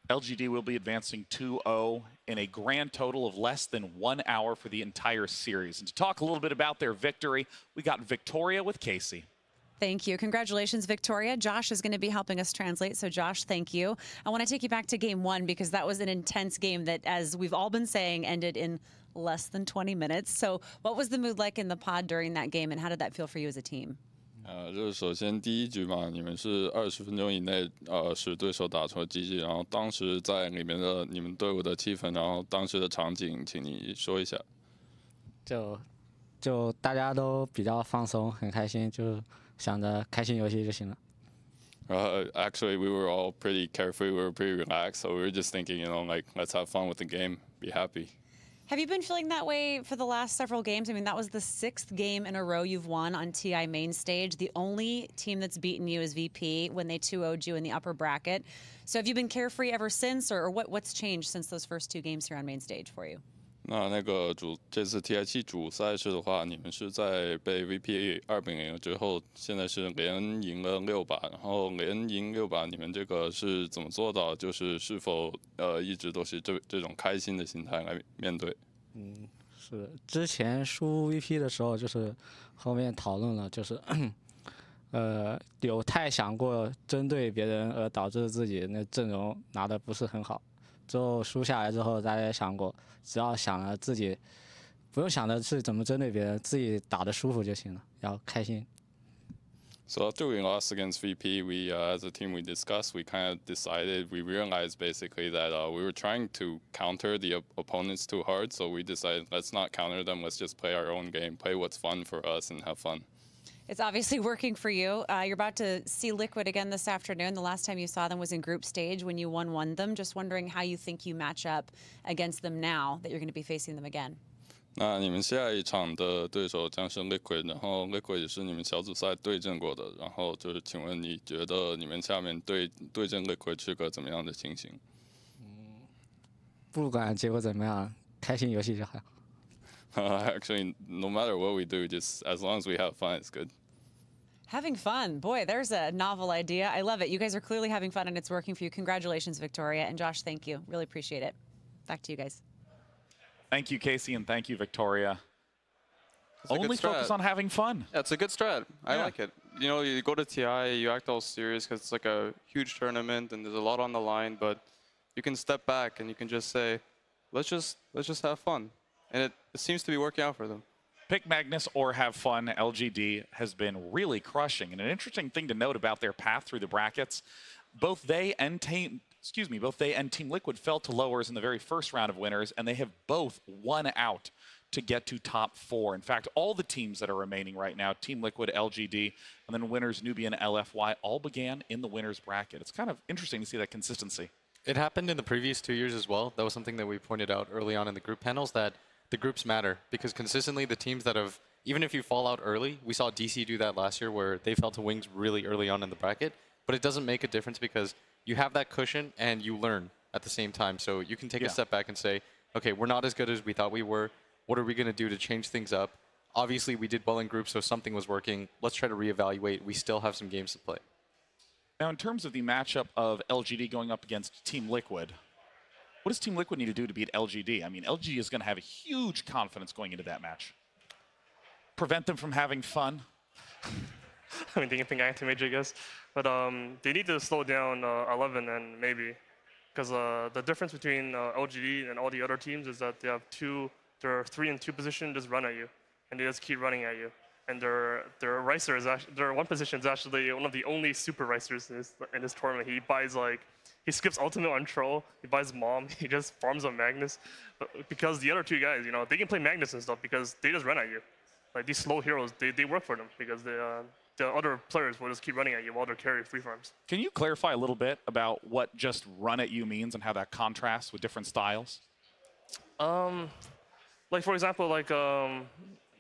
LGD will be advancing 2-0 in a grand total of less than 1 hour for the entire series. And to talk a little bit about their victory, we got Victoria with Casey. Thank you. Congratulations, Victoria. Josh is going to be helping us translate. So, Josh, thank you. I want to take you back to game one because that was an intense game that, as we've all been saying, ended in less than 20 minutes. So what was the mood like in the pod during that game, and how did that feel for you as a team? 就是首先第一局嘛，你们是20分钟以内使对手打出了GG，然后当时在里面的你们队伍的气氛，然后当时的场景，请你说一下。就大家都比较放松，很开心，就想着开心游戏就行了。Actually, we were all pretty carefree. We were pretty relaxed, so we were just thinking, you know, like let's have fun with the game, be happy. Have you been feeling that way for the last several games? I mean, that was the 6th game in a row you've won on TI main stage. The only team that's beaten you is VP when they 2-0'd you in the upper bracket. So have you been carefree ever since, or what's changed since those first 2 games here on main stage for you? 那个这次 TI7 主赛事的话，你们是在被 VP 2-0之后，现在是连赢了6把，然后连赢6把，你们这个是怎么做到？就是是否一直都是这种开心的心态来面对？是之前输 VP 的时候，就是后面讨论了，就是有太想过针对别人而导致自己那阵容拿的不是很好。之后输下来之后，大家也想过，只要想了自己，不用想的是怎么针对别人，自己打得舒服就行了，要开心。So after we lost against VP, we as a team we discussed, we kind of decided, we realized basically that we were trying to counter the opponents too hard. So we decided let's not counter them, let's just play our own game, play what's fun for us and have fun. It's obviously working for you. You're about to see Liquid again this afternoon. The last time you saw them was in group stage when you won them. Just wondering how you think you match up against them now that you're going to be facing them again. 那你们下一场的对手将是 Liquid， 然后 Liquid 也是你们小组赛对阵过的，然后就是请问你觉得你们下面对阵 Liquid 是个怎么样的情形？不管结果怎么样，开心游戏就好。Actually, no matter what we do, just as long as we have fun, it's good. Having fun. Boy, there's a novel idea. I love it. You guys are clearly having fun and it's working for you. Congratulations, Victoria. And Josh, thank you. Really appreciate it. Back to you guys. Thank you, Casey, and thank you, Victoria. Only focus on having fun. Yeah, it's a good strat. I like it. You know, you go to TI, you act all serious because it's like a huge tournament and there's a lot on the line, but you can step back and you can just say, let's just have fun. And it seems to be working out for them. Pick Magnus or have fun. LGD has been really crushing. And an interesting thing to note about their path through the brackets, both they and Team Liquid fell to lowers in the very first round of winners, and they have both won out to get to top 4. In fact, all the teams that are remaining right now, Team Liquid, LGD, and then winners Newbie and LFY, all began in the winners bracket. It's kind of interesting to see that consistency. It happened in the previous 2 years as well. That was something that we pointed out early on in the group panels, that the groups matter, because consistently the teams that have, even if you fall out early, we saw DC do that last year where they fell to wings really early on in the bracket, but it doesn't make a difference because you have that cushion and you learn at the same time. So you can take a step back and say, okay, we're not as good as we thought we were. What are we going to do to change things up? Obviously, we did well in groups, so something was working. Let's try to reevaluate. We still have some games to play. Now, in terms of the matchup of LGD going up against Team Liquid, what does Team Liquid need to do to beat LGD? I mean, LGD is going to have a huge confidence going into that match. Prevent them from having fun. I mean, the thing anti-mage, I guess. But they need to slow down 11 and maybe. Because the difference between LGD and all the other teams is that they have they're 3 and 2 position just run at you. And they just keep running at you. And their Ricer is actually, their one position is actually one of the only super Ricers in this tournament. He buys he skips ultimate on Troll, he buys Mom, he just farms on Magnus. But because the other 2 guys, you know, they can play Magnus and stuff because they just run at you. Like these slow heroes, they work for them because the other players will just keep running at you while they're carry free farms. Can you clarify a little bit about what just run at you means and how that contrasts with different styles? Like for example,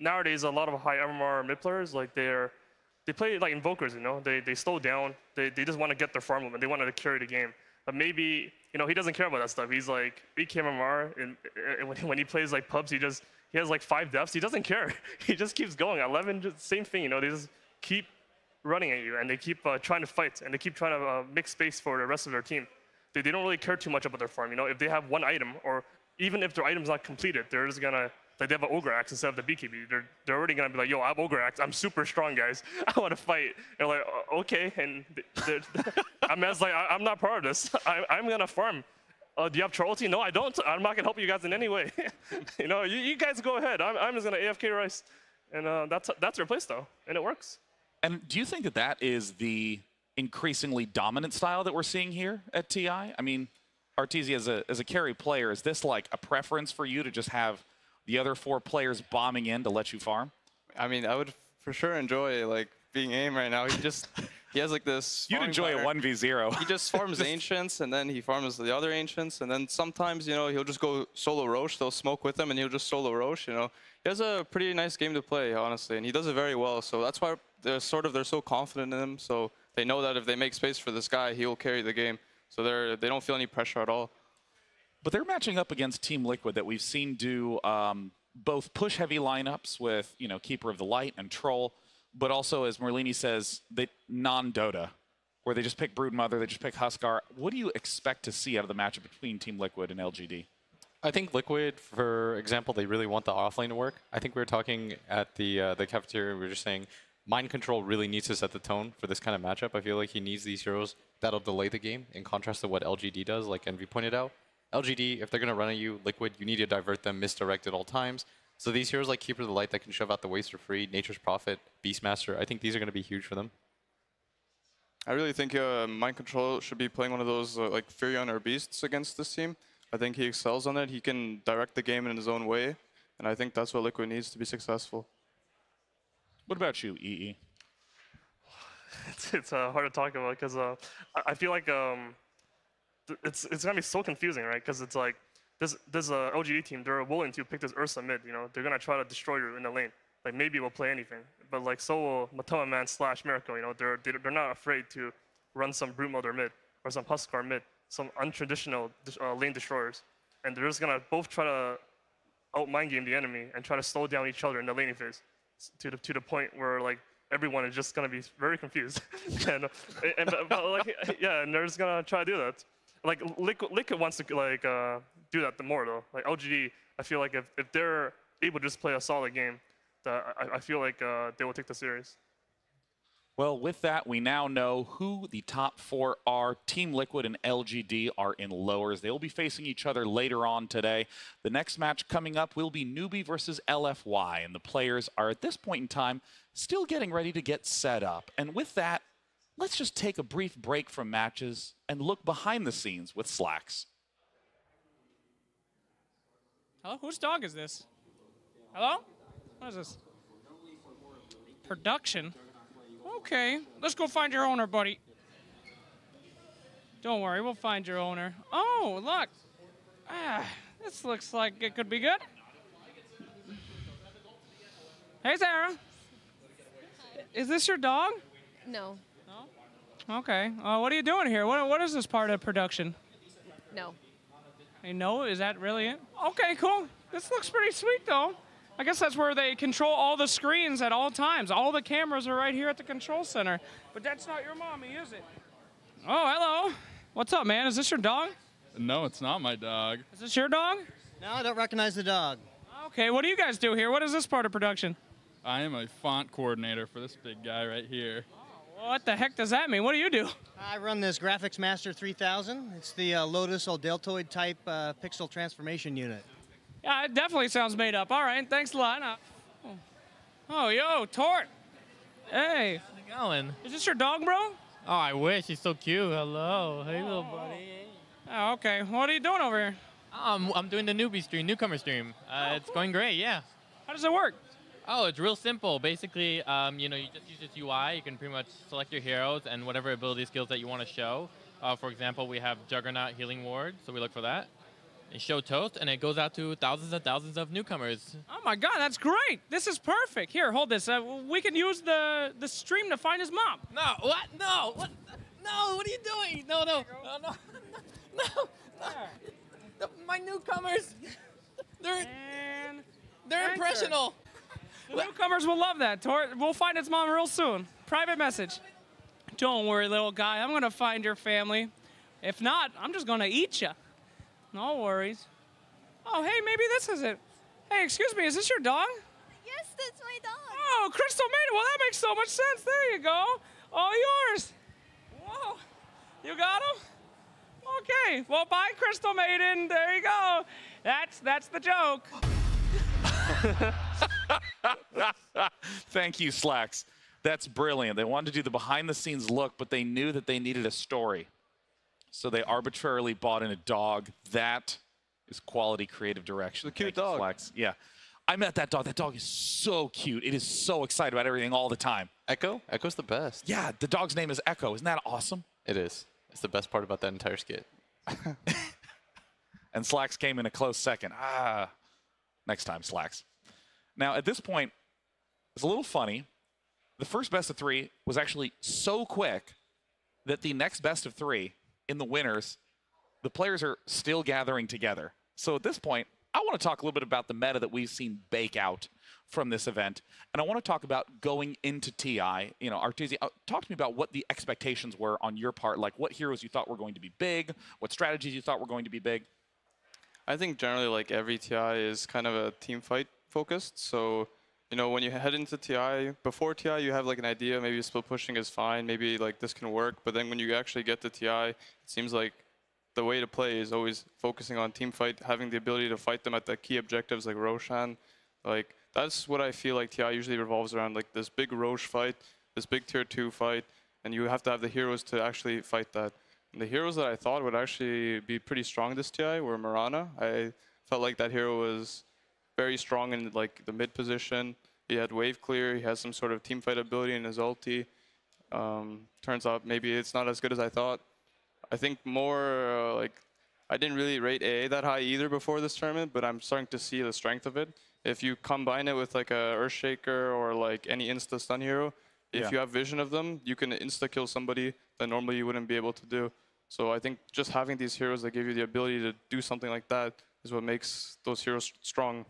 nowadays a lot of high MMR mid players, like they play like invokers, you know, they slow down, they just want to get their farm and they want to carry the game. But maybe, you know, he doesn't care about that stuff. He's like 8k MMR, and when he plays like pubs, he has like 5 deaths. He doesn't care. He just keeps going. 11, just same thing, you know, they just keep running at you and they keep trying to fight and they keep trying to make space for the rest of their team. They don't really care too much about their farm, you know. If they have one item, or even if their item's not completed, they're just gonna, like they have an Ogre Axe instead of the BKB. They're already gonna be like, yo, I have Ogre Axe. I'm super strong, guys. I want to fight. And like, okay. And I'm not part of this. I'm gonna farm. Do you have Charlty? No, I don't. I'm not gonna help you guys in any way. You know, you guys go ahead. I'm just gonna AFK Rice, and that's their playstyle, and it works. And do you think that that is the increasingly dominant style that we're seeing here at TI? I mean, Arteezy, as a carry player, is this like a preference for you to just have the other 4 players bombing in to let you farm? I mean, I would for sure enjoy like being AIM right now. He has like this. You'd enjoy a 1v0. He just farms Ancients, and then he farms the other Ancients, and then sometimes, you know, he'll just go solo Roche. They'll smoke with him, and he'll just solo Roche, you know. He has a pretty nice game to play, honestly, and he does it very well. So that's why they're so confident in him. So they know that if they make space for this guy, he'll carry the game. So they don't feel any pressure at all. But they're matching up against Team Liquid that we've seen do both push-heavy lineups with, you know, Keeper of the Light and Troll, but also, as Merlini says, non-Dota, where they just pick Broodmother, they just pick Huskar. What do you expect to see out of the matchup between Team Liquid and LGD? I think Liquid, for example, they really want the offlane to work. I think we were talking at the cafeteria, we were just saying Mind Control really needs to set the tone for this kind of matchup. I feel like he needs these heroes that'll delay the game in contrast to what LGD does, like Envy pointed out. LGD, if they're going to run at you, Liquid, you need to divert them, misdirect at all times. So these heroes like Keeper of the Light that can shove out the waste for free, Nature's Prophet, Beastmaster, I think these are going to be huge for them. I really think Mind Control should be playing one of those like Furion or Beasts against this team. I think he excels on it. He can direct the game in his own way, and I think that's what Liquid needs to be successful. What about you, EE? It's hard to talk about because I feel like it's gonna be so confusing, right? Because it's like this LGD team, they're willing to pick this Ursa mid. You know, they're gonna try to destroy you in the lane. Like maybe we'll play anything, but like so will Matoma Man / Miracle. You know, they're not afraid to run some Broodmother mid or some Huskar mid, some untraditional lane destroyers, and they're just gonna both try to out mind game the enemy and try to slow down each other in the laning phase to the point where like everyone is just gonna be very confused. but like yeah, and they're just gonna try to do that. Like Liquid wants to like do that more though. Like LGD, I feel like if they're able to just play a solid game, I feel like they will take the series. Well, with that, we now know who the top 4 are. Team Liquid and LGD are in lowers. They will be facing each other later on today. The next match coming up will be Newbie versus LFY, and the players are at this point in time still getting ready to get set up. And with that, let's just take a brief break from matches and look behind the scenes with Slacks. Hello? Whose dog is this? Hello? What is this? Production? Okay, let's go find your owner, buddy. Don't worry, we'll find your owner. Oh, look. This looks like it could be good. Hey, Sarah. Is this your dog? No. No? Okay. What are you doing here? What is this part of production? No. Hey, no? Is that really it? Okay, cool. This looks pretty sweet, though. I guess that's where they control all the screens at all times. All the cameras are right here at the control center. But that's not your mommy, is it? Oh, hello. What's up, man? Is this your dog? No, it's not my dog. Is this your dog? No, I don't recognize the dog. Okay, what do you guys do here? What is this part of production? I am a font coordinator for this big guy right here. What the heck does that mean? What do you do? I run this Graphics Master 3000. It's the Lotus or Deltoid type pixel transformation unit. Yeah, it definitely sounds made up. All right, thanks a lot. Oh, yo, Tort. Hey. How's it going? Is this your dog, bro? Oh, I wish. He's so cute. Hello. Hey, little buddy. Oh, okay. What are you doing over here? I'm doing the Newbie stream, newcomer stream. It's going great, yeah. How does it work? Oh, it's real simple. Basically, you know, you just use this UI. You can pretty much select your heroes and whatever ability skills that you want to show. For example, we have Juggernaut Healing Ward, so we look for that. And show Toast, and it goes out to thousands and thousands of newcomers. Oh my God, that's great! This is perfect. Here, hold this. We can use the stream to find his mom. No, what? No, what? No, what are you doing? No, no, no, no, no, no. My newcomers, they're impressional. The newcomers will love that. We'll find its mom real soon. Private message. Don't worry, little guy. I'm gonna find your family. If not, I'm just gonna eat you. No worries. Oh, hey, maybe this is it. Hey, excuse me, is this your dog? Yes, that's my dog. Oh, Crystal Maiden. Well, that makes so much sense. There you go. All yours. Whoa. You got him? Okay. Well, bye, Crystal Maiden. There you go. That's the joke. Thank you, Slacks. That's brilliant. They wanted to do the behind-the-scenes look, but they knew that they needed a story. So they arbitrarily bought in a dog. That is quality creative direction. It's a cute dog. Slacks. Yeah. I met that dog. That dog is so cute. It is so excited about everything all the time. Echo? Echo's the best. Yeah, the dog's name is Echo. Isn't that awesome? It is. It's the best part about that entire skit. And Slacks came in a close second. Next time, Slacks. Now, at this point, it's a little funny. The first best of three was actually so quick that the next best of three in the winners, the players are still gathering together. So at this point, I want to talk a little bit about the meta that we've seen bake out from this event. And I want to talk about going into TI. You know, Arteezy, talk to me about what the expectations were on your part, like what heroes you thought were going to be big, what strategies you thought were going to be big. I think generally like every TI is kind of a team fight focused. So, you know, when you head into TI, before TI you have like an idea, maybe split pushing is fine, maybe like this can work. But then when you actually get to TI, it seems like the way to play is always focusing on team fight, having the ability to fight them at the key objectives like Roshan. Like that's what I feel like TI usually revolves around, like this big Roche fight, this big tier 2 fight, and you have to have the heroes to actually fight that. And the heroes that I thought would actually be pretty strong this TI were Mirana. I felt like that hero was very strong in like the mid position. He had wave clear, he has some sort of team fight ability in his ulti. Turns out maybe it's not as good as I thought. I think more like I didn't really rate AA that high either before this tournament, but I'm starting to see the strength of it. If you combine it with like a Earthshaker or like any insta stun hero, if you have vision of them, you can insta kill somebody that normally you wouldn't be able to do. So I think just having these heroes that give you the ability to do something like that is what makes those heroes strong.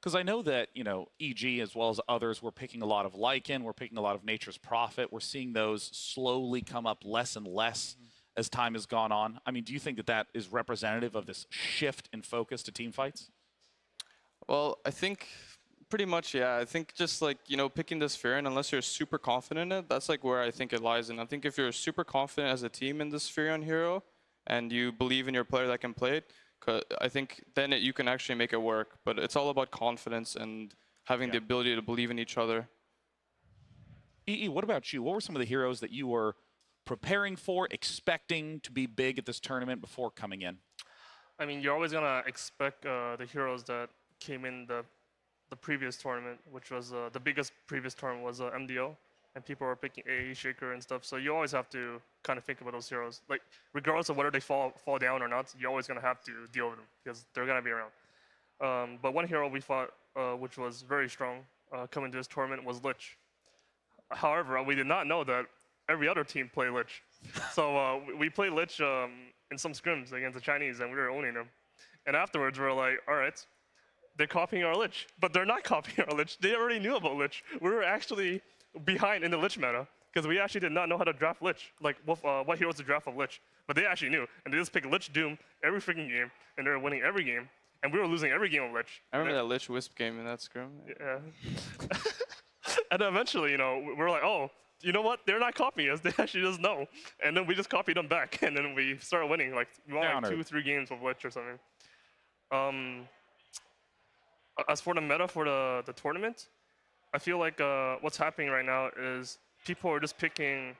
Because I know that, you know, EG as well as others, we're picking a lot of Lycan, we're picking a lot of Nature's Prophet. We're seeing those slowly come up less and less as time has gone on. I mean, do you think that that is representative of this shift in focus to team fights? Well, I think pretty much, yeah. I think just like, you know, picking this Pheron, unless you're super confident in it, that's like where I think it lies in. I think if you're super confident as a team in this Pheron hero and you believe in your player that can play it, I think then you can actually make it work. But it's all about confidence and having the ability to believe in each other. EE, what about you? What were some of the heroes that you were preparing for, expecting to be big at this tournament before coming in? I mean, you're always going to expect the heroes that came in the previous tournament, which was the biggest previous tournament was MDO. And people were picking AA Shaker and stuff. So you always have to kind of think about those heroes. Like, regardless of whether they fall down or not, you're always going to have to deal with them because they're going to be around. But one hero we fought, which was very strong, coming to this tournament was Lich. However, we did not know that every other team played Lich. So we played Lich in some scrims against the Chinese, and we were owning them. And afterwards, we were like, all right, they're copying our Lich. But they're not copying our Lich. They already knew about Lich. We were actually behind in the Lich meta, because we actually did not know how to draft Lich, like what heroes to draft of Lich. But they actually knew, and they just picked Lich Doom every freaking game, and they were winning every game, and we were losing every game of Lich. I remember that Lich Wisp game in that scrim. Yeah. And then eventually, you know, we were like, oh, you know what? They're not copying us. They actually just know. And then we just copied them back, and then we started winning. Like, we won like 2-3 games of Lich or something. As for the meta for the tournament, I feel like what's happening right now is people are just picking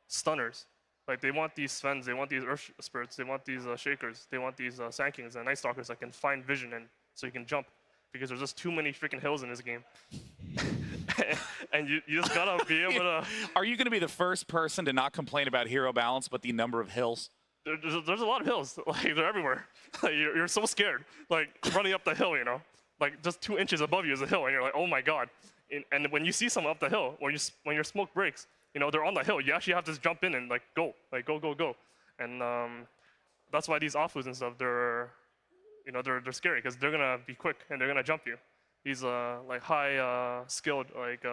stunners. Like, they want these Svens, they want these Earth Spirits, they want these Shakers, they want these Sand Kings and Night Stalkers that can find vision and so you can jump. Because there's just too many freaking hills in this game. And you just gotta be able to... Are you gonna be the first person to not complain about hero balance, but the number of hills? There's a lot of hills. Like, they're everywhere. Like, you're so scared. Like, running up the hill, you know? Like, just 2 inches above you is a hill, and you're like, oh my god. And when you see someone up the hill, when your smoke breaks, you know, they're on the hill, you actually have to just jump in and like go. And that's why these offus and stuff, they're scary, because they're gonna be quick and they're gonna jump you. These like high skilled like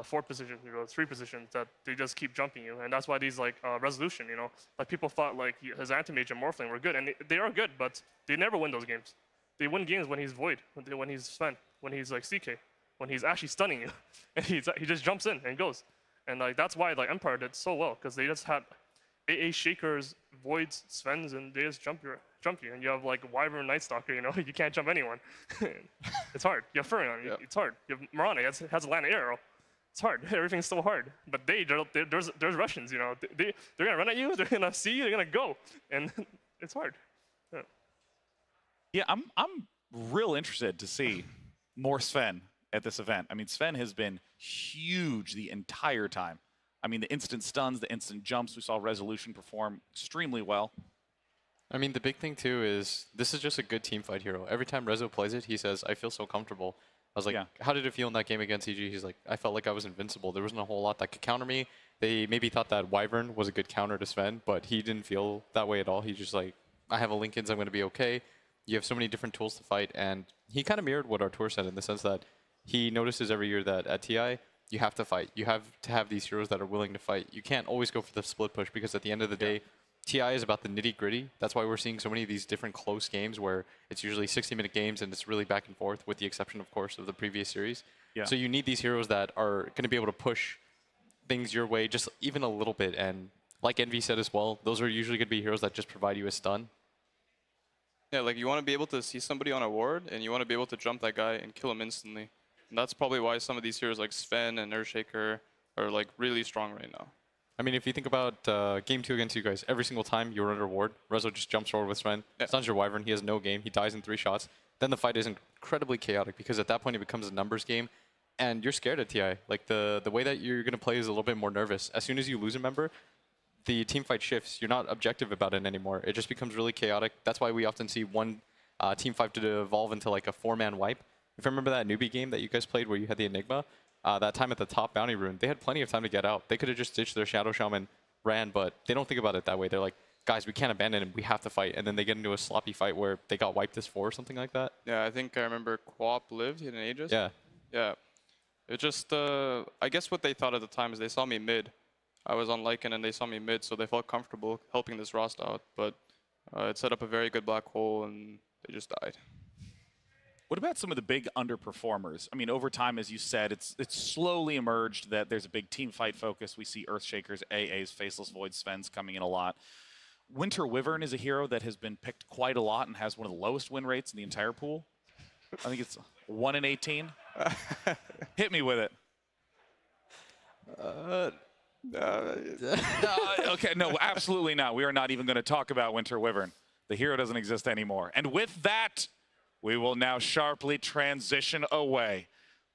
4 positions, you know, 3 positions that they just keep jumping you, and that's why these like resolution, you know, like people thought like his Anti-Mage and Morphling were good, and they are good, but they never win those games. They win games when he's Void, when he's Sven, when he's like CK, when he's actually stunning you, and he just jumps in and goes. And like that's why like Empire did so well, because they just had AA Shakers, Voids, Svens, and they just jump you. And you have like Wyvern, Night Stalker, you know, you can't jump anyone. It's hard. You have Furion, it's hard. You have Mirana, has a land arrow. It's hard. Everything's so hard. But there's Russians, you know. They're gonna run at you. They're gonna see you. They're gonna go, and it's hard. Yeah, I'm real interested to see more Sven at this event. I mean, Sven has been huge the entire time. I mean, the instant stuns, the instant jumps, we saw Resolution perform extremely well. I mean, the big thing, too, is this is just a good team fight hero. Every time Rezo plays it, he says, I feel so comfortable. I was like, how did it feel in that game against EG? He's like, I felt like I was invincible. There wasn't a whole lot that could counter me. They maybe thought that Wyvern was a good counter to Sven, but he didn't feel that way at all. He's just like, I have a Linken's, I'm going to be okay. You have so many different tools to fight, and he kind of mirrored what Artur said in the sense that he notices every year that at TI, you have to fight. You have to have these heroes that are willing to fight. You can't always go for the split push, because at the end of the day, TI is about the nitty-gritty. That's why we're seeing so many of these different close games where it's usually 60-minute games and it's really back and forth, with the exception, of course, of the previous series. Yeah. So you need these heroes that are going to be able to push things your way just even a little bit. And like Envy said as well, those are usually going to be heroes that just provide you a stun. Yeah, like you want to be able to see somebody on a ward, and you want to be able to jump that guy and kill him instantly. And that's probably why some of these heroes like Sven and Earthshaker are like really strong right now. I mean, if you think about game 2 against you guys, every single time you're under ward, Rezo just jumps forward with Sven, stuns your Wyvern, he has no game, he dies in 3 shots. Then the fight is incredibly chaotic, because at that point it becomes a numbers game, and you're scared at TI. Like the way that you're going to play is a little bit more nervous. As soon as you lose a member, the team fight shifts. You're not objective about it anymore. It just becomes really chaotic. That's why we often see one team fight to evolve into like a 4-man wipe. If you remember that Newbie game that you guys played where you had the Enigma, that time at the top bounty rune, they had plenty of time to get out. They could have just ditched their Shadow Shaman, ran, but they don't think about it that way. They're like, guys, we can't abandon him. We have to fight. And then they get into a sloppy fight where they got wiped this 4 or something like that. Yeah, I think I remember Quap lived, he had an Aegis. Yeah. Yeah. It just, I guess what they thought at the time is they saw me mid. I was on Lycan and they saw me mid, so they felt comfortable helping this Rost out. But it set up a very good black hole and they just died. What about some of the big underperformers? I mean, over time, as you said, it's slowly emerged that there's a big team fight focus. We see Earthshakers, AAs, Faceless Void, Svens coming in a lot. Winter Wyvern is a hero that has been picked quite a lot and has one of the lowest win rates in the entire pool. I think it's 1 in 18. Hit me with it. Okay, no, absolutely not. We are not even going to talk about Winter Wyvern. The hero doesn't exist anymore. And with that, we will now sharply transition away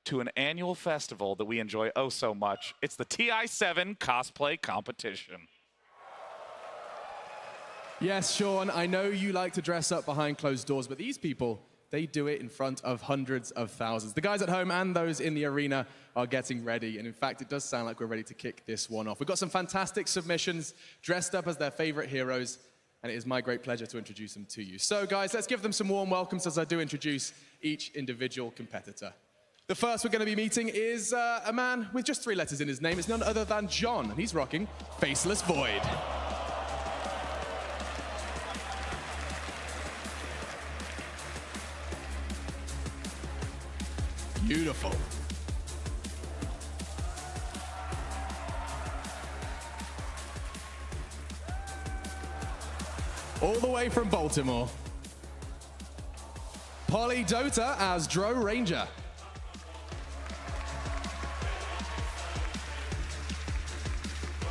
to an annual festival that we enjoy oh so much. It's the TI7 Cosplay Competition. Yes, Sean, I know you like to dress up behind closed doors, but these people, they do it in front of hundreds of thousands. The guys at home and those in the arena are getting ready. And in fact, it does sound like we're ready to kick this one off. We've got some fantastic submissions dressed up as their favorite heroes. And it is my great pleasure to introduce them to you. So guys, let's give them some warm welcomes as I do introduce each individual competitor. The first we're going to be meeting is a man with just 3 letters in his name. It's none other than John, and he's rocking Faceless Void. Beautiful. All the way from Baltimore, Poly Dota as Dro Ranger.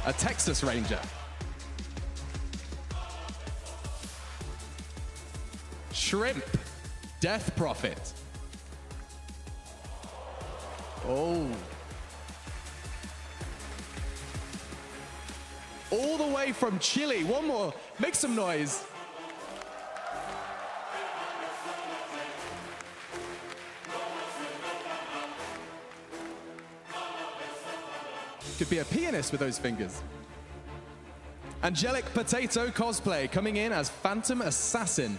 A Texas Ranger. Shrimp, Death Prophet. Oh. All the way from Chile. One more. Make some noise. Could be a pianist with those fingers. Angelic Potato Cosplay coming in as Phantom Assassin.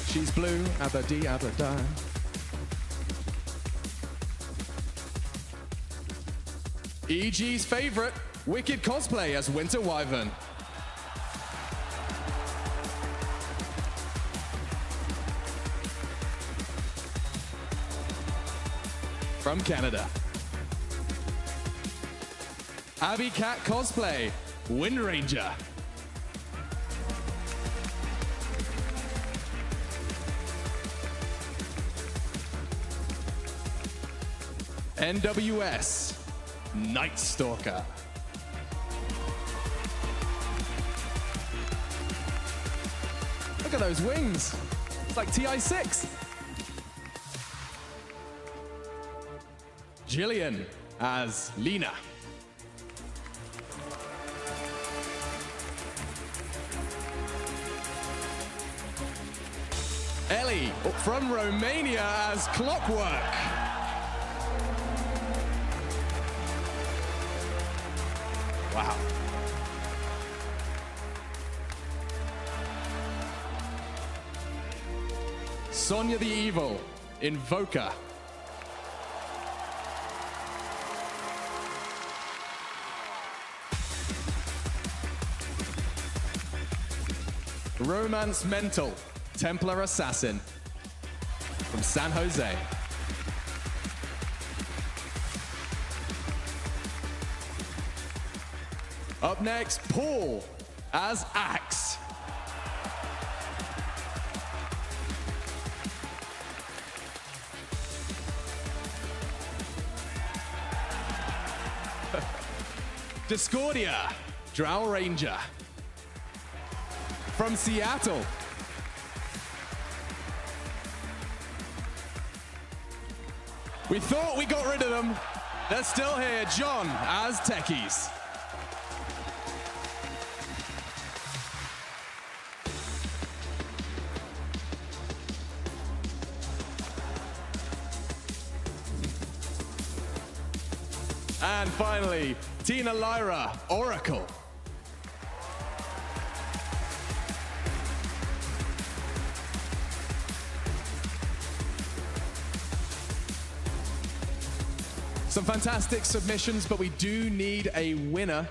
She's blue, abba dee, abba da. EG's favorite, Wicked Cosplay as Winter Wyvern. From Canada. Abby Cat Cosplay, Wind Ranger. NWS, Night Stalker. Look at those wings. It's like TI6. Jillian as Lena. Ellie from Romania as Clockwork. Wow. Sonya the Evil, Invoker. Romance Mental, Templar Assassin from San Jose. Up next, Paul as Axe. Discordia, Drow Ranger. From Seattle. We thought we got rid of them. They're still here. John as Techies. And finally, Tina Lyra, Oracle. Some fantastic submissions, but we do need a winner.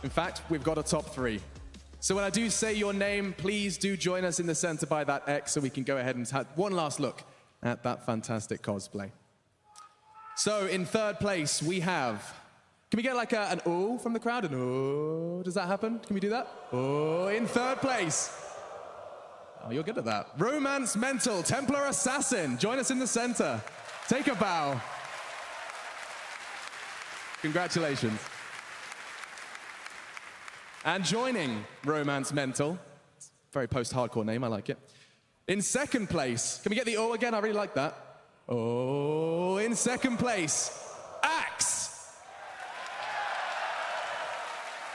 In fact, we've got a top 3. So when I do say your name, please do join us in the center by that X so we can go ahead and have one last look at that fantastic cosplay. So in 3rd place, we have, can we get like an oh from the crowd? An oh, does that happen? Can we do that? Oh, in 3rd place. Oh, you're good at that. Romance Mental, Templar Assassin. Join us in the center. Take a bow. Congratulations. And joining Romance Mental, very post-hardcore name, I like it. In 2nd place, can we get the oh again? I really like that. Oh, in 2nd place, Axe.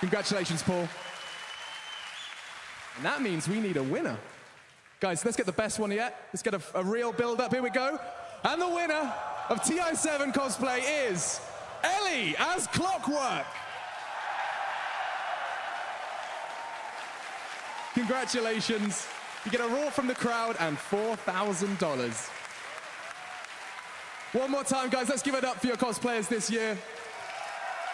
Congratulations, Paul. And that means we need a winner. Guys, let's get the best one yet. Let's get a real build-up. Here we go. And the winner of TI7 Cosplay is Ellie as Clockwork. Congratulations. You get a roar from the crowd and $4,000. One more time, guys. Let's give it up for your cosplayers this year.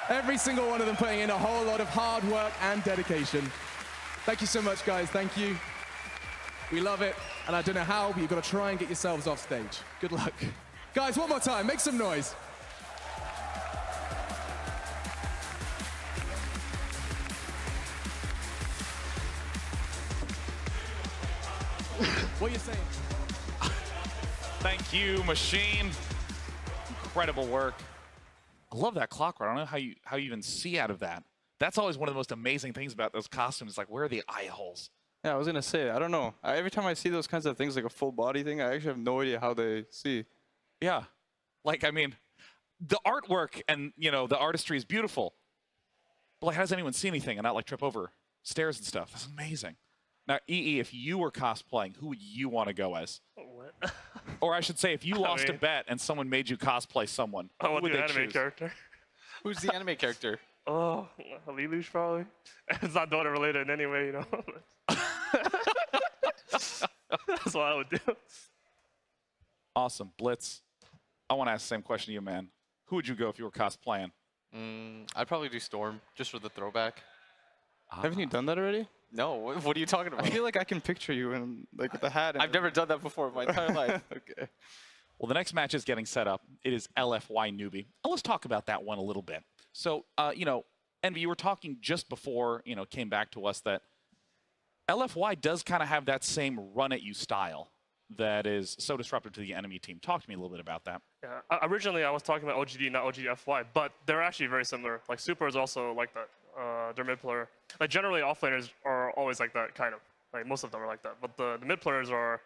Every single one of them putting in a whole lot of hard work and dedication. Thank you so much, guys. Thank you. We love it. And I don't know how, but you've got to try and get yourselves off stage. Good luck. Guys, one more time. Make some noise. What are you saying? Thank you, Machine. Incredible work. I love that clockwork. I don't know how you even see out of that. That's always one of the most amazing things about those costumes. Like, where are the eye holes? Yeah, I was gonna say, I don't know. Every time I see those kinds of things, like a full body thing, I actually have no idea how they see. Yeah, like, I mean, the artwork and, you know, the artistry is beautiful. But like, how does anyone see anything and not like trip over stairs and stuff? That's amazing. Now, EE, if you were cosplaying, who would you want to go as? What? Or I should say, if you lost a bet and someone made you cosplay someone, I who want would the they anime choose? character. Who's the anime character? Oh, Lelouch probably. It's not Dota related in any way, you know. That's what I would do. Awesome. Blitz, I want to ask the same question to you, man. Who would you go if you were cosplaying? I'd probably do Storm, just for the throwback. Haven't you done that already? No, what are you talking about? I feel like I can picture you in, like, with the hat. And I've never done that before in my entire life. Okay. Well, the next match is getting set up. It is LFY Newbie. Let's talk about that one a little bit. So, you know, Envy, you were talking just before, you know, came back to us that LFY does kind of have that same run-at-you style that is so disruptive to the enemy team. Talk to me a little bit about that. Yeah, originally I was talking about OGD, not OGFY, but they're actually very similar. Like, Super is also like that. Their mid player. Like, generally, offlaners are always like that, kind of. Like, most of them are like that. But the mid players are,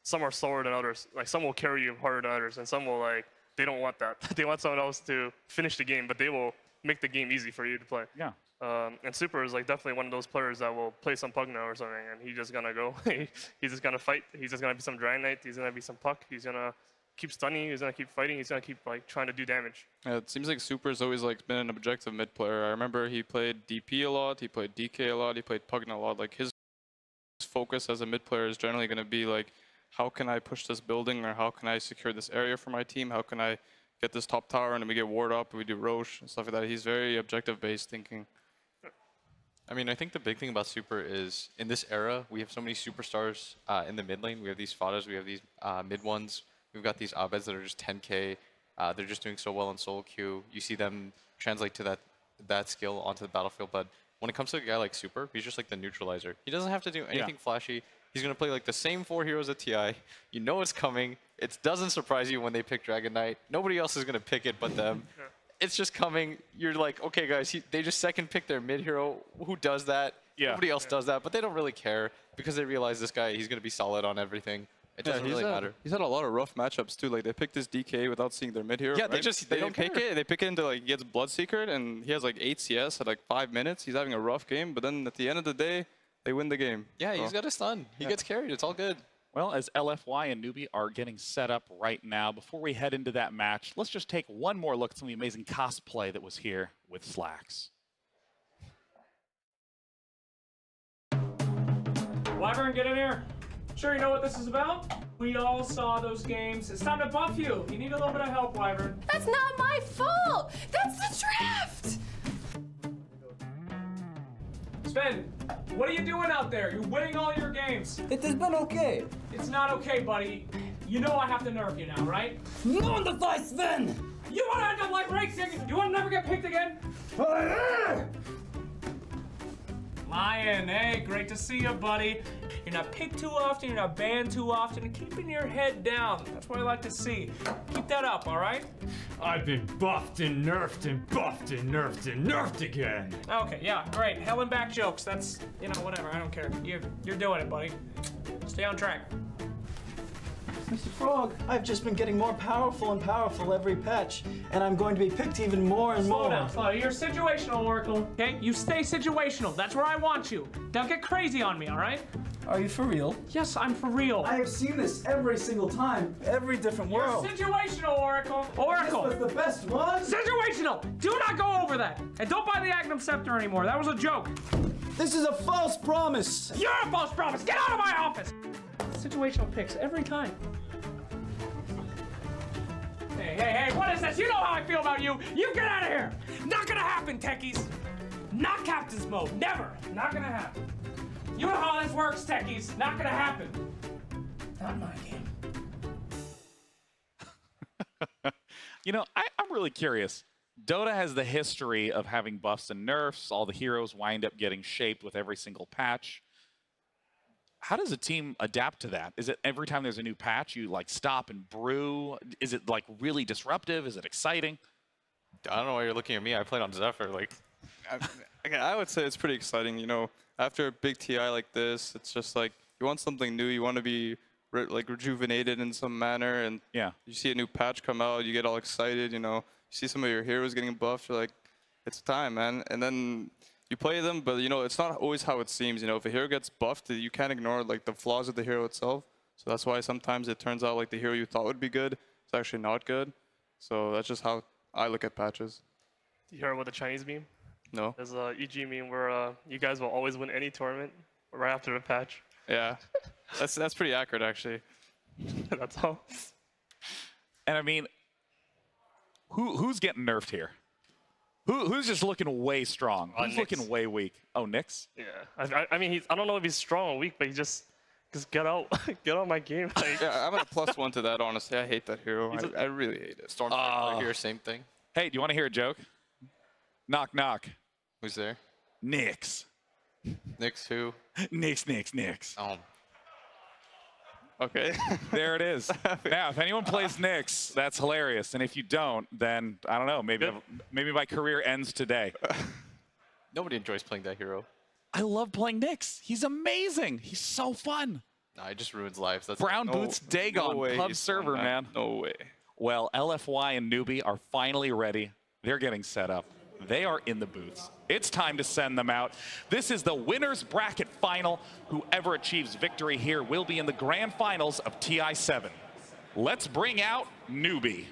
some are slower than others. Like, some will carry you harder than others, and some will, like, they don't want that. They want someone else to finish the game, but they will make the game easy for you to play. Yeah. And Super is, like, definitely one of those players that will play some Pugno or something, and he's just gonna go. He's just gonna fight. He's just gonna be some Dragon Knight. He's gonna be some Puck. He's gonna keep stunning. He's gonna keep fighting. He's gonna keep, like, trying to do damage. Yeah, it seems like Super's always, like, been an objective mid player. I remember he played DP a lot. He played DK a lot. He played Pugna a lot. Like, his focus as a mid player is generally gonna be like, how can I push this building, or how can I secure this area for my team? How can I get this top tower and then we get ward up and we do Roche and stuff like that. He's very objective-based thinking. I mean, I think the big thing about Super is in this era, we have so many superstars in the mid lane. We have these Fadas, we have these mid ones. We've got these Abeds that are just 10K. They're just doing so well in solo queue. You see them translate to that skill onto the battlefield. But when it comes to a guy like Super, he's just like the neutralizer. He doesn't have to do anything flashy. He's going to play like the same 4 heroes at TI. You know it's coming. It doesn't surprise you when they pick Dragon Knight. Nobody else is going to pick it but them. It's just coming. You're like, okay, guys, they just second pick their mid hero. Who does that? Nobody else does that, but they don't really care because they realize this guy, he's going to be solid on everything. It doesn't really matter. He's had a lot of rough matchups too. Like, they picked this DK without seeing their mid hero. Yeah, right? they don't pick it. They pick it into, like, he gets Bloodseeker and he has like 8 CS at like 5 minutes. He's having a rough game, but then at the end of the day, they win the game. Yeah, he's got a stun. He gets carried. It's all good. Well, as LFY and Newbie are getting set up right now, before we head into that match, let's just take one more look at some of the amazing cosplay that was here with Slacks. Wyvern, get in here. Sure you know what this is about? We all saw those games. It's time to buff you. You need a little bit of help, Wyvern. That's not my fault. That's the draft. Sven, what are you doing out there? You're winning all your games. It has been okay. It's not okay, buddy. You know I have to nerf you now, right? No one defies Sven! You want to end up like racing? You want to never get picked again? Lion, hey, great to see you, buddy. You're not picked too often, you're not banned too often, and keeping your head down. That's what I like to see. Keep that up, all right? I've been buffed and nerfed and buffed and nerfed and nerfed again. Okay, yeah, great. Hell and back jokes. That's, you know, whatever. I don't care. You're doing it, buddy. Stay on track. Mr. Frog, I've just been getting more powerful and powerful every patch, and I'm going to be picked even more and more. Slow down, slow down. You're situational, Oracle, okay? You stay situational. That's where I want you. Don't get crazy on me, all right? Are you for real? Yes, I'm for real. I have seen this every single time, every different world. You're situational, Oracle. Oracle. This was the best one. Situational. Do not go over that. And don't buy the Agnum Scepter anymore. That was a joke. This is a false promise. You're a false promise. Get out of my office. Situational picks every time. Hey, what is this? You know how I feel about you. You get out of here. Not gonna happen, techies. Not captain's mode. Never. Not gonna happen. You know how this works, techies. Not gonna happen. Not my game. You know, I'm really curious. Dota has the history of having buffs and nerfs. All the heroes wind up getting shaped with every single patch. How does a team adapt to that? Is it every time there's a new patch, you like stop and brew? Is it like really disruptive? Is it exciting? I don't know why you're looking at me. I played on Zephyr. Like, I would say it's pretty exciting. You know, after a big TI like this, it's just like you want something new. You want to be rejuvenated in some manner, and yeah, you see a new patch come out, you get all excited. You know, you see some of your heroes getting buffed. You're like, it's time, man. And then you play them, but you know, it's not always how it seems. You know, if a hero gets buffed, you can't ignore like the flaws of the hero itself. So that's why sometimes it turns out like the hero you thought would be good is actually not good. So that's just how I look at patches. You heard about the Chinese meme? No. There's a EG meme where you guys will always win any tournament right after the patch. Yeah, that's pretty accurate actually. That's all. And I mean, who's getting nerfed here? Who's just looking way strong? Who's looking way weak? Oh, Nyx? Yeah. I mean, I don't know if he's strong or weak, but he just get out my game. Like. Yeah, I'm at a +1 to that, honestly. I hate that hero. I really hate it. Stormtrooper here, same thing. Hey, do you want to hear a joke? Knock, knock. Who's there? Nyx. Nyx who? Nyx. Oh. Okay. There it is. Now, if anyone plays Nyx, that's hilarious. And if you don't, then, I don't know, maybe my career ends today. Nobody enjoys playing that hero. I love playing Nyx. He's amazing. He's so fun. Nah, he just ruins lives. That's Brown Boots Dagon, pub server, man. No way. Well, LFY and Newbie are finally ready. They're getting set up. They are in the booths. It's time to send them out. This is the winner's bracket final. Whoever achieves victory here will be in the grand finals of TI7. Let's bring out Newbie.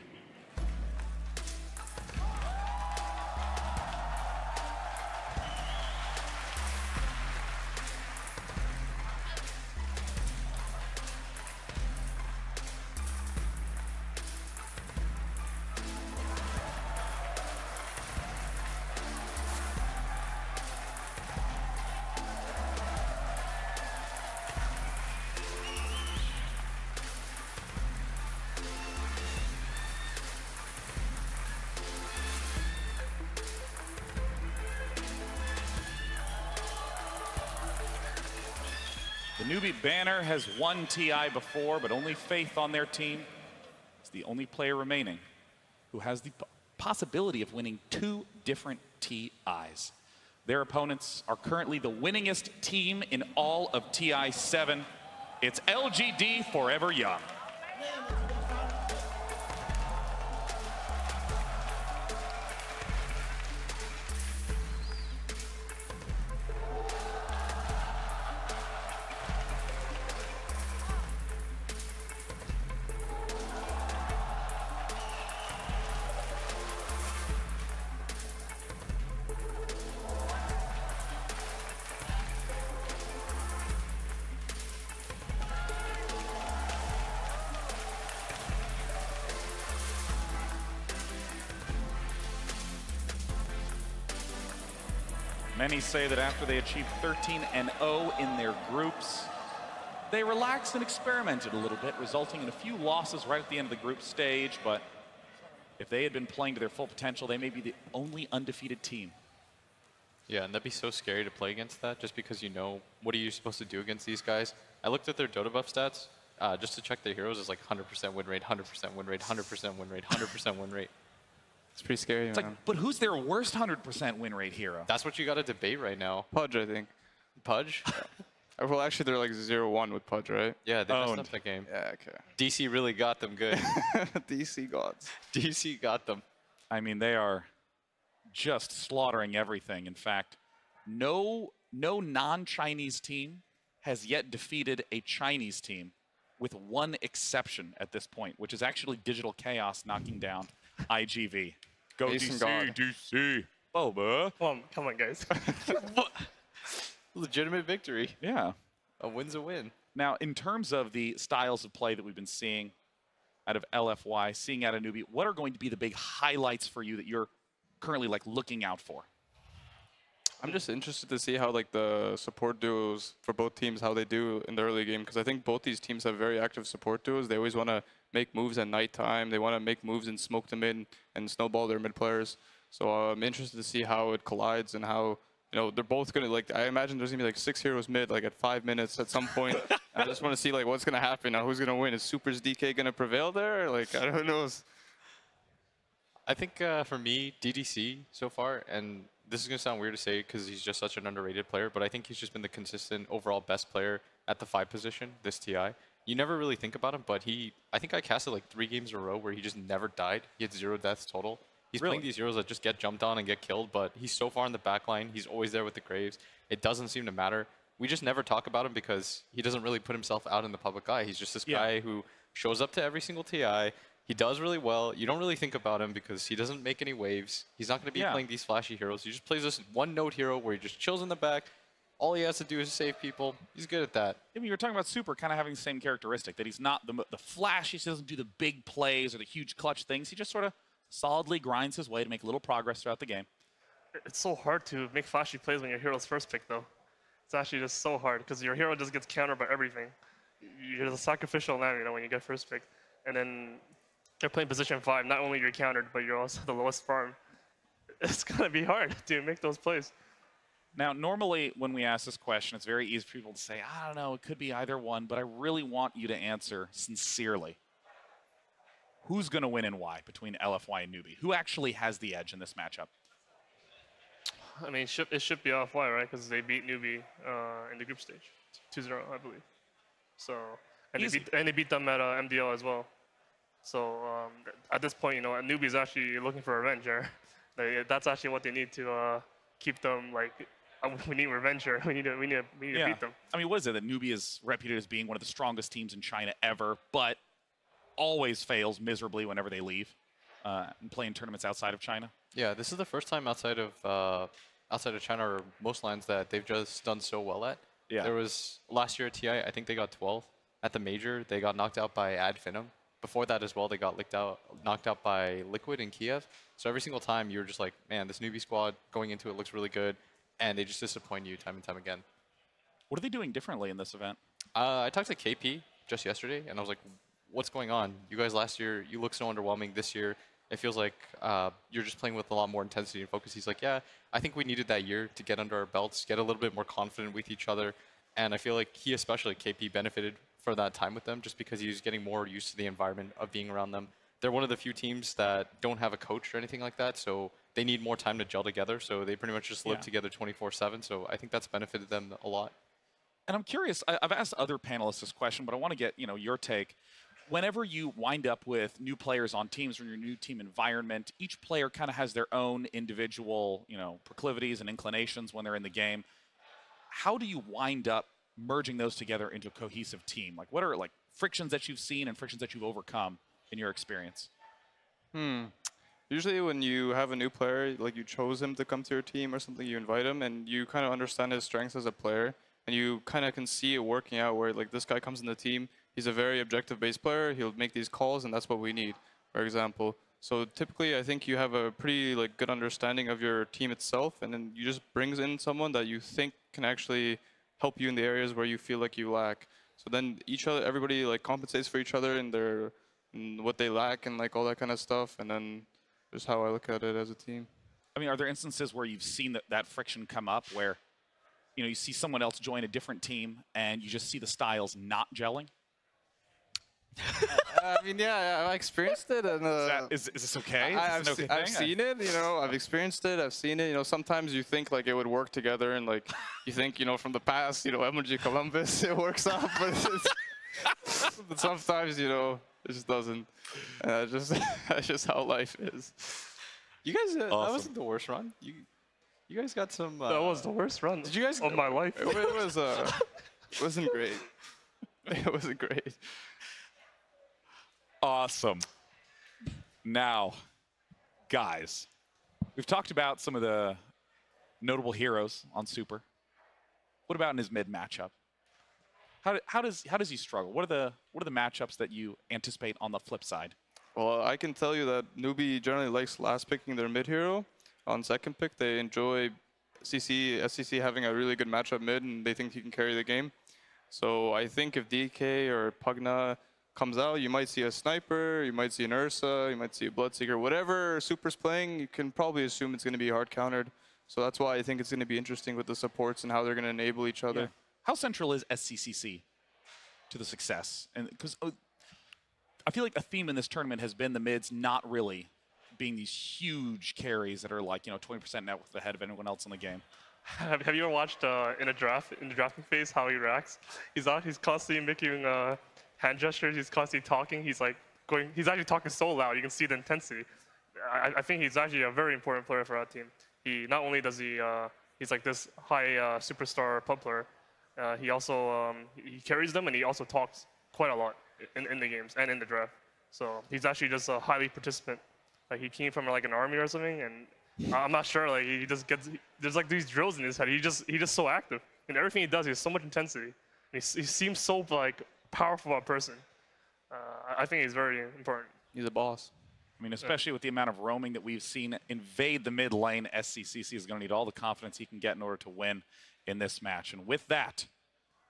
The Newbie banner has won TI before, but only Faith on their team is the only player remaining who has the possibility of winning 2 different TIs. Their opponents are currently the winningest team in all of TI7. It's LGD Forever Young. Many say that after they achieved 13-0 in their groups, they relaxed and experimented a little bit, resulting in a few losses right at the end of the group stage. But if they had been playing to their full potential, they may be the only undefeated team. Yeah, and that'd be so scary to play against that, just because you know what are you supposed to do against these guys. I looked at their Dota buff stats just to check their heroes. Is like 100% win rate, 100% win rate, 100% win rate, 100% win rate. It's pretty scary, It's man. like, but who's their worst 100% win rate hero? That's what you got to debate right now. Pudge, I think. Pudge? Well, actually, they're like 0-1 with Pudge, right? Yeah, they messed up that game. Yeah, okay. DC really got them good. DC gods. DC got them. I mean, they are just slaughtering everything. In fact, no non-Chinese team has yet defeated a Chinese team, with one exception at this point, which is actually Digital Chaos knocking down IGV. Go Mason DC, God. DC. Oh, man. Come on, guys. Legitimate victory. Yeah. A win's a win. Now, in terms of the styles of play that we've been seeing out of LFY, seeing out of Newbie, what are going to be the big highlights for you that you're currently like looking out for? I'm just interested to see how like the support duos for both teams, how they do in the early game, because I think both these teams have very active support duos. They always want to make moves at nighttime. They want to make moves and smoke them in and snowball their mid players. So I'm interested to see how it collides and how, you know, they're both going to, like, I imagine there's going to be like 6 heroes mid like at 5 minutes at some point. I just want to see like what's going to happen now. Who's going to win? Is Super's DK going to prevail there? Like, I don't know. I think for me, DDC so far, and this is going to sound weird to say because he's just such an underrated player, but I think he's just been the consistent overall best player at the 5 position this TI. You never really think about him, but I think I casted like 3 games in a row where he just never died. He had 0 deaths total. He's playing these heroes that just get jumped on and get killed, but he's so far in the back line. He's always there with the Graves. It doesn't seem to matter. We just never talk about him because he doesn't really put himself out in the public eye. He's just this guy who shows up to every single TI. He does really well. You don't really think about him because he doesn't make any waves. He's not going to be playing these flashy heroes. He just plays this one-note hero where he just chills in the back. All he has to do is save people. He's good at that. I mean, you were talking about Super kind of having the same characteristic, that he's not the flash. He doesn't do the big plays or the huge clutch things. He just sort of solidly grinds his way to make a little progress throughout the game. It's so hard to make flashy plays when your hero's first pick, though. It's actually just so hard because your hero just gets countered by everything. You're the sacrificial lamb, you know, when you get first pick. And then they're playing position 5. Not only you're countered, but you're also the lowest farm. It's going to be hard to make those plays. Now, normally when we ask this question, it's very easy for people to say, I don't know, it could be either one, but I really want you to answer sincerely. Who's going to win and why between LFY and Newbie? Who actually has the edge in this matchup? I mean, it should be LFY, right? Because they beat Newbie in the group stage, 2-0, I believe. So, and they beat them at MDL as well. So at this point, you know, Newbie's actually looking for revenge here. That's actually what they need to keep them like. We need revenge here. We need to beat them. I mean, what is it that Newbie is reputed as being one of the strongest teams in China ever, but always fails miserably whenever they leave and play in tournaments outside of China? Yeah, this is the first time outside of China or most lines that they've just done so well at. Yeah. There was last year at TI, I think they got 12th. At the major, they got knocked out by Ad Finum. Before that as well, they got knocked out by Liquid in Kiev. So every single time you're just like, man, this Newbie squad going into it looks really good, and they just disappoint you time and time again. What are they doing differently in this event? I talked to KP just yesterday, and I was like, what's going on? You guys last year, you look so underwhelming. This year, it feels like you're just playing with a lot more intensity and focus. He's like, yeah, I think we needed that year to get under our belts, get a little bit more confident with each other. And I feel like he, especially KP, benefited for that time with them just because he was getting more used to the environment of being around them. They're one of the few teams that don't have a coach or anything like that, so they need more time to gel together. So they pretty much just live together 24/7. So I think that's benefited them a lot. And I'm curious, I've asked other panelists this question, but I want to get your take. Whenever you wind up with new players on teams or in your new team environment, each player kind of has their own individual, proclivities and inclinations when they're in the game. How do you wind up merging those together into a cohesive team? Like, what are frictions that you've seen and frictions that you've overcome in your experience? Usually when you have a new player, like you chose him to come to your team or something, you invite him and you kind of understand his strengths as a player and you kind of can see it working out where like this guy comes in the team, he's a very objective base player, he'll make these calls and that's what we need, for example. So typically I think you have a pretty good understanding of your team itself and then you just brings in someone that you think can actually help you in the areas where you feel like you lack. So then everybody compensates for each other in what they lack and all that kind of stuff, and then just how I look at it as a team. I mean, are there instances where you've seen that friction come up where, you see someone else join a different team and you just see the styles not gelling? I mean, yeah, I experienced it, and is this okay? I've seen it. You know, I've experienced it. I've seen it. You know, sometimes you think like it would work together, and like you think, you know, from the past, you know, MLG Columbus, it works out, but sometimes, you know, it just doesn't. That's just how life is. You guys, that wasn't the worst run. You guys got some. That was the worst run. Did you guys of my life? It wasn't great. It wasn't great. Awesome. Now, guys, we've talked about some of the notable heroes on Super. What about in his mid matchup? How does he struggle? What are the matchups that you anticipate on the flip side? Well, I can tell you that Newbie generally likes last picking their mid hero. On second pick, they enjoy SCC having a really good matchup mid, and they think he can carry the game. So I think if DK or Pugna comes out, you might see a sniper, you might see an Ursa, you might see a Bloodseeker. Whatever Super's playing, you can probably assume it's going to be hard countered. So that's why I think it's going to be interesting with the supports and how they're going to enable each other. Yeah. How central is SCCC to the success? And because I feel like a theme in this tournament has been the mids not really being these huge carries that are like, you know, 20% net worth ahead of anyone else in the game. Have you ever watched in the drafting phase how he reacts? He's constantly making hand gestures. He's constantly talking. He's actually talking so loud. You can see the intensity. I think he's actually a very important player for our team. He not only does he's like this high superstar pub player. He also he carries them, and he also talks quite a lot in the games and in the draft. So he's actually just a highly participant. Like he came from like an army or something, and I'm not sure. Like he just gets there's like these drills in his head. He's just so active, and everything he does, he has so much intensity. And he seems so like powerful a person. I think he's very important. He's a boss. I mean, especially with the amount of roaming that we've seen invade the mid lane, SCCC is going to need all the confidence he can get in order to win in this match. And with that,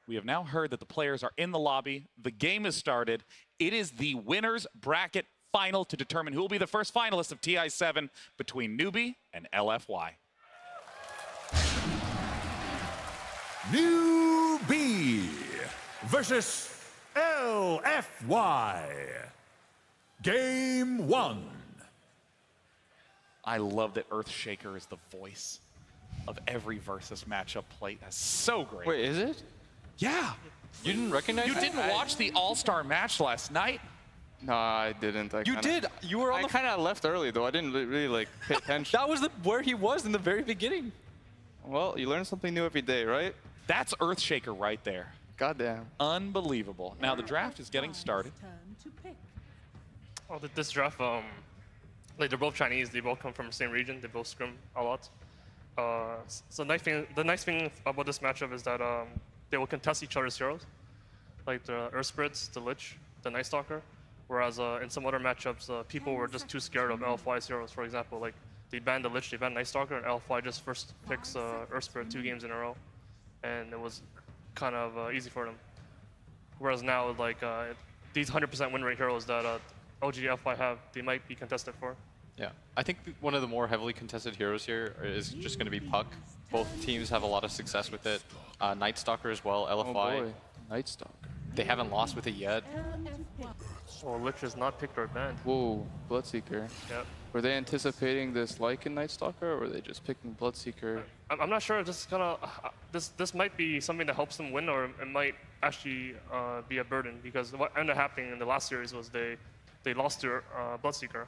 we have now heard that the players are in the lobby. The game has started. It is the winners bracket final to determine who will be the first finalist of TI7 between Newbie and LFY. Newbie versus LFY. Game 1. I love that Earthshaker is the voice of every Versus matchup plate. That's so great. Wait, is it? Yeah. You didn't recognize You that? didn't watch the All-Star match last night? No, I didn't. You did. You were on I kind of left early, though. I didn't really like pay attention. That was where he was in the very beginning. Well, you learn something new every day, right? That's Earthshaker right there. Goddamn. Unbelievable. Now the draft is getting started. Oh, this draft, like they're both Chinese. They both come from the same region. They both scrim a lot. So the nice thing about this matchup is that they will contest each other's heroes, like the Earth Spirits, the Lich, the Night Stalker. Whereas in some other matchups, people were just too scared of LFY's heroes. For example, like they banned the Lich, they banned Night Stalker, and LFY just first picks Earth Spirit 2 games in a row, and it was kind of easy for them. Whereas now, like these 100% win rate heroes that LFY have, they might be contested for. Yeah, I think one of the more heavily contested heroes here is just going to be Puck. Both teams have a lot of success with it. Night Stalker as well, LFY. Oh boy, Night Stalker. They haven't lost with it yet. Well, Lich is not picked or banned. Whoa, Bloodseeker. Yep. Were they anticipating this like in Night Stalker, or were they just picking Bloodseeker? I'm not sure. This might be something that helps them win, or it might actually be a burden, because what ended up happening in the last series was they lost to Bloodseeker,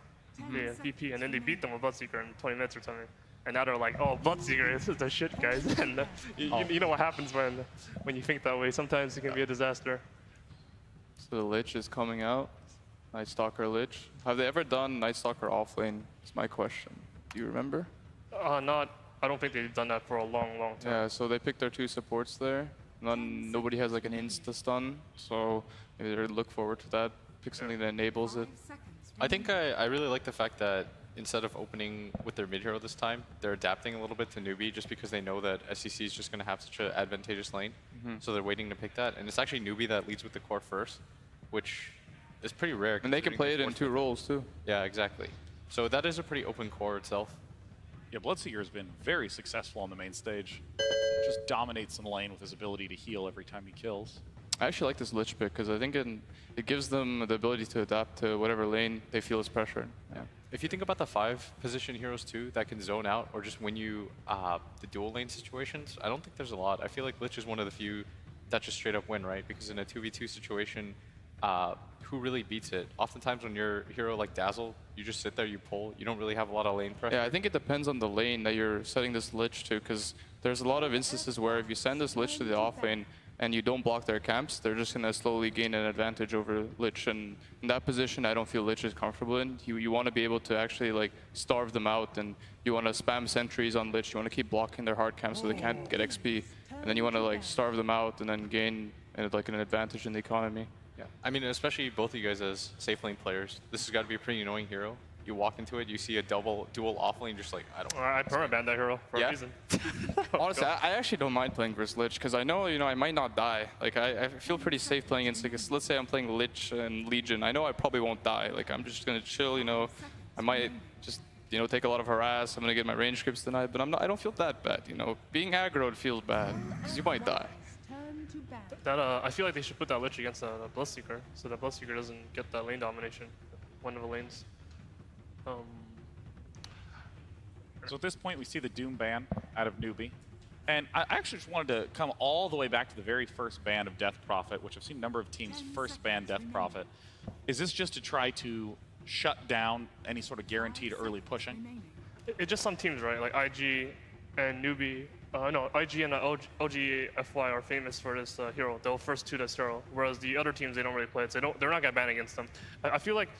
the VP, and then they beat them with Bloodseeker in 20 minutes or something. And now they're like, oh, Bloodseeker is the shit, guys. And you know what happens when you think that way. Sometimes it can be a disaster. So the Lich is coming out. Night Stalker Lich. Have they ever done Night Stalker offlane? That's my question. Do you remember? I don't think they've done that for a long, long time. Yeah, so they picked their 2 supports there. Nobody has like an insta-stun, so maybe they look forward to that. Pick something that enables it. I think I really like the fact that instead of opening with their mid hero this time, they're adapting a little bit to Newbie just because they know that SCC is just going to have such an advantageous lane. So they're waiting to pick that. And it's actually Newbie that leads with the core first, which is pretty rare. And they can play it in 2 roles too. Yeah, exactly. So that is a pretty open core itself. Yeah, Bloodseeker has been very successful on the main stage. Just dominates in lane with his ability to heal every time he kills. I actually like this Lich pick because I think it gives them the ability to adapt to whatever lane they feel is pressure. Yeah. If you think about the 5 position heroes too that can zone out or just win you the dual lane situations, I don't think there's a lot. I feel like Lich is one of the few that just straight up win, right? Because in a 2v2 situation, who really beats it? Oftentimes when you're a hero like Dazzle, you just sit there, you pull, you don't really have a lot of lane pressure. Yeah, I think it depends on the lane that you're setting this Lich to, because there's a lot of instances where if you send this Lich to the off lane and you don't block their camps, they're just going to slowly gain an advantage over Lich. And in that position, I don't feel Lich is comfortable in. You want to be able to actually like starve them out, and you want to spam sentries on Lich. You want to keep blocking their hard camps so they can't get XP. And then you want to like starve them out and then gain like an advantage in the economy. Yeah, I mean, especially both of you guys as safe lane players, this has got to be a pretty annoying hero. You walk into it, you see a dual off lane, just like, I don't. I permaban that hero for a reason. Honestly, I actually don't mind playing versus Lich because I know, I might not die. Like, I feel pretty safe playing against, like, let's say I'm playing Lich and Legion. I know I probably won't die. Like, I'm just gonna chill, I might just, take a lot of harass. I'm gonna get my range scripts tonight, but I don't feel that bad. Being aggroed feels bad because you might die. I feel like they should put that Lich against the Bloodseeker, so that Bloodseeker doesn't get that lane domination. One of the lanes. So at this point, we see the Doom ban out of Newbie. And I actually just wanted to come all the way back to the very first ban of Death Prophet, which I've seen a number of teams first ban Death Prophet. Is this just to try to shut down any sort of guaranteed early pushing? It's just some teams, right? Like IG and Newbie. No, IG and LFY are famous for this hero. They'll first 2 this hero, whereas the other teams, they don't really play it. So they're not going to ban against them. I feel like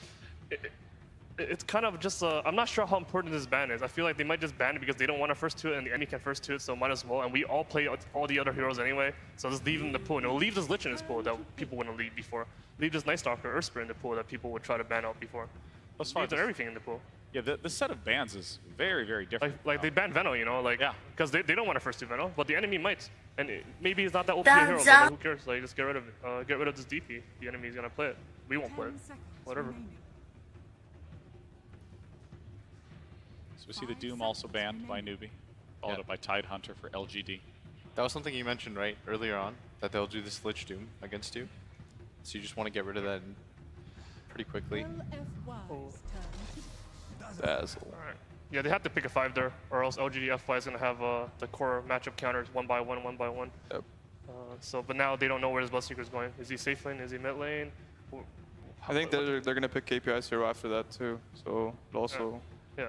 it's kind of just, I'm not sure how important this ban is. I feel like they might just ban it because they don't want to first 2 it and the enemy can first 2 it, so might as well. And we all play all the other heroes anyway, so just leave them in the pool. Leave this Lich in this pool that people wouldn't leave before. Leave this Night Stalker or Spear in the pool that people would try to ban out before. Leave everything in the pool. Yeah, the set of bans is very, very different. Like they banned Veno, because they don't want to first 2 Veno, but the enemy might. And maybe it's not that OP a hero, but who cares? Like, just get rid of it. Get rid of this DP. The enemy's going to play it. We won't play it. Whatever. So we see the Doom also banned by Newbie, followed up by Tidehunter for LGD. That was something you mentioned, right, earlier on, that they'll do this Lich Doom against you. So you just want to get rid of that pretty quickly. Dazzle. Alright. Yeah, they have to pick a 5 there, or else LGD FY is going to have the core matchup counters 1 by 1, 1 by 1. Yep. But now they don't know where this Bloodseeker is going. Is he safe lane? Is he mid lane? I think they're going to pick KPI's hero after that too. So it also. Yeah.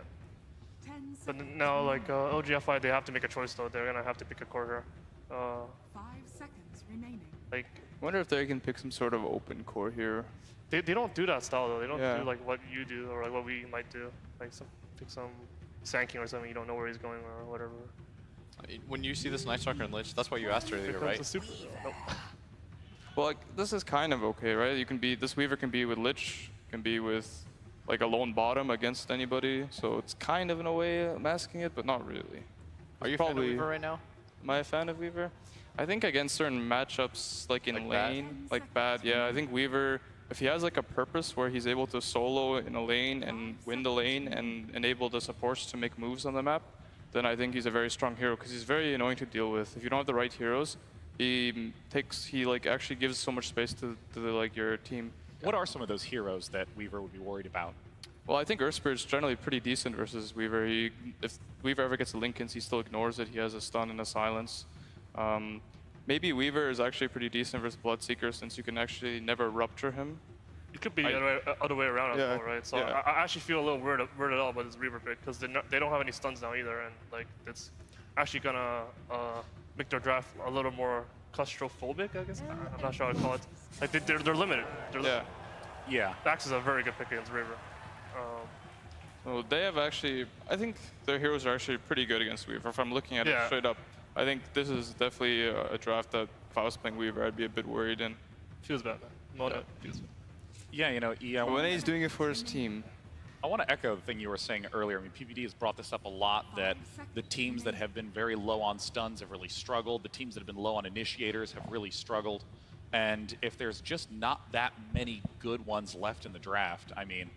But now, like LGFI, they have to make a choice though. They're gonna have to pick a core here. 5 seconds remaining. Like, I wonder if they can pick some sort of open core here. They don't do that style though. They don't do like what you do or like what we might do. Like pick some Sanking or something. You don't know where he's going or whatever. When you see this Night Stalker and Lich, that's what you asked earlier, right? A super. Nope. Well, like, this is kind of okay, right? You can be this Weaver can be with Lich, can be with like a lone bottom against anybody, so it's kind of in a way masking it, but not really. Are you a fan of Weaver right now? Am I a fan of Weaver? I think against certain matchups, like in lane, like bad, yeah. I think Weaver, if he has like a purpose where he's able to solo in a lane and win the lane and enable the supports to make moves on the map, then I think he's a very strong hero because he's very annoying to deal with. If you don't have the right heroes, he like actually gives so much space to like your team. What are some of those heroes that Weaver would be worried about? Well, I think Earthspirit is generally pretty decent versus Weaver. If Weaver ever gets a Linkens, he still ignores it. He has a stun and a silence. Maybe Weaver is actually pretty decent versus Bloodseeker since you can actually never rupture him. It could be other way around as well, right? So I actually feel a little weirded out about this Weaver pick because they don't have any stuns now either, and like it's actually gonna make their draft a little more claustrophobic, I guess. I'm not sure how to call it. Like they're limited. Yeah. Dax is a very good pick against Weaver. Well, they have actually, I think their heroes are actually pretty good against Weaver. If I'm looking at it straight up, I think this is definitely a draft that if I was playing Weaver, I'd be a bit worried. And feels bad, man. Feels bad. Yeah, when he's doing it for his team. I want to echo the thing you were saying earlier. I mean, PPD has brought this up a lot, that the teams that have been very low on stuns have really struggled. The teams that have been low on initiators have really struggled. And if there's just not that many good ones left in the draft, I mean,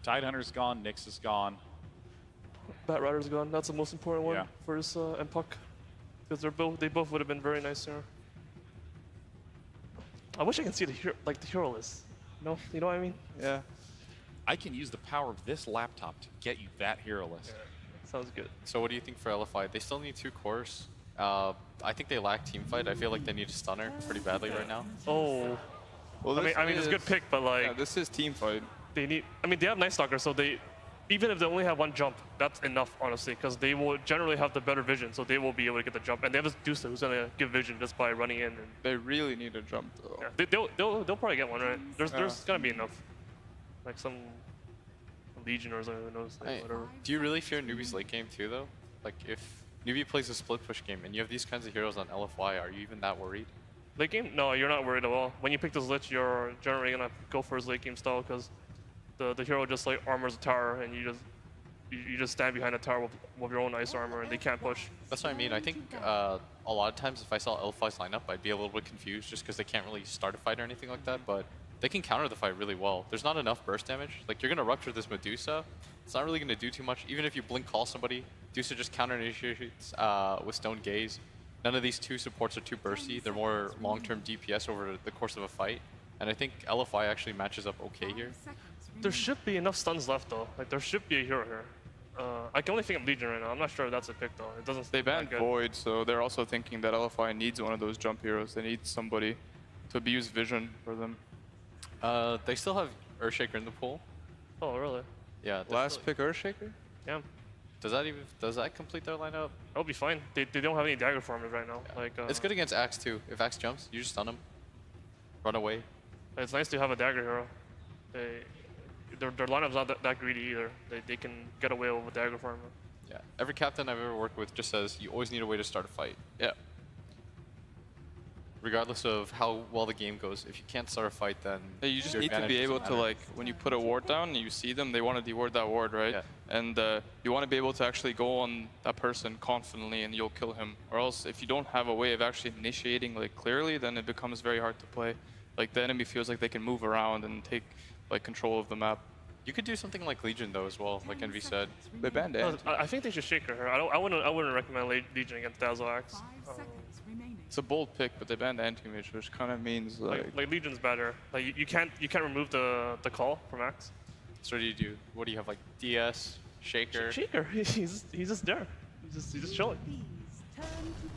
Tidehunter's gone, Nyx is gone. Batrider's gone. That's the most important one for this and Puck. Because they both would have been very nice here. I wish I could see the hero list. No, you know what I mean? Yeah. I can use the power of this laptop to get you that hero list. Yeah, sounds good. So what do you think for LFY? They still need 2 cores. I think they lack teamfight. I feel like they need a stunner pretty badly right now. Oh. Well, I mean, it's a good pick, but like. Yeah, this is teamfight. They need. I mean, they have Night Stalker, so they, even if they only have 1 jump, that's enough, honestly, because they will generally have the better vision, so they will be able to get the jump. And they have a Deucer who's gonna give vision just by running in. And they really need a jump, though. Yeah, they'll probably get one, right? There's gonna be enough, like some Legion or something. Who knows? Like, whatever. Do you really fear Newbie's late game too, though? Like if Newbie plays a split push game and you have these kinds of heroes on LFY, are you even that worried? Late game? No, you're not worried at all. When you pick this Lich, you're generally gonna go for his late game style because the hero just like armors a tower and you just stand behind a tower with your own ice armor and they can't push. That's what I mean. I think a lot of times if I saw LFY's lineup, I'd be a little bit confused just because they can't really start a fight or anything like that, but they can counter the fight really well. There's not enough burst damage. Like you're gonna rupture this Medusa. It's not really gonna do too much. Even if you blink call somebody, Medusa just counter initiates with Stone Gaze. None of these 2 supports are too bursty. They're more long-term DPS over the course of a fight. And I think LFY actually matches up okay here. There should be enough stuns left though. Like there should be a hero here. I can only think of Legion right now. I'm not sure if that's a pick though. It doesn't. They banned Void, so they're also thinking that LFY needs one of those jump heroes. They need somebody to abuse vision for them. They still have Earthshaker in the pool. Oh really? Yeah. Last pick Earthshaker? Yeah. Does that complete their lineup? That'll be fine. They don't have any dagger farmers right now. Yeah. Like it's good against Axe too. If Axe jumps, you just stun him. Run away. It's nice to have a dagger hero. Their lineup's not that greedy either. They can get away with a dagger farmer. Yeah. Every captain I've ever worked with just says you always need a way to start a fight. Yeah. Regardless of how well the game goes, if you can't start a fight, then you just need to be able to, like, when you put a ward down and you see them, they want to deward that ward, right? Yeah. And you want to be able to actually go on that person confidently and you'll kill him. Or else, if you don't have a way of actually initiating like clearly, then it becomes very hard to play. Like the enemy feels like they can move around and take like control of the map. You could do something like Legion though as well, like Envy said. They banned no, I think they should shake her. I wouldn't recommend Legion against Dazzle Axe. It's a bold pick, but they banned anti-mage, which kind of means like Legion's better. Like you can't remove the call from Axe. So what do you do? What do you have, like DS, Shaker? Shaker. He's just there. He's just chilling.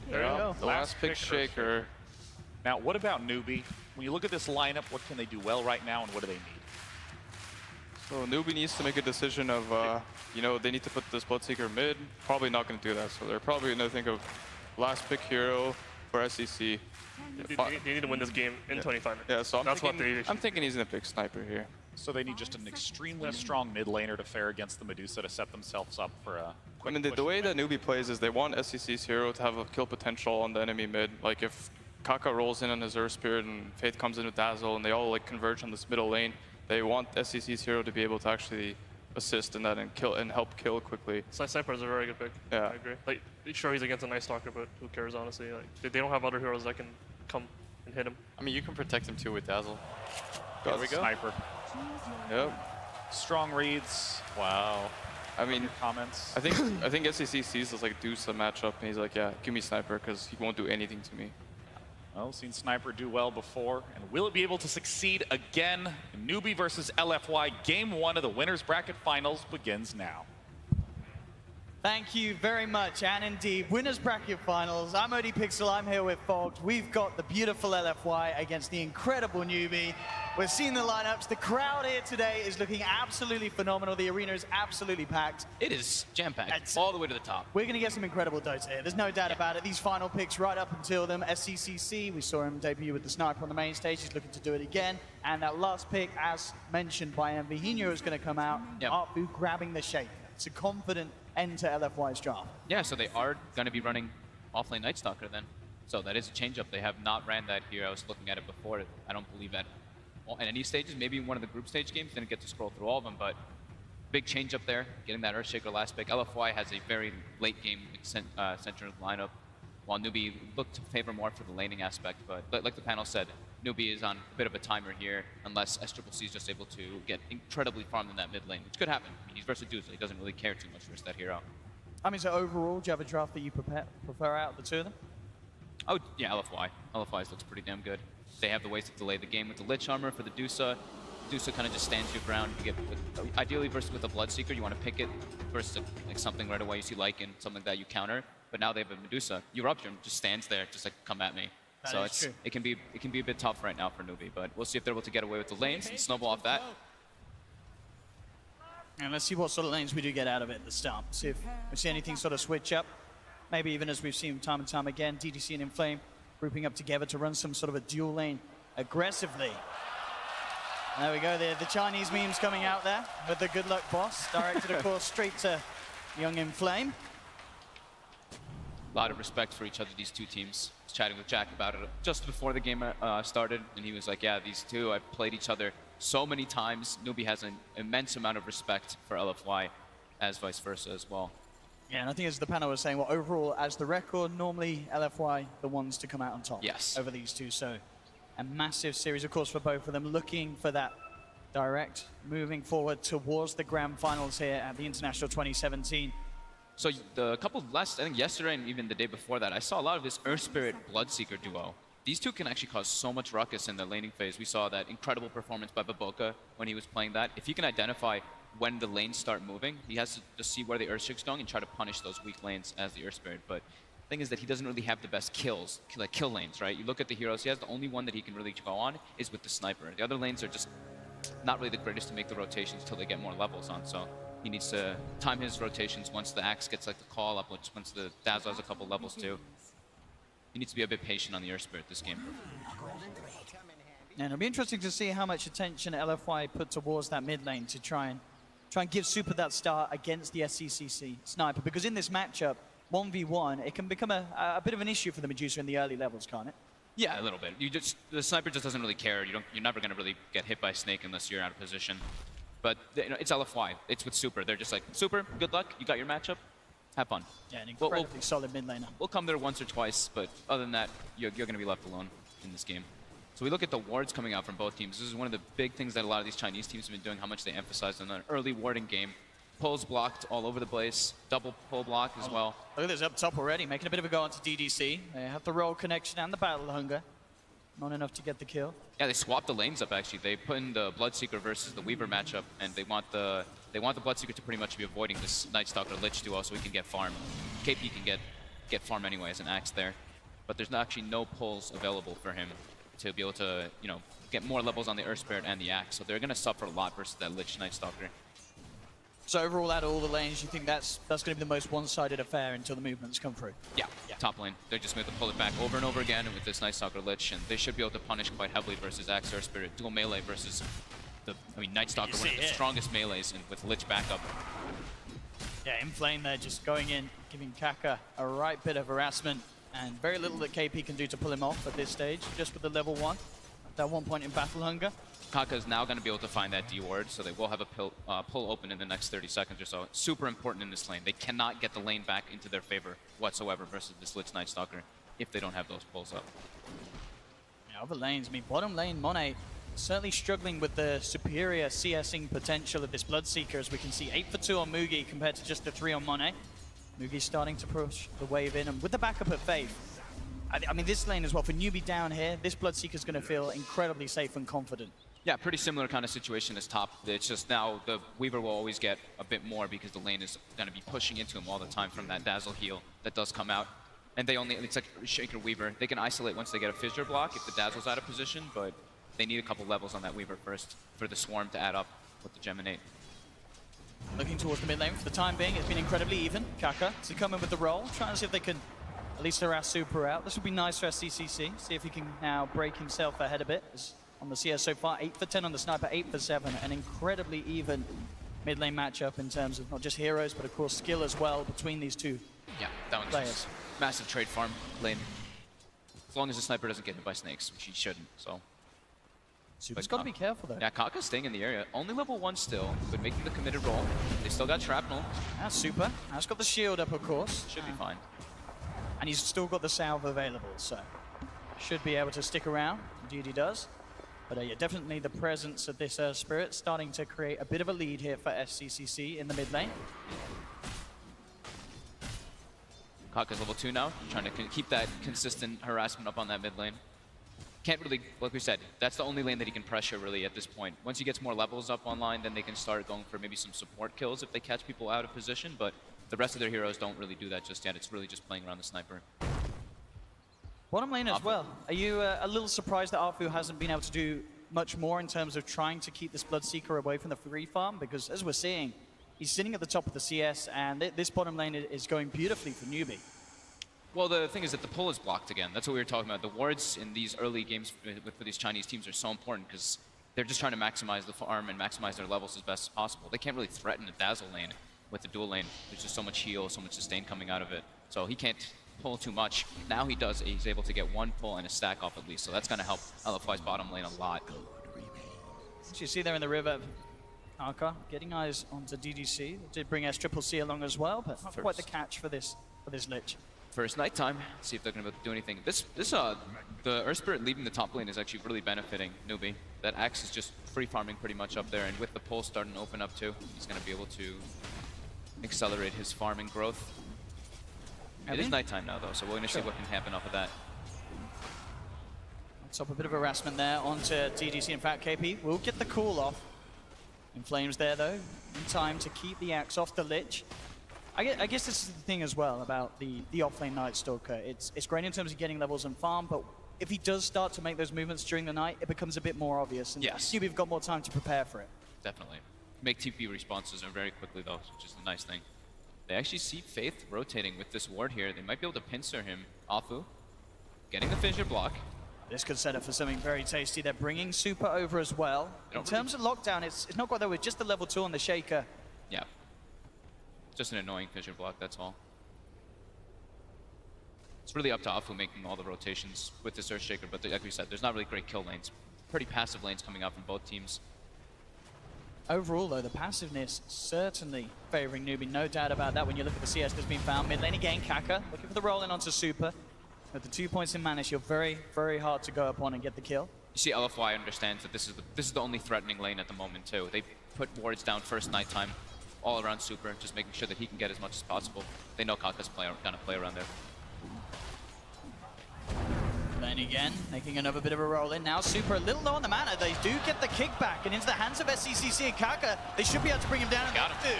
There you go. The last pick Shaker. Now, what about Newbie? When you look at this lineup, what can they do well right now, and what do they need? So Newbie needs to make a decision of, you know, they need to put this Bloodseeker mid. Probably not going to do that, so they're probably going to think of last pick hero for SEC. They need to win this game in 25 minutes. Yeah, so I'm thinking he's going to pick Sniper here. So they need just an extremely strong mid laner to fare against the Medusa to set themselves up for a quick I mean, the way that Newbie plays is they want SEC's hero to have a kill potential on the enemy mid. Like if Kaka rolls in on his Earth Spirit and Faith comes in with Dazzle and they all like converge on this middle lane, they want SEC's hero to be able to actually assist in that and kill and help kill quickly. Sniper is a very good pick. Yeah. I agree. Like, sure, he's against a Night Stalker, but who cares, honestly? Like, they don't have other heroes that can come and hit him. I mean, you can protect him too with Dazzle. There we go. Sniper. Yep. Strong reads. Wow. I mean, comments. I think SEC sees this like Deuce matchup and he's like, yeah, give me Sniper because he won't do anything to me. Well, seen Sniper do well before, and will it be able to succeed again? Newbie versus LFY, Game 1 of the Winners Bracket Finals begins now. Thank you very much, and indeed, Winners Bracket Finals. I'm OD Pixel, I'm here with Fogged. We've got the beautiful LFY against the incredible Newbie. We're seeing the lineups. The crowd here today is looking absolutely phenomenal. The arena is absolutely packed. It is jam-packed, all the way to the top. We're going to get some incredible Dota here. There's no doubt about it. These final picks right up until them. SCCC, we saw him debut with the Sniper on the main stage. He's looking to do it again. And that last pick, as mentioned by MV, he knew it was going to come out. Yep. Artfu grabbing the shape. It's a confident end to LFY's draft. Yeah, so they are going to be running offlane Night Stalker then. So that is a change up. They have not ran that here. I was looking at it before. I don't believe at any stages. Maybe in one of the group stage games, didn't get to scroll through all of them, but big change up there. Getting that Earthshaker last pick. LFY has a very late game centered lineup, while Newbie looked to favor more for the laning aspect. But like the panel said, Newbie is on a bit of a timer here, unless SCCC is just able to get incredibly farmed in that mid lane, which could happen. I mean, he's versus Dude, so he doesn't really care too much versus that hero. I mean, so overall, do you have a draft that you prefer out of the two of them? Oh, yeah, LFY. LFY's looks pretty damn good. They have the ways to delay the game with the Lich Armor for the Dusa. Dusa kind of just stands your ground. You get ideally versus with a Bloodseeker, you want to pick it versus like something right away. You see Lycan, something that you counter. But now they have a Medusa. Eruption just stands there, just like come at me. So it can be a bit tough right now for Newbie. But we'll see if they're able to get away with the lanes and snowball off that. And let's see what sort of lanes we do get out of it at the start. See if we see anything sort of switch up. Maybe even as we've seen time and time again, DDC and Inflame grouping up together to run some sort of a dual lane aggressively. There we go, the Chinese memes coming out there with the good luck boss, directed of course straight to young Inflame. A lot of respect for each other, these two teams. I was chatting with Jack about it just before the game started, and he was like, yeah, these two, I've played each other so many times. Newbie has an immense amount of respect for LFY, as vice versa as well. Yeah, and I think as the panel was saying, well, overall, as the record, normally LFY, the ones to come out on top over these two. So a massive series, of course, for both of them, looking for that direct, moving forward towards the grand finals here at the International 2017. So the couple last, I think yesterday and even the day before that, I saw a lot of this Earth Spirit Bloodseeker duo. These two can actually cause so much ruckus in the laning phase. We saw that incredible performance by Baboka when he was playing that. If he can identify when the lanes start moving, he has to just see where the Earthshake's going and try to punish those weak lanes as the Earth Spirit. But the thing is that he doesn't really have the best kills, like kill lanes, right? You look at the heroes, he has the only one that he can really go on is with the sniper. The other lanes are just not really the greatest to make the rotations until they get more levels on. So he needs to time his rotations once the Axe gets like the call up, once the Dazzle has a couple levels too. He needs to be a bit patient on the Earth Spirit this game. And it'll be interesting to see how much attention LFY put towards that mid lane to try and give Super that start against the SCCC sniper, because in this matchup, 1v1, it can become a bit of an issue for the Medusa in the early levels, can't it? Yeah, a little bit. The sniper just doesn't really care. You're never going to really get hit by Snake unless you're out of position. But it's LFY. It's with Super. They're just like, Super, good luck. You got your matchup. Have fun. Yeah, an incredibly solid mid laner. We'll come there once or twice, but other than that, you're going to be left alone in this game. So we look at the wards coming out from both teams. This is one of the big things that a lot of these Chinese teams have been doing, how much they emphasize on an early warding game. Pulls blocked all over the place. Double pull block as well. Look at this up top already, making a bit of a go onto DDC. They have the roll connection and the battle hunger. Not enough to get the kill. Yeah, they swapped the lanes up actually. They put in the Bloodseeker versus the Weaver matchup, and they want the Bloodseeker to pretty much be avoiding this Night Stalker Lich duo so he can get farm. KP can get farm anyway as an Axe there, but there's actually no pulls available for him to be able to, you know, get more levels on the Earth Spirit and the Axe. So they're going to suffer a lot versus that Lich Night Stalker. So overall, out of all the lanes, you think that's going to be the most one-sided affair until the movements come through? Yeah, top lane. They're just going to pull it back over and over again with this Night Stalker Lich, and they should be able to punish quite heavily versus Axe Earth Spirit. Dual melee versus Night Stalker, one of the strongest melees, and with Lich backup. Yeah, Inflame there just going in, giving Kaka a right bit of harassment, and very little that KP can do to pull him off at this stage, just with the level 1. That 1 point in battle hunger. Kaka is now going to be able to find that D ward, so they will have a pull open in the next 30 seconds or so. Super important in this lane. They cannot get the lane back into their favor whatsoever versus this Lich Night Stalker if they don't have those pulls up. Yeah, other lanes, I mean, bottom lane, Monet certainly struggling with the superior CSing potential of this Bloodseeker, as we can see 8 for 2 on Mugi compared to just the 3 on Monet. Mugi's starting to push the wave in, and with the backup of Faith, I mean, this lane as well, for Newbie down here, this Bloodseeker's going to feel incredibly safe and confident. Yeah, pretty similar kind of situation as top. It's just now the Weaver will always get a bit more because the lane is going to be pushing into him all the time from that Dazzle heal that does come out. And they only, it's like Shaker Weaver. They can isolate once they get a Fissure block if the Dazzle's out of position, but they need a couple levels on that Weaver first for the Swarm to add up with the Geminate. Looking towards the mid lane for the time being, it's been incredibly even. Kaka to come in with the roll, trying to see if they can at least harass Super out. This would be nice for SCCC. See if he can now break himself ahead a bit. On the CS so far, 8 for 10 on the Sniper, 8 for 7. An incredibly even mid lane matchup in terms of not just heroes, but of course skill as well between these two. Yeah, that one's just massive trade farm lane. As long as the Sniper doesn't get hit by snakes, which he shouldn't, so. Super's got to be careful though. Yeah, Kaka's staying in the area. Only level 1 still, but making the committed roll. They still got Shrapnel. That's Super. That's got the shield up, of course. Should be fine. And he's still got the salve available, so should be able to stick around. Indeed he does. But yeah, definitely the presence of this Spirit starting to create a bit of a lead here for SCCC in the mid lane. Kaka's level 2 now, trying to keep that consistent harassment up on that mid lane. Can't really, like we said, that's the only lane that he can pressure really at this point. Once he gets more levels up online, then they can start going for maybe some support kills if they catch people out of position, but the rest of their heroes don't really do that just yet. It's really just playing around the sniper. Bottom lane as well. Are you a little surprised that Arfu hasn't been able to do much more in terms of trying to keep this Bloodseeker away from the free farm? Because as we're seeing, he's sitting at the top of the CS, and this bottom lane is going beautifully for Newbie. Well, the thing is that the pull is blocked again. That's what we were talking about. The wards in these early games for these Chinese teams are so important because they're just trying to maximize the farm and maximize their levels as best as possible. They can't really threaten a Dazzle lane with the dual lane. There's just so much heal, so much sustain coming out of it. So he can't pull too much. Now he does. He's able to get one pull and a stack off at least. So that's going to help LFY's bottom lane a lot. As you see there in the river, Arca getting eyes onto DDC. They did bring SCCC along as well, but not quite the catch for this Lich. First nighttime, see if they're going to be able to do anything. The Earth Spirit leaving the top lane is actually really benefiting Newbie. That Axe is just free farming pretty much up there, and with the pull starting to open up too, he's going to be able to accelerate his farming growth. It is nighttime now though, so we're going to see what can happen off of that. Let's up a bit of harassment there onto DDC. In fact, KP will get the cool off. In Flames there though, in time to keep the Axe off the Lich. I guess this is the thing as well about the offlane Night Stalker. It's great in terms of getting levels and farm, but if he does start to make those movements during the night, it becomes a bit more obvious. And yes, Newbie've got more time to prepare for it. Definitely. Make TP responses very quickly though, which is a nice thing. They actually see Faith rotating with this ward here. They might be able to pincer him. Afu getting the fissure block. This could set up for something very tasty. They're bringing Super over as well. In terms of lockdown, it's not quite there with just the level 2 on the Shaker. Yeah. Just an annoying fissure block, that's all. It's really up to Afu making all the rotations with this Earthshaker, but like we said, there's not really great kill lanes. Pretty passive lanes coming out from both teams. Overall, though, the passiveness certainly favoring Newbie, no doubt about that. When you look at the CS that's been found, mid lane again, Kaka looking for the roll in onto Super. With the 2 points in mana, you're very, very hard to go upon and get the kill. You see, LFY understands that this is the only threatening lane at the moment too. They put wards down first nighttime, all around Super, just making sure that he can get as much as possible. They know Kaka's gonna play around there. Then again, making another bit of a roll in. Now Super a little low on the mana. They do get the kickback, and into the hands of SCCC and Kaka, they should be able to bring him down. Got him.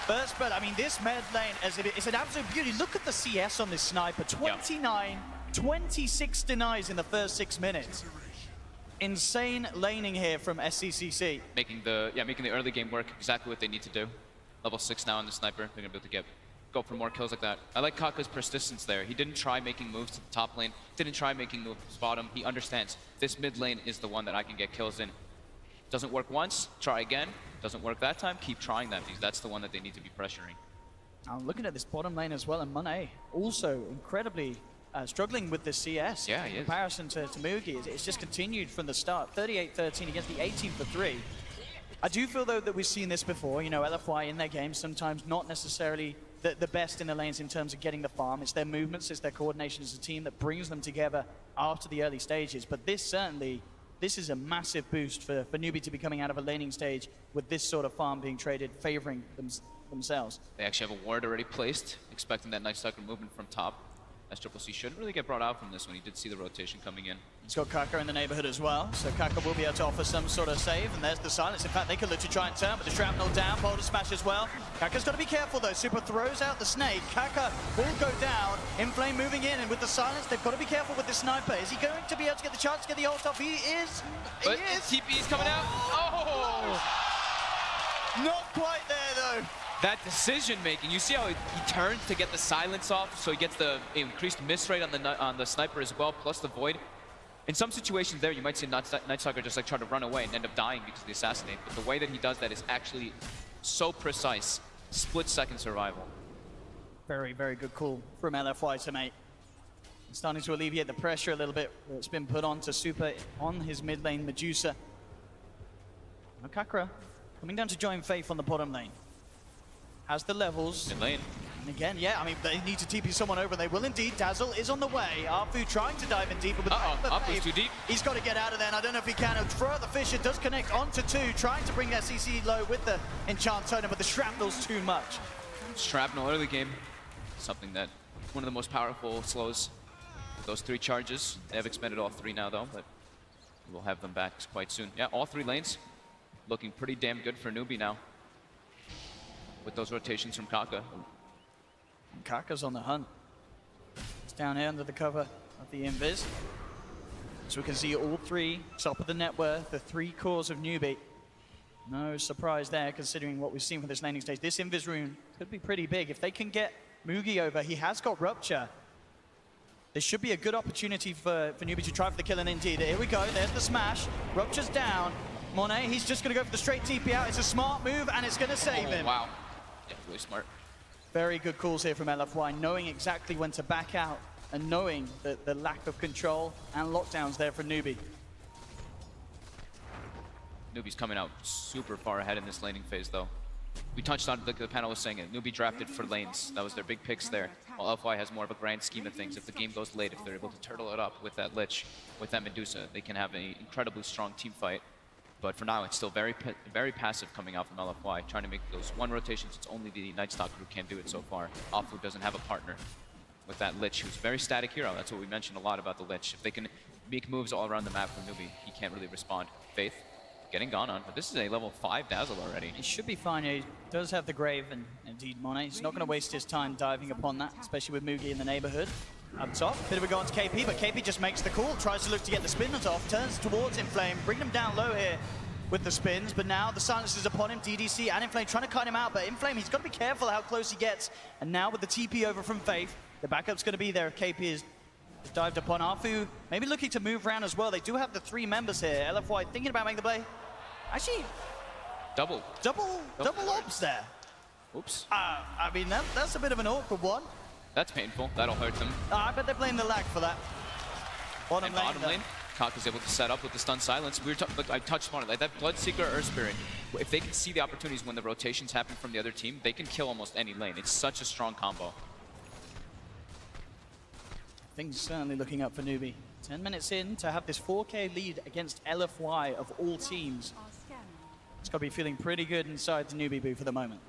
First, but I mean, this mid lane, it's an absolute beauty. Look at the CS on this sniper. 29, 26 denies in the first 6 minutes. Insane laning here from SCCC. Making the early game work exactly what they need to do. Level 6 now on the sniper. They're gonna be able to go for more kills like that. I like Kaka's persistence there. He didn't try making moves to the top lane. Didn't try making moves bottom. He understands this mid lane is the one that I can get kills in. Doesn't work once, try again. Doesn't work that time, keep trying that because that's the one that they need to be pressuring. I'm looking at this bottom lane as well, and Monet also incredibly struggling with the CS. Yeah, he is. In comparison to Mugi, it's just continued from the start. 38-13 against the 18 for 3. I do feel, though, that we've seen this before. You know, LFY in their games sometimes not necessarily the best in the lanes in terms of getting the farm. It's their movements, it's their coordination as a team that brings them together after the early stages. But this is a massive boost for Newbie to be coming out of a laning stage with this sort of farm being traded, favoring themselves. They actually have a ward already placed, expecting that nice second movement from top. SCCC shouldn't really get brought out from this when he did see the rotation coming in. He's got Kaka in the neighborhood as well, so Kaka will be able to offer some sort of save, and there's the silence. In fact, they could literally try and turn, but the shrapnel down, boulder smash as well. Kaka's got to be careful though. Super throws out the snake. Kaka will go down. Inflame moving in, and with the silence, they've got to be careful with this sniper. Is he going to be able to get the chance to get the ult off? He is. But TP's coming out. Oh! Not quite there though. That decision making, you see how he turns to get the silence off, so he gets the increased miss rate on the sniper as well, plus the void. In some situations there, you might see Nightstalker just like try to run away and end up dying because of the assassinate, but the way that he does that is actually so precise. Split-second survival. Very, very good call from LFY to make. Starting to alleviate the pressure a little bit that's been put on to Super on his mid lane, Medusa. Kakra coming down to join Faith on the bottom lane. Has the levels. Mid lane. And again, yeah, I mean, they need to TP someone over. They will indeed. Dazzle is on the way. Arfu trying to dive in deeper, but Arfu's too deep. He's got to get out of there, and I don't know if he can. Throw out the Fisher, does connect onto 2, trying to bring that CC low with the Enchant Totem, but the Shrapnel's too much. Shrapnel early game. something that, one of the most powerful slows. Those 3 charges, they have expended all 3 now though, but we'll have them back quite soon. Yeah, all 3 lanes looking pretty damn good for Newbie now with those rotations from Kaka. And Kaka's on the hunt. It's down here under the cover of the invis. So we can see all 3 top of the net worth, the 3 cores of Newbie. No surprise there, considering what we've seen for this laning stage. This invis rune could be pretty big. If they can get Mugi over, he has got Rupture. This should be a good opportunity for Newbie to try for the kill, and indeed, here we go, there's the smash. Rupture's down. Monet, he's just gonna go for the straight TP out. It's a smart move, and it's gonna save him. Wow, yeah, really smart. Very good calls here from LFY, knowing exactly when to back out, and knowing the lack of control and lockdowns there for Newbie. Newbie's coming out super far ahead in this laning phase though. We touched on, the panel was saying it, Newbie drafted for lanes. That was their big picks there. While LFY has more of a grand scheme of things. If the game goes late, if they're able to turtle it up with that Lich, with that Medusa, they can have an incredibly strong team fight. But for now, it's still very passive coming out from LFY, trying to make those 1 rotations. It's only the Night Stalker who can do it so far. Afu doesn't have a partner with that Lich, who's a very static hero. That's what we mentioned a lot about the Lich. If they can make moves all around the map for Newbie, he can't really respond. Faith getting gone on, but this is a level 5 Dazzle already. He should be fine. He does have the Grave, and indeed Monet. He's not going to waste his time diving upon that, especially with Mugi in the neighborhood. Up top, bit of a go on to KP, but KP just makes the call, tries to look to get the spinners off, turns towards Inflame, bring him down low here with the spins, but now the silence is upon him. DDC and Inflame trying to cut him out, but Inflame, he's got to be careful how close he gets. And now with the TP over from Faith, the backup's going to be there if KP is dived upon. Afu maybe looking to move around as well. They do have the 3 members here. LFY thinking about making the play. Actually, double ops there. Oops. I mean, that's a bit of an awkward one. That's painful. That'll hurt them. I bet they're playing the lag for that. Bottom lane. Kaka's able to set up with the stun silence. I touched on it. Like that Bloodseeker Earth Spirit, if they can see the opportunities when the rotations happen from the other team, they can kill almost any lane. It's such a strong combo. Things certainly looking up for Newbie. 10 minutes in to have this 4K lead against LFY of all teams. It's got to be feeling pretty good inside the Newbie booth for the moment.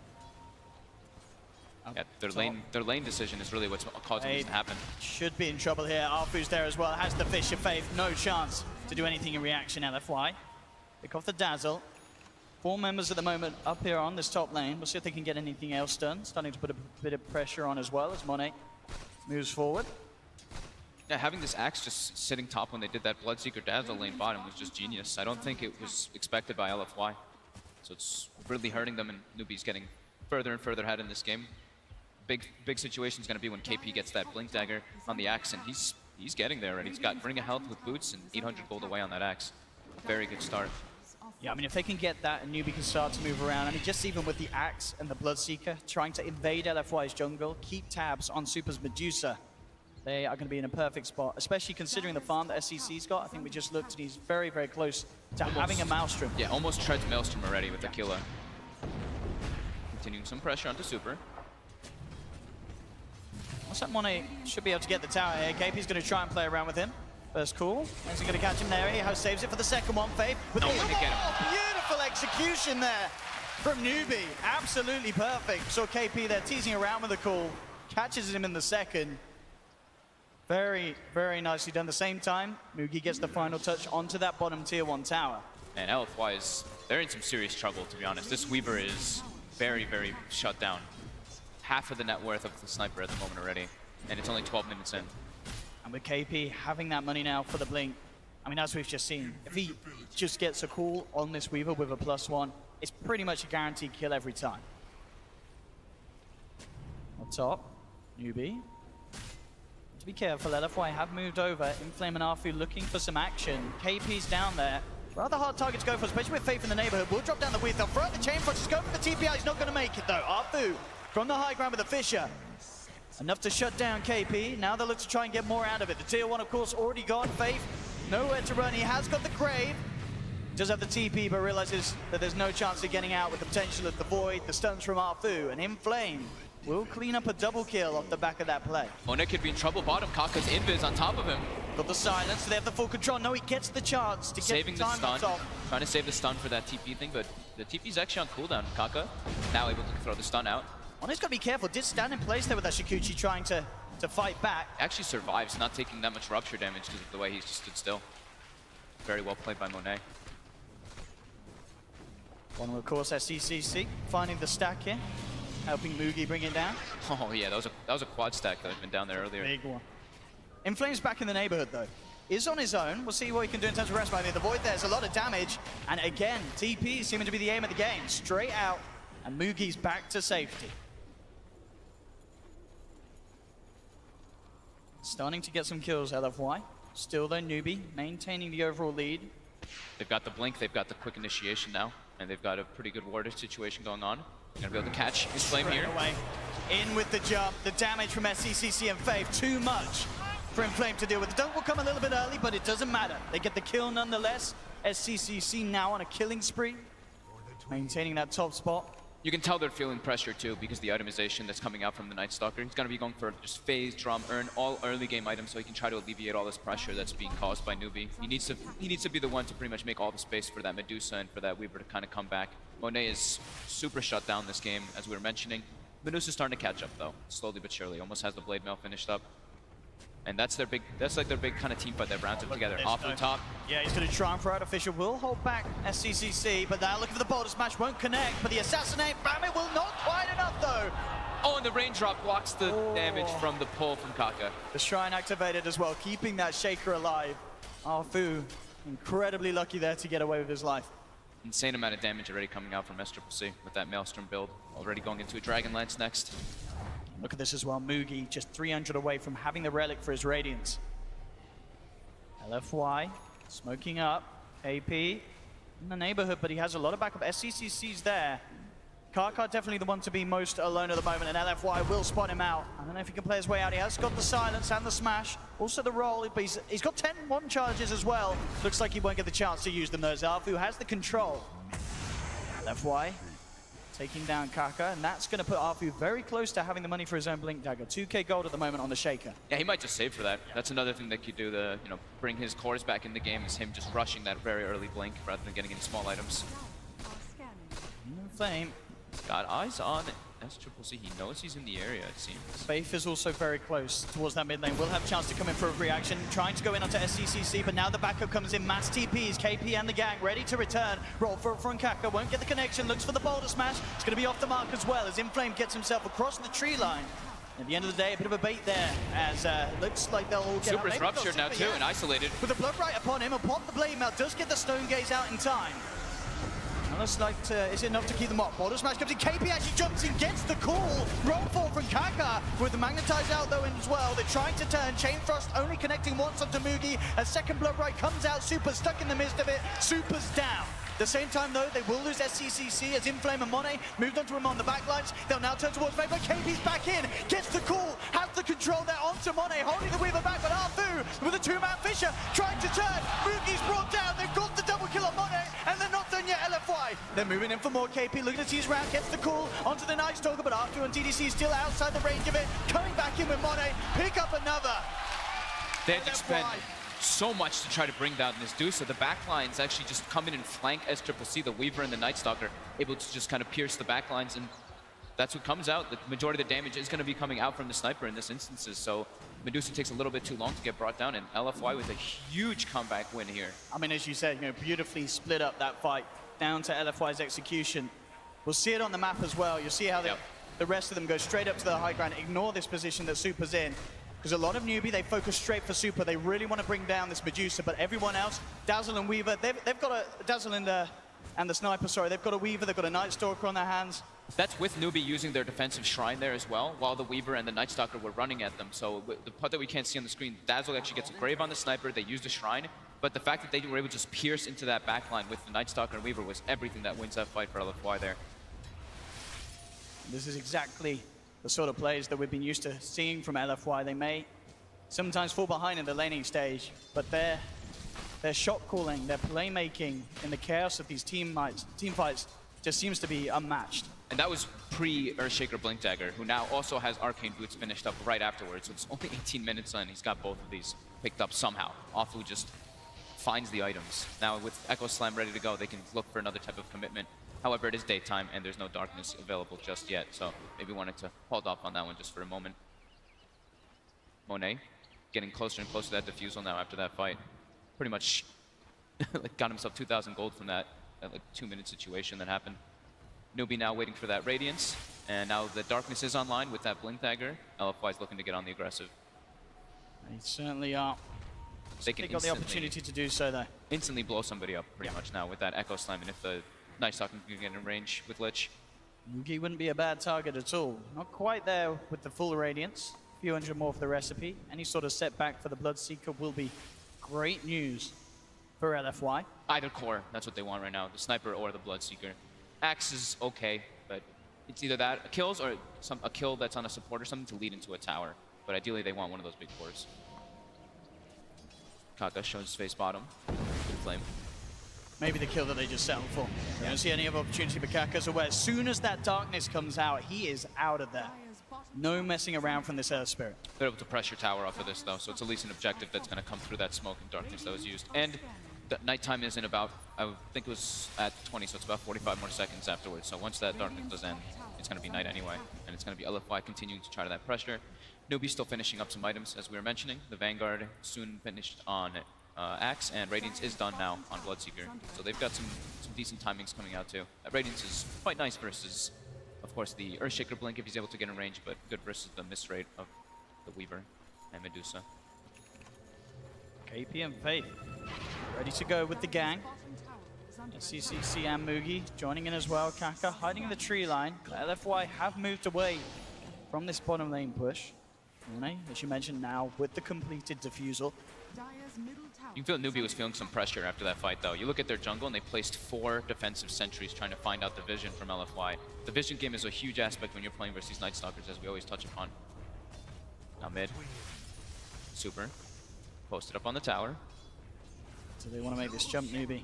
Yeah, their lane decision is really what's causing this to happen. Should be in trouble here. Arfu's there as well. Has the Fish of Faith. No chance to do anything in reaction, LFY. Pick off the Dazzle. 4 members at the moment up here on this top lane. We'll see if they can get anything else done. Starting to put a bit of pressure on as well as Monet moves forward. Yeah, having this Axe just sitting top when they did that Bloodseeker Dazzle lane bottom was just genius. I don't think it was expected by LFY. So it's really hurting them, and Newbie's getting further and further ahead in this game. Big situation is going to be when KP gets that Blink Dagger on the Axe, and he's getting there already. He's got Ring of Health with boots and 800 gold away on that Axe. Very good start. Yeah, I mean, if they can get that and Newbie can start to move around, I mean, just even with the Axe and the Bloodseeker trying to invade LFY's jungle, keep tabs on Super's Medusa, they are going to be in a perfect spot, especially considering the farm that SCC's got. I think we just looked and he's very, very close to having a Maelstrom. Yeah, almost tried to Maelstrom already with the killer. Continuing some pressure onto Super. What's that? Monet should be able to get the tower here. KP's going to try and play around with him. First call. Is he going to catch him there? He saves it for the second one. Faith with beautiful execution there from Newbie. Absolutely perfect. So KP there teasing around with the call. Catches him in the second. Very, very nicely done. At the same time, Mugi gets the final touch onto that bottom tier 1 tower. And LFY they're in some serious trouble, to be honest. This Weaver is very, very shut down. Half of the net worth of the sniper at the moment already, and it's only 12 minutes in. And with KP having that money now for the blink, I mean, as we've just seen, if he just gets a call on this Weaver with a +1, it's pretty much a guaranteed kill every time. On top, Newbie. To be careful, LFY have moved over. Inflame and Arfu looking for some action. KP's down there. Rather hard target to go for, especially with Faith in the neighborhood. We'll drop down the Weaver. They'll throw out the chain front. Just go for the TPI. He's not going to make it, though. Arfu from the high ground with the Fisher. Enough to shut down KP. Now they'll look to try and get more out of it. The tier 1, of course, already gone. Faith, nowhere to run. He has got the Grave. Does have the TP, but realizes that there's no chance of getting out with the potential of the Void. The stuns from Arfu, and Inflame will clean up a double kill off the back of that play. Monet could be in trouble bottom. Kaka's invis on top of him. Got the silence, so they have the full control. No, he gets the chance to saving get the time stun. Trying to save the stun for that TP thing, but the TP's actually on cooldown. Kaka now able to throw the stun out. Mone's got to be careful. Did stand in place there with that Shikuchi trying to fight back. Actually survives, not taking that much rupture damage because of the way he just stood still. Very well played by Monet. One, of course, SCCC finding the stack here, helping Mugi bring it down. Oh yeah, that was a quad stack that had been down there earlier. Big one. Inflame's back in the neighborhood though. Is on his own. We'll see what he can do in terms of rest. I mean, the Void there's a lot of damage, and again, TP seeming to be the aim of the game. Straight out, and Mugi's back to safety. Starting to get some kills, LFY. Still though, Newbie maintaining the overall lead. They've got the blink, they've got the quick initiation now, and they've got a pretty good wardage situation going on. They're gonna be able to catch Inflame here. Away. In with the jump, the damage from SCCC and Faith, too much for Inflame to deal with. The dunk will come a little bit early, but it doesn't matter. They get the kill nonetheless. SCCC now on a killing spree, maintaining that top spot. You can tell they're feeling pressure too because the itemization that's coming out from the Night Stalker. He's gonna be going for just phase, drum, earn all early game items so he can try to alleviate all this pressure that's being caused by Newbie. He needs to be the one to pretty much make all the space for that Medusa and for that Weaver to kind of come back. Monet is super shut down this game, as we were mentioning. Medusa's starting to catch up though, slowly but surely. Almost has the blade mail finished up. And that's like their big kind of team fight that rounds them together. Off the top. Yeah, he's going to try and for Artificial. Will hold back SCCC, but now looking for the boulder smash, won't connect. But the assassinate, bam, it will not quite enough though. Oh, and the raindrop blocks the damage from the pull from Kaka. The shrine activated as well, keeping that Shaker alive. Arfu, incredibly lucky there to get away with his life. Insane amount of damage already coming out from SCCC with that Maelstrom build. Already going into a Dragon Lance next. Look at this as well, Mugi just 300 away from having the relic for his Radiance. LFY smoking up, AP in the neighborhood, but he has a lot of backup. SCCC's there. Karkar definitely the one to be most alone at the moment, and LFY will spot him out. I don't know if he can play his way out. He has got the silence and the smash, also the roll, but he's got 10 1 charges as well. Looks like he won't get the chance to use them though. Arfu has the control. LFY taking down Kaka, and that's going to put Arfu very close to having the money for his own Blink Dagger. 2k gold at the moment on the Shaker. Yeah, he might just save for that. That's another thing that could do the, bring his cores back in the game, is him just rushing that very early Blink rather than getting into small items. Flame. Got eyes on SCCC. He knows he's in the area, it seems. Faith is also very close towards that mid lane. Will have a chance to come in for a reaction, trying to go in onto SCCC, but now the backup comes in. Mass TPs, KP and the gang ready to return. Roll for Kaka, won't get the connection, looks for the boulder smash. It's going to be off the mark as well as Inflame gets himself across the tree line. At the end of the day, a bit of a bait there, as looks like they'll all get Super's out. ruptured now too, and isolated. With the blood right upon him, and pop the blade mail, does get the stone gaze out in time. Looks like, is it enough to keep them up? Boulder smash comes in, KP actually jumps in, gets the call. Roll fall from Kaka with the magnetize out though as well. They're trying to turn, Chain Thrust only connecting once onto Mugi. A second blood right comes out, Super stuck in the midst of it. Super's down. At the same time though, they will lose SCCC as Inflame and Monet moved onto him on the backlines. They'll now turn towards Faith, but KP's back in, gets the call, has the control there onto Monet, holding the Weaver back, but Arfu with a two-man Fisher trying to turn. Mugi's brought down, they've got the double kill on Monet, and they're not done yet, LFY. They're moving in for more. KP looking to see his round, gets the call onto the Night Stalker, but Arfu and TDC still outside the range of it. Coming back in with Monet, pick up another. They had to spend so much to try to bring down this Medusa. The backlines actually just come in and flank SCCC, the Weaver and the Night Stalker, able to just kind of pierce the backlines, and that's what comes out. The majority of the damage is going to be coming out from the sniper in this instances, so Medusa takes a little bit too long to get brought down, and LFY with a huge comeback win here. I mean, as you said, beautifully split up that fight down to LFY's execution. We'll see it on the map as well. You'll see how the rest of them go straight up to the high ground, ignore this position that Super's in. Because a lot of Newbie, they focus straight for Super. They really want to bring down this Medusa, but everyone else, Dazzle and Weaver, they've got a Dazzle and the Sniper, sorry. They've got a Weaver, they've got a Night Stalker on their hands. That's with Newbie using their defensive shrine there as well, while the Weaver and the Night Stalker were running at them. So the part that we can't see on the screen, Dazzle actually gets a Grave on the Sniper, they use the shrine, but the fact that they were able to just pierce into that backline with the Night Stalker and Weaver was everything that wins that fight for LFY there. This is exactly the sort of plays that we've been used to seeing from LFY. They may sometimes fall behind in the laning stage, but their shot calling, their playmaking in the chaos of these team fights just seems to be unmatched. And that was pre-Earthshaker Blink Dagger, who now also has Arcane Boots finished up right afterwards. So it's only 18 minutes in, he's got both of these picked up somehow. Awfully just finds the items. Now with Echo Slam ready to go, they can look for another type of commitment. However, it is daytime and there's no darkness available just yet, so maybe wanted to hold off on that one just for a moment. Monet getting closer and closer to that defusal now after that fight. Pretty much like got himself 2,000 gold from that like 2-minute situation that happened. Newbie now waiting for that Radiance, and now the darkness is online with that Blink Dagger. LFY is looking to get on the aggressive. They certainly are. They can got the opportunity to do so, though. Instantly blow somebody up pretty much now with that Echo Slam, and if the Night Stalker can get in range with Lich. Newbie wouldn't be a bad target at all. Not quite there with the full Radiance. A few hundred more for the recipe. Any sort of setback for the Bloodseeker will be great news for LFY. Either core, that's what they want right now, the Sniper or the Bloodseeker. Axe is okay, but it's either that, kills, or a kill that's on a support or something to lead into a tower. But ideally they want one of those big cores. Kaka shows his face bottom. Good flame. Maybe the kill that they just settled for. You don't see any other opportunity, but Kaka's aware. As soon as that darkness comes out, he is out of there. No messing around from this Earth Spirit. They're able to pressure tower off of this, though, so it's at least an objective that's going to come through that smoke and darkness that was used. And the nighttime is in about, I think it was at 20, so it's about 45 more seconds afterwards. So once that darkness does end, it's going to be night anyway. And it's going to be LFY continuing to try to that pressure. Newbie still finishing up some items, as we were mentioning. The Vanguard soon finished on Axe, and Radiance is done now on Bloodseeker. So they've got some decent timings coming out too. Radiance is quite nice versus, of course, the Earthshaker Blink if he's able to get in range, but good versus the miss rate of the Weaver and Medusa. KP and Faith ready to go with the gang. CCC and Mugi joining in as well. Kaka hiding in the tree line. LFY have moved away from this bottom lane push. As you mentioned, now with the completed defusal. You can feel Newbie was feeling some pressure after that fight, though. You look at their jungle, and they placed 4 defensive sentries trying to find out the vision from LFY. The vision game is a huge aspect when you're playing versus these Night Stalkers, as we always touch upon. Now mid. Super. Posted up on the tower. So they want to make this jump, Newbie.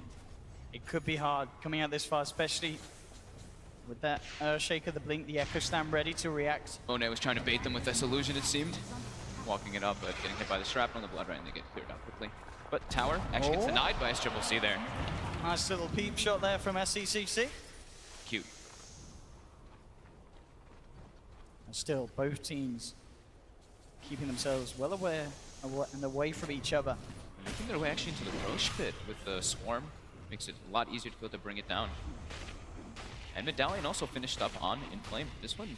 It could be hard coming out this far, especially with that Earthshaker, the Blink, the Echo Slam ready to react. Monet was trying to bait them with this illusion, it seemed. Walking it up, but getting hit by the shrapnel and the blood, right, and they get cleared out quickly. But tower actually gets denied by SCCC there. Nice little peep shot there from SCCC. Cute. And still, both teams keeping themselves well aware and away from each other. Making their way actually into the Roche pit with the Swarm. Makes it a lot easier to be able to bring it down. And Medallion also finished up on Inflame. This one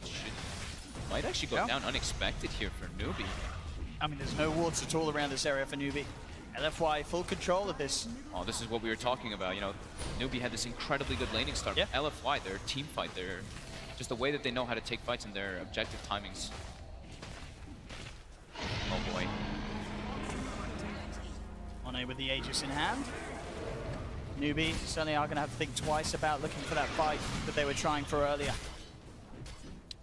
might actually go down unexpected here for Newbie. I mean, there's no wards at all around this area for Newbie. LFY full control of this. Oh, this is what we were talking about. You know, Newbie had this incredibly good laning start. Yeah. LFY, their team fight, their just the way that they know how to take fights and their objective timings. Oh boy. Monet with the Aegis in hand. Newbie certainly are going to have to think twice about looking for that fight that they were trying for earlier.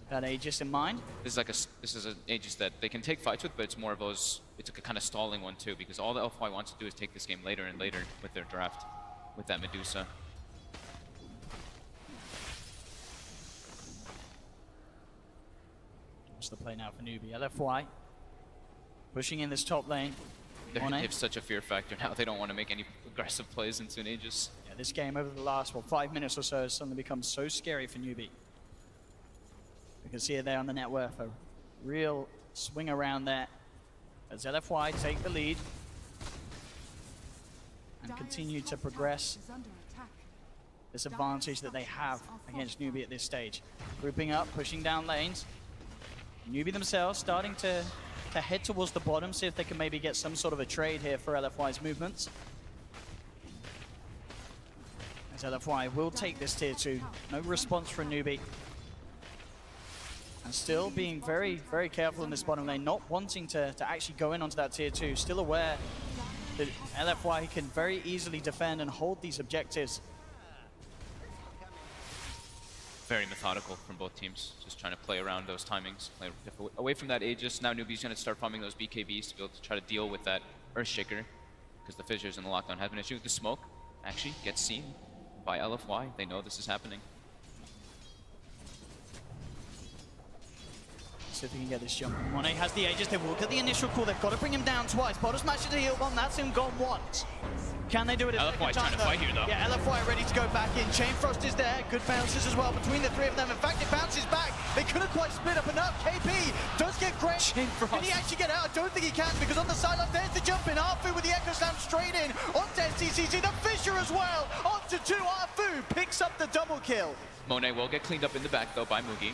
That Aegis in mind. This is an Aegis that they can take fights with, but it's more of those. It's a kind of stalling one too, because all the LFY wants to do is take this game later and later with their draft, with that Medusa. What's the play now for Newbie? LFY pushing in this top lane. They have such a fear factor now. They don't want to make any aggressive plays into an Aegis. Yeah, this game over the last 5 minutes or so has suddenly become so scary for Newbie. You can see it there on the net worth, a real swing around there as LFY take the lead and continue to progress this advantage that they have against Newbie at this stage. Grouping up, pushing down lanes. Newbie themselves starting to head towards the bottom, see if they can maybe get some sort of a trade here for LFY's movements. As LFY will take this tier 2. No response from Newbie. And still being very, very careful in this bottom lane, not wanting to actually go in onto that tier 2. Still aware that LFY can very easily defend and hold these objectives. Very methodical from both teams, just trying to play around those timings. Play away from that Aegis, now Newbie's going to start farming those BKBs to be able to try to deal with that Earthshaker, because the fissures and the lockdown have been an issue. The smoke actually gets seen by LFY. They know this is happening. See if they can get this jump. Monet has the Aegis, they will get the initial call. They've got to bring him down twice. Bottom smashes to heal one, that's him gone once. Can they do it? LFY trying to fight here, though. Yeah, LFY ready to go back in. Chain Frost is there. Good bounces as well between the three of them. In fact, it bounces back. They couldn't quite split up enough. KP does get great. Chain Frost. Can he actually get out? I don't think he can because on the sideline, there's the jump in. Arfu with the Echo Slam straight in. Onto SCCC. The Fisher as well. Onto 2. Arfu picks up the double kill. Monet will get cleaned up in the back, though, by Mugi.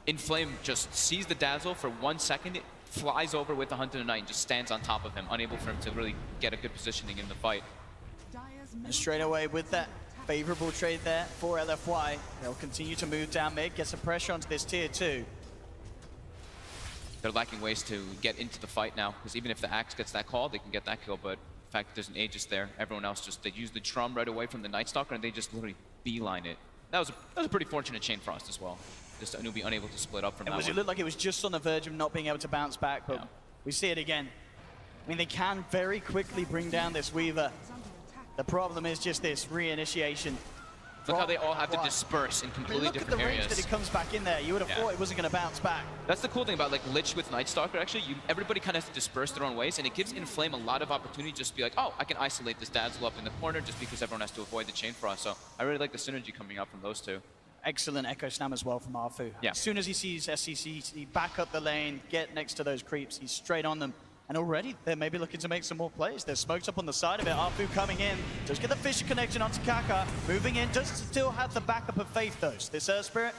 Inflame just sees the dazzle for 1 second. It flies over with the Hunt in the Night and just stands on top of him, unable for him to really get a good positioning in the fight. And straight away with that favorable trade there for LFY, they'll continue to move down mid, get some pressure onto this tier 2. They're lacking ways to get into the fight now, because even if the Axe gets that call, they can get that kill, but in fact, there's an Aegis there. Everyone else just, they use the Drum right away from the Night Stalker, and they just literally beeline it. That was a pretty fortunate Chain Frost as well. Just Newbie unable to split up from that one. It looked like it was just on the verge of not being able to bounce back, but we see it again. I mean, they can very quickly bring down this Weaver. The problem is just this reinitiation. Look how they all have to disperse in completely different areas. Look at the range that it comes back in there. You would have thought it wasn't going to bounce back. That's the cool thing about like Lich with Night Stalker. Actually, everybody kind of has to disperse their own ways, and it gives Inflame a lot of opportunity just to be like, oh, I can isolate this Dazzle up in the corner just because everyone has to avoid the Chain Frost. So I really like the synergy coming out from those two. Excellent Echo Slam as well from Arfu. Yeah. As soon as he sees SCC back up the lane, get next to those creeps, he's straight on them. And already, they're maybe looking to make some more plays. There's smokes up on the side of it. Arfu coming in. Does get the Fisher connection onto Kaka. Moving in. Does still have the backup of Faith, though. This Earth Spirit,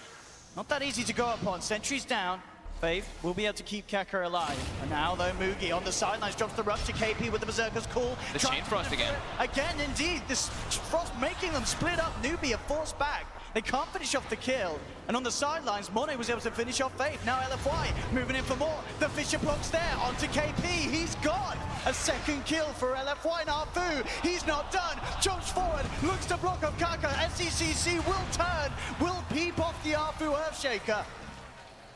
not that easy to go up on. Sentry's down. Faith will be able to keep Kaka alive. And now, though, Mugi on the sidelines drops the Rupture. KP with the Berserker's Call. The Chain Frost again. Again, indeed. This Frost making them split up. Newbie are forced back. They can't finish off the kill. And on the sidelines, Monet was able to finish off Faith. Now LFY moving in for more. The Fisher blocks there onto KP. He's gone. A second kill for LFY. Arfu, he's not done. Jumps forward, looks to block off Kaka. SCCC will turn, will peep off the Arfu Earthshaker.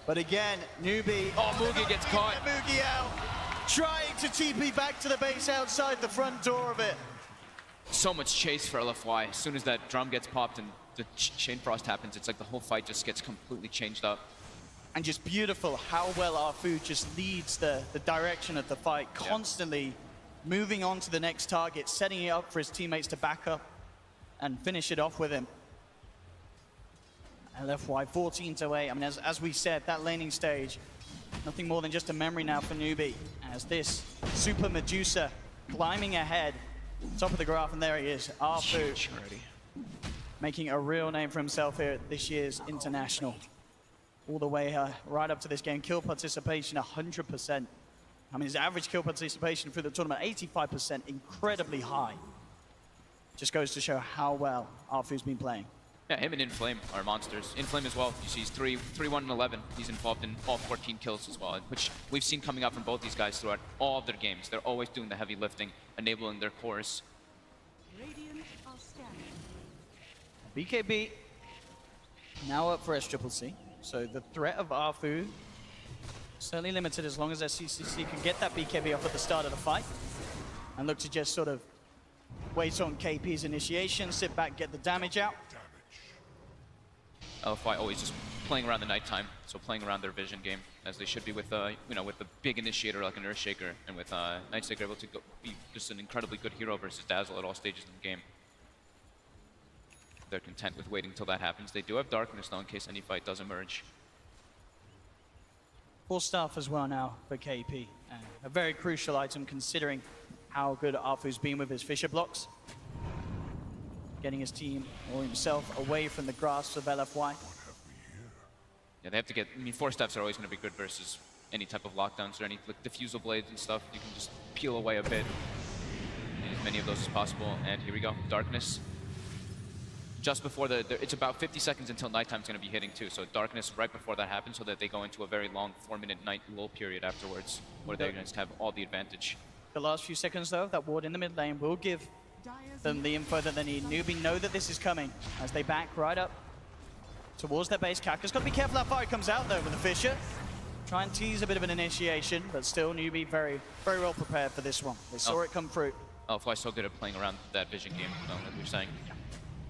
But again, Newbie. Oh, Mugi gets caught. Mugi out. Trying to TP back to the base outside the front door of it. So much chase for LFY. As soon as that drum gets popped and the Chain Frost happens, it's like the whole fight just gets completely changed up. And just beautiful how well Arfu just leads the direction of the fight, constantly moving on to the next target, setting it up for his teammates to back up and finish it off with him. LFY 14-8. I mean, as we said, that laning stage, nothing more than just a memory now for Newbie. As this Super Medusa climbing ahead, top of the graph, and there he is, Arfu. Making a real name for himself here at this year's International. All the way right up to this game. Kill participation, 100%. I mean, his average kill participation through the tournament, 85%, incredibly high. Just goes to show how well Arfu's been playing. Yeah, him and Inflame are monsters. Inflame as well. You see he's 3-1 and 11. He's involved in all 14 kills as well, which we've seen coming out from both these guys throughout all of their games. They're always doing the heavy lifting, enabling their cores. BKB now up for SCCC. So the threat of Arfu certainly limited as long as SCCC can get that BKB off at the start of the fight and look to just sort of wait on KP's initiation, sit back, get the damage out. LFY always just playing around the nighttime, so playing around their vision game as they should be with you know, with the big initiator like an Earthshaker, and with Nightsticker able to be just an incredibly good hero versus Dazzle at all stages in the game. They're content with waiting until that happens. They do have Darkness though in case any fight does emerge. Full staff as well now for KP. A very crucial item considering how good Arfu's been with his Fisher blocks. Getting his team or himself away from the grasp of LFY. Yeah, they have to get, I mean, 4 staffs are always going to be good versus any type of lockdowns or any like, diffusal blades and stuff. You can just peel away a bit. Need as many of those as possible. And here we go, Darkness. Just before it's about 50 seconds until nighttime's going to be hitting too. So Darkness right before that happens so that they go into a very long 4-minute night lull period afterwards where they're going to have all the advantage. The last few seconds though, that ward in the mid lane will give them the info that they need. Newbie know that this is coming as they back right up towards their base. Kaka's got to be careful how far it comes out though with the Fisher. Try and tease a bit of an initiation, but still Newbie very, very well prepared for this one. They saw it come through. LFY so good at playing around that vision game, like we were saying.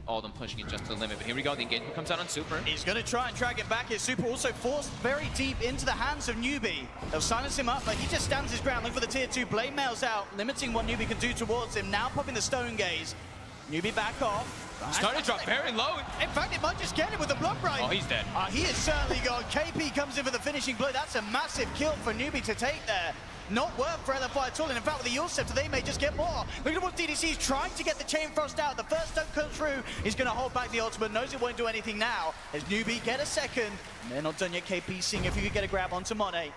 all of them pushing it just to the limit. But here we go, the engagement comes out on Super. He's going to try and drag it back here. Super also forced very deep into the hands of Newbie. They'll silence him up, but he just stands his ground, looking for the tier 2. Blade mails out, limiting what Newbie can do towards him. Now popping the Stone Gaze. Newbie back off. Starting to drop very low. In fact, it might just get him with the blood right. Oh, he's dead. He is certainly gone. KP comes in for the finishing blow. That's a massive kill for Newbie to take there. Not worth for LFY at all, and in fact with the Yule Scepter they may just get more. Look at what DDC is trying to get the Chain Frost out. The first don't come through. He's going to hold back the ultimate, knows it won't do anything now. As Newbie get a second, and they're not done yet. KP seeing if he could get a grab onto Monet,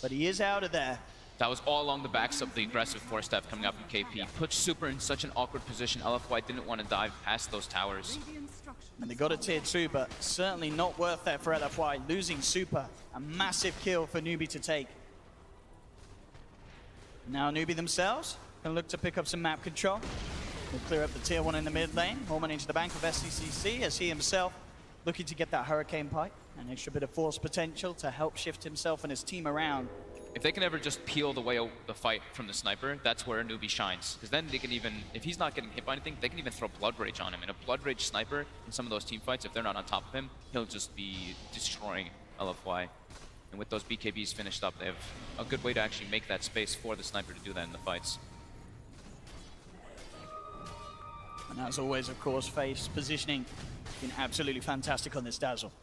but he is out of there. That was all along the backs of the aggressive force step coming up from KP. Put Super in such an awkward position. LFY didn't want to dive past those towers. And they got a tier 2, but certainly not worth that for LFY. Losing Super, a massive kill for Newbie to take. Now Newbie themselves can look to pick up some map control. We'll clear up the tier 1 in the mid lane. Horman into the bank of SCCC as he himself looking to get that Hurricane Pipe. An extra bit of force potential to help shift himself and his team around. If they can ever just peel the way the fight from the sniper, that's where Newbie shines. Because then they can even, if he's not getting hit by anything, they can even throw Blood Rage on him. And a Blood Rage sniper in some of those team fights, if they're not on top of him, he'll just be destroying LFY. And with those BKBs finished up, they have a good way to actually make that space for the sniper to do that in the fights. And as always, of course, Faith's positioning has been absolutely fantastic on this Dazzle.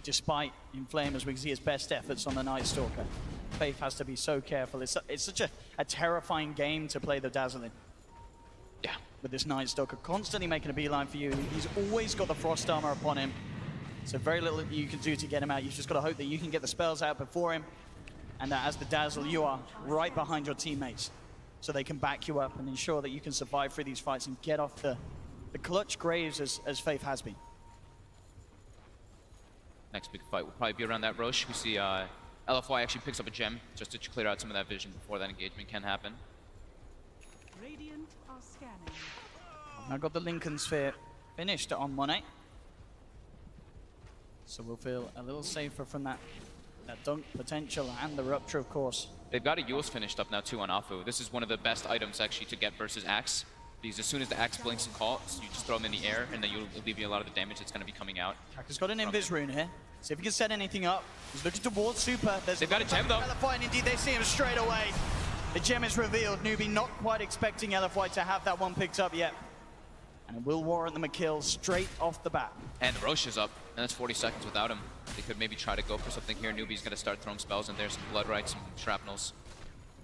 Despite Inflame, as we can see his best efforts on the Night Stalker, Faith has to be so careful. It's such a terrifying game to play the Dazzle in. Yeah. With this Night Stalker constantly making a beeline for you. He's always got the Frost Armor upon him. So very little that you can do to get him out. You've just got to hope that you can get the spells out before him. And that as the Dazzle, you are right behind your teammates. So they can back you up and ensure that you can survive through these fights and get off the clutch graves as Faith has been. Next big fight will probably be around that Roche. We see LFY actually picks up a gem just to clear out some of that vision before that engagement can happen. Radiant are scanning. Now got the Lincoln Sphere finished on Monet. So we'll feel a little safer from that dunk potential and the rupture, of course. They've got a Yules finished up now too on Afu. This is one of the best items actually to get versus Axe. Because as soon as the Axe blinks and calls, you just throw them in the air and then you'll alleviate a lot of the damage that's going to be coming out. Kaka's got an Invis rune here. See if he can set anything up. He's looking towards Super. They've got a gem though. LFY, and indeed they see him straight away. The gem is revealed. Newbie not quite expecting LFY to have that one picked up yet. And it will warrant them a kill straight off the bat. And Roche is up, and that's 40 seconds without him. They could maybe try to go for something here. Newbie's going to start throwing spells in there, some Blood Rites, some Shrapnels.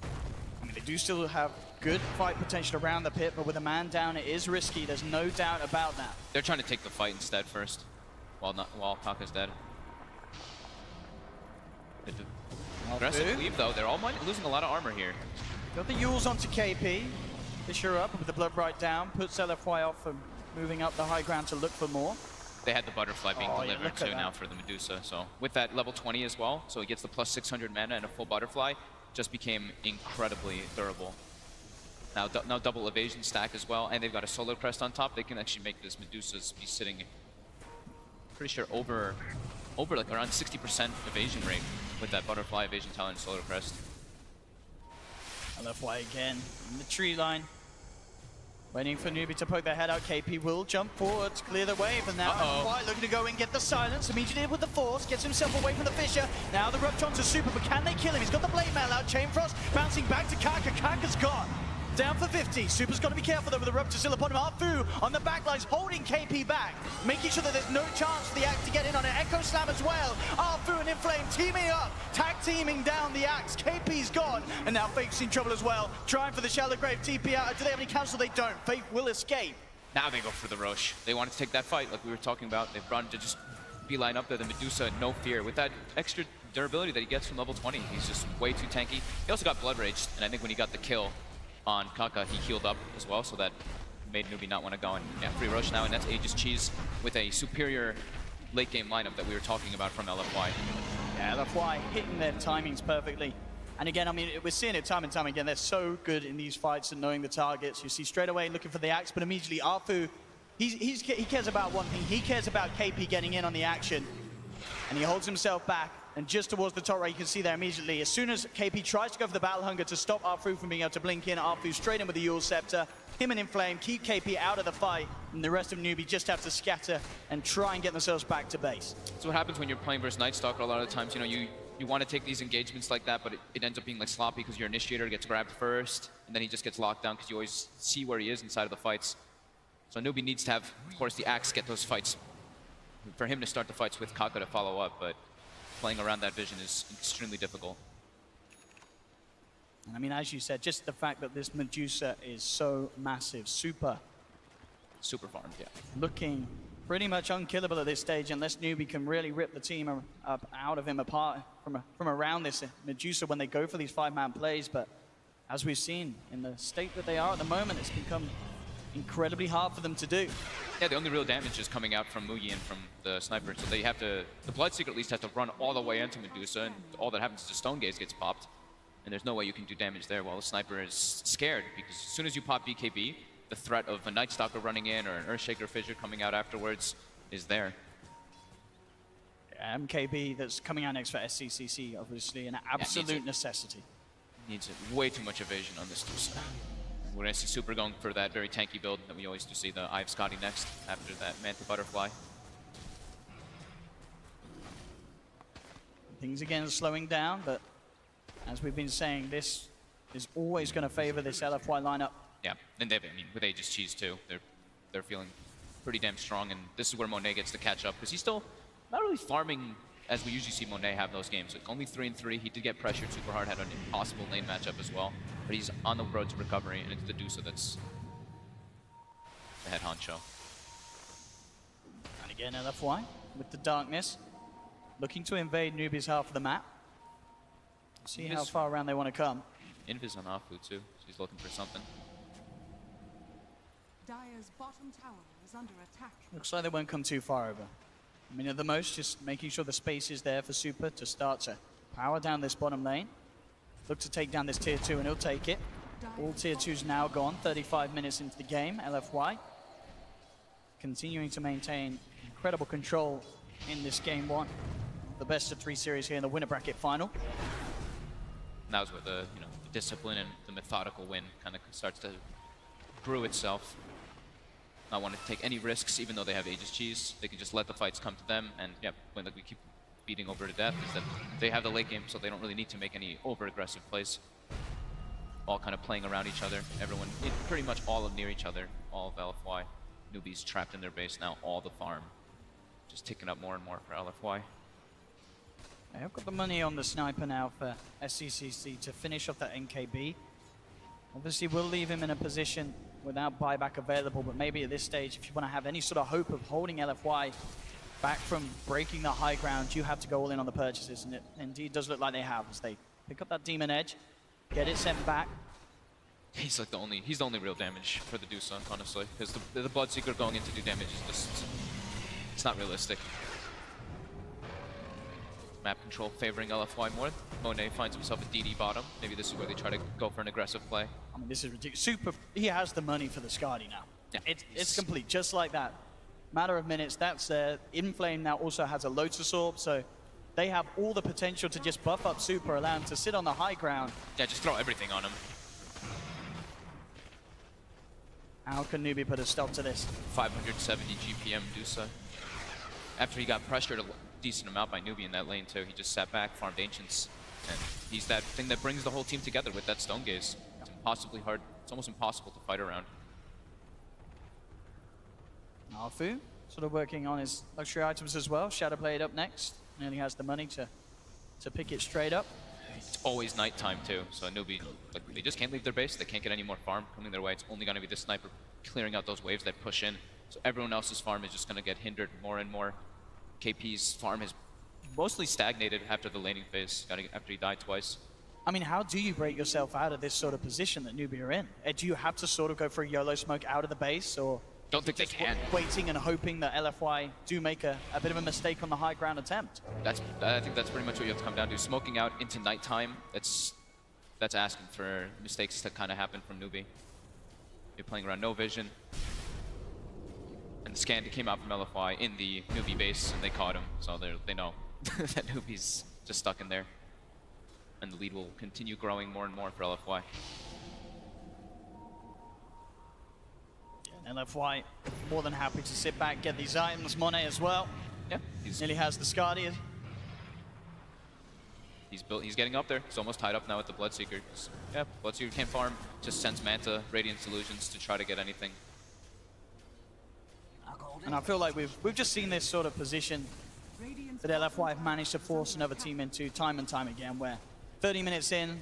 I mean, they do still have good fight potential around the pit, but with a man down, it is risky. There's no doubt about that. They're trying to take the fight instead first, while Kaka's dead. Aggressive leave, though. They're all losing a lot of armor here. Got the Yules onto KP. Fisher up with the Blood Right down, puts LFY off from moving up the high ground to look for more. They had the Butterfly being delivered too now for the Medusa. So with that level 20 as well, so he gets the plus 600 mana and a full Butterfly, just became incredibly durable. Now double evasion stack as well, and they've got a Solar Crest on top. They can actually make this Medusa's be sitting, pretty sure over like around 60% evasion rate with that Butterfly, Evasion Talent, and Solar Crest. LFY again in the tree line. Waiting for Newbie to poke their head out. KP will jump forward to clear the wave. And now LFY looking to go and get the silence. Immediately with the force. Gets himself away from the Fisher. Now the rupture onto Super. But can they kill him? He's got the Blade Mail out. Chain Frost bouncing back to Kaka. Kaka's gone. Down for 50. Super's got to be careful though with the rupture still upon him. Arfu on the back lines holding KP back. Making sure that there's no chance for the Axe to get in on an Echo Slam as well. Arfu and Inflame teaming up. Tag teaming down the Axe. KP's gone. And now Faith's in trouble as well. Trying for the Shallow Grave TP out. Do they have any cancel? They don't. Faith will escape. Now they go for the Roche. They wanted to take that fight like we were talking about. They've run to just beeline up there. The Medusa, no fear. With that extra durability that he gets from level 20, he's just way too tanky. He also got Blood Rage. And I think when he got the kill on Kaka, he healed up as well, so that made Newbie not want to go. And yeah, free Roche now, and that's Aegis Cheese with a superior late game lineup that we were talking about from LFY. Yeah, LFY hitting their timings perfectly. And again, I mean, we're seeing it time and time again. They're so good in these fights and knowing the targets. You see straight away looking for the Axe, but immediately Arfu, he cares about one thing. He cares about KP getting in on the action. And he holds himself back. And just towards the top right, you can see there immediately, as soon as KP tries to go for the Battle Hunger to stop Arfu from being able to blink in, Arfu straight in with the Yule Scepter, him and Inflame, keep KP out of the fight, and the rest of Newbie just have to scatter and try and get themselves back to base. So what happens when you're playing versus Night Stalker a lot of the times, you know, you want to take these engagements like that, but it ends up being like sloppy because your initiator gets grabbed first, and then he just gets locked down because you always see where he is inside of the fights. So Newbie needs to have, of course, the Axe get those fights. For him to start the fights with Kaka to follow up, but playing around that vision is extremely difficult. And I mean, as you said, just the fact that this Medusa is so massive, super farmed, yeah. Looking pretty much unkillable at this stage unless Newbie can really rip the team up out of him apart from around this Medusa when they go for these 5-man plays. But as we've seen, in the state that they are at the moment, it's become incredibly hard for them to do. Yeah, the only real damage is coming out from Mugi and from the sniper, so they have to, the Bloodseeker at least has to run all the way into Medusa, and all that happens is the Stone Gaze gets popped, and there's no way you can do damage there while the sniper is scared, because as soon as you pop BKB, the threat of a Night Stalker running in or an Earthshaker Fissure coming out afterwards is there. Yeah, MKB that's coming out next for SCCC, obviously an absolute necessity. Needs way too much evasion on this Medusa. We're going to see Super going for that very tanky build that we always do see, the Eye of Scotty next, after that Manta Butterfly. Things again slowing down, but as we've been saying, this is always going to favor this LFY lineup. Yeah, and they've, I mean, with Aegis Cheese too, they're feeling pretty damn strong, and this is where Monet gets to catch up, because he's still not really farming as we usually see Monet have those games. Like only 3-3, he did get pressured super hard, had an impossible lane matchup as well, but he's on the road to recovery, and it's the Dusa that's the head honcho. And again, LFY with the darkness, looking to invade Newbie's half of the map. See how far around they want to come. Invis on Afu too, she's looking for something. Dire's bottom tower is under attack. Looks like they won't come too far over. I mean, at the most, just making sure the space is there for Super to start to power down this bottom lane. Look to take down this tier 2, and he'll take it. All tier 2's now gone, 35 minutes into the game. LFY continuing to maintain incredible control in this game 1. The best of 3 series here in the winner bracket final. And that was where the, you know, the discipline and the methodical win kind of starts to brew itself. Not want to take any risks, even though they have Aegis Cheese. They can just let the fights come to them, and yeah, when like, we keep beating over to death, is that they have the late game, so they don't really need to make any over-aggressive plays. All kind of playing around each other. Everyone, pretty much all near each other. All of LFY. Newbies trapped in their base now, all the farm. Just ticking up more and more for LFY. I've got the money on the sniper now for SCCC to finish off that NKB. Obviously, we'll leave him in a position without buyback available, but maybe at this stage, if you want to have any sort of hope of holding LFY back from breaking the high ground, you have to go all in on the purchases, and it indeed does look like they have as they pick up that Demon Edge, get it sent back. He's like the only real damage for the Dusa, honestly, because the Bloodseeker going in to do damage is just, it's not realistic. Map control favoring LFY more. Monet finds himself a DD bottom. Maybe this is where they try to go for an aggressive play. I mean, this is ridiculous. Super, he has the money for the Skadi now. Yeah, it's complete, just like that. Matter of minutes, that's there. Inflame now also has a Lotus Orb, so they have all the potential to just buff up Super, allow him to sit on the high ground. Yeah, just throw everything on him. How can Newbie put a stop to this? 570 GPM Dusa. After he got pressured a decent amount by Newbie in that lane too, he just sat back, farmed Ancients, and he's that thing that brings the whole team together with that Stone Gaze. It's impossibly hard, it's almost impossible to fight around. Arfu sort of working on his luxury items as well. Shadowblade up next, and he has the money to pick it straight up. It's always nighttime too, so Newbie, like, they just can't leave their base, they can't get any more farm coming their way. It's only going to be the sniper clearing out those waves that push in, so everyone else's farm is just going to get hindered more and more. KP's farm has mostly stagnated after the laning phase, after he died twice. I mean, how do you break yourself out of this sort of position that Newbie are in? Do you have to sort of go for a YOLO smoke out of the base, or don't think they can. Waiting and hoping that LFY do make a bit of a mistake on the high ground attempt? I think that's pretty much what you have to come down to. Smoking out into nighttime, that's asking for mistakes to kind of happen from Newbie. You're playing around no vision. And the scan came out from LFY in the Newbie base, and they caught him, so they know that Newbie's just stuck in there. And the lead will continue growing more and more for LFY. And LFY more than happy to sit back, get these items. Monet as well. Yeah. Nearly has the Scardian. He's getting up there. He's almost tied up now with the Bloodseeker. Yeah, Bloodseeker can't farm. Just sends Manta, Radiant Solutions to try to get anything. And I feel like we've just seen this sort of position that LFY have managed to force another team into time and time again, where 30 minutes in,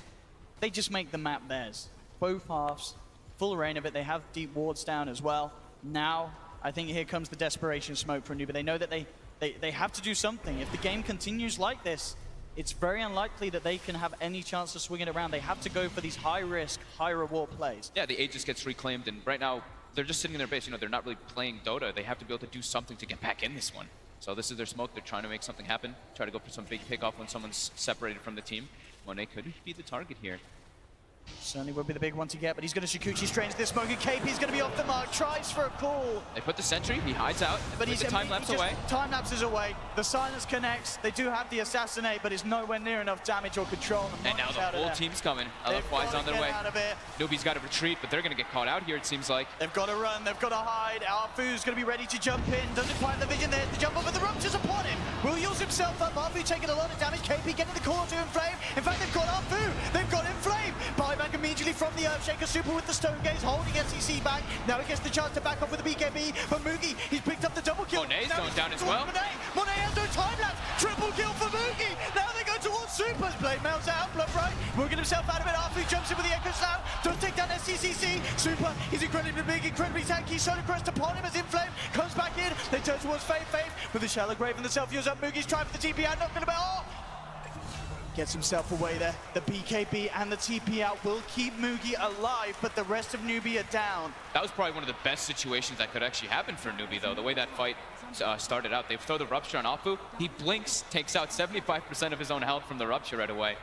they just make the map theirs. Both halves, full reign of it. They have deep wards down as well. Now, I think here comes the desperation smoke from Newbie. They know that they have to do something. If the game continues like this, it's very unlikely that they can have any chance to swing it around. They have to go for these high-risk, high-reward plays. Yeah, the Aegis gets reclaimed, and right now, they're just sitting in their base. You know, they're not really playing Dota. They have to be able to do something to get back in this one. So this is their smoke. They're trying to make something happen. Try to go for some big pickoff when someone's separated from the team. Monet could be the target here. Certainly would be the big one to get, but he's going to Shikuchi strains this smoke, and KP's going to be off the mark, tries for a call. They put the sentry, he hides out, but he's time-lapse away. Time-lapse is away, the silence connects, they do have the assassinate, but it's nowhere near enough damage or control. And now the whole team's coming. LFY's on their way. Newbie's got to retreat, but they're going to get caught out here, it seems like. They've got to run, they've got to hide. Arfu's going to be ready to jump in, doesn't quite have the vision there to jump over. The ruptures upon him, will use himself up. Arfu taking a lot of damage, KP getting the core to Inflame. In fact, they've got Arfu, they've got Inflame. Buyback immediately from the Earthshaker, Super with the Stone Gaze, holding SEC back. Now he gets the chance to back off with the BKB, but Mugi, he's picked up the double kill. Monet's going down as well. Monet has no time-lapse, triple kill for Mugi. Now they go towards Super's blade, melts out, blood right, working himself out of it. Arfu jumps in with the Echo Slam, does take down SCCC. Super, he's incredibly big, incredibly tanky. Solar Crest upon him as Inflame comes back in. They turn towards Fade with the Shallow Grave and the self-use up. Mugi's trying for the TP out, not gonna be, gets himself away there. The BKB and the TP out will keep Mugi alive, but the rest of Newbie are down. That was probably one of the best situations that could actually happen for Newbie, though. The way that fight started out, they throw the Rupture on Afu. He blinks, takes out 75% of his own health from the Rupture right away.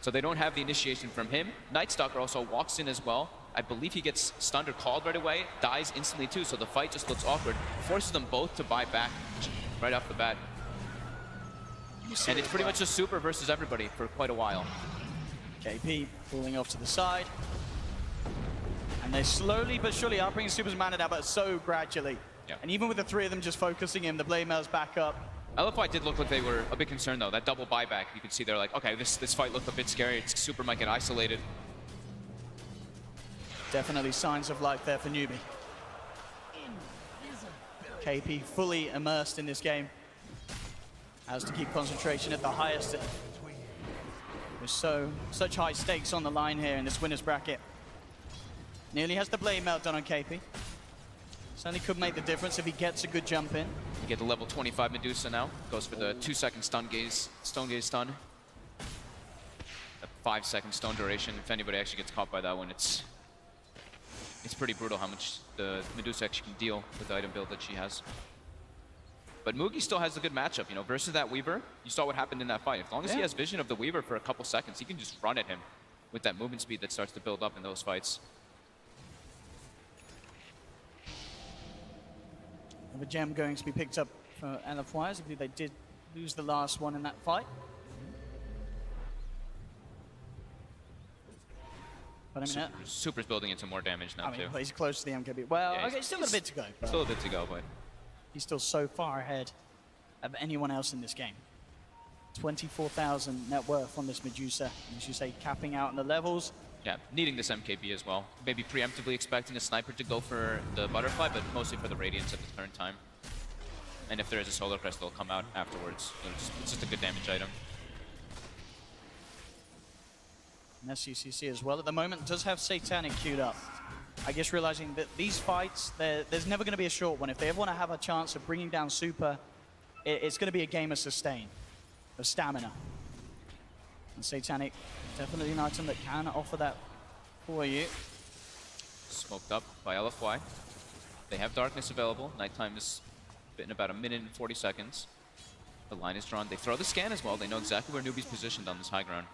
So they don't have the initiation from him. Nightstalker also walks in as well. I believe he gets stunned or called right away, dies instantly too, so the fight just looks awkward. Forces them both to buy back right off the bat. And it's pretty much just Super versus everybody for quite a while. KP pulling off to the side. And they slowly but surely are bringing Super's mana down, but so gradually. Yeah. And even with the three of them just focusing him, the Blade Mail's back up. LFY did look like they were a bit concerned though. That double buyback, you could see they're like, okay, this fight looked a bit scary. Super might get isolated. Definitely signs of life there for Newbie. KP fully immersed in this game. Has to keep concentration at the highest. There's such high stakes on the line here in this winner's bracket. Nearly has the blade melt done on KP. Certainly could make the difference if he gets a good jump in. You get the level 25 Medusa now. Goes for the 2-second stone gaze stun. A 5-second stone duration. If anybody actually gets caught by that one, it's pretty brutal how much the Medusa actually can deal with the item build that she has. But Mugi still has a good matchup, you know, versus that Weaver. You saw what happened in that fight. As long as he has vision of the Weaver for a couple seconds, he can just run at him with that movement speed that starts to build up in those fights. The gem going to be picked up for LFY. I believe they did lose the last one in that fight. But I mean, Super's building into more damage now, too. He's close to the MKB. Well, yeah, okay, still got a bit to go. Still a bit to go, but he's still so far ahead of anyone else in this game. 24,000 net worth on this Medusa. As you say, capping out on the levels. Yeah, needing this MKB as well. Maybe preemptively expecting a sniper to go for the butterfly, but mostly for the Radiance at the current time. And if there is a Solar Crest, they'll come out afterwards. It's just a good damage item. And SCCC as well at the moment does have Satanic queued up. I guess realizing that these fights, there's never going to be a short one. If they ever want to have a chance of bringing down Super, it's going to be a game of sustain, of stamina. And Satanic, definitely an item that can offer that for you. Smoked up by LFY. They have Darkness available. Nighttime is in about 1 minute and 40 seconds. The line is drawn. They throw the scan as well. They know exactly where Newbie's positioned on this high ground.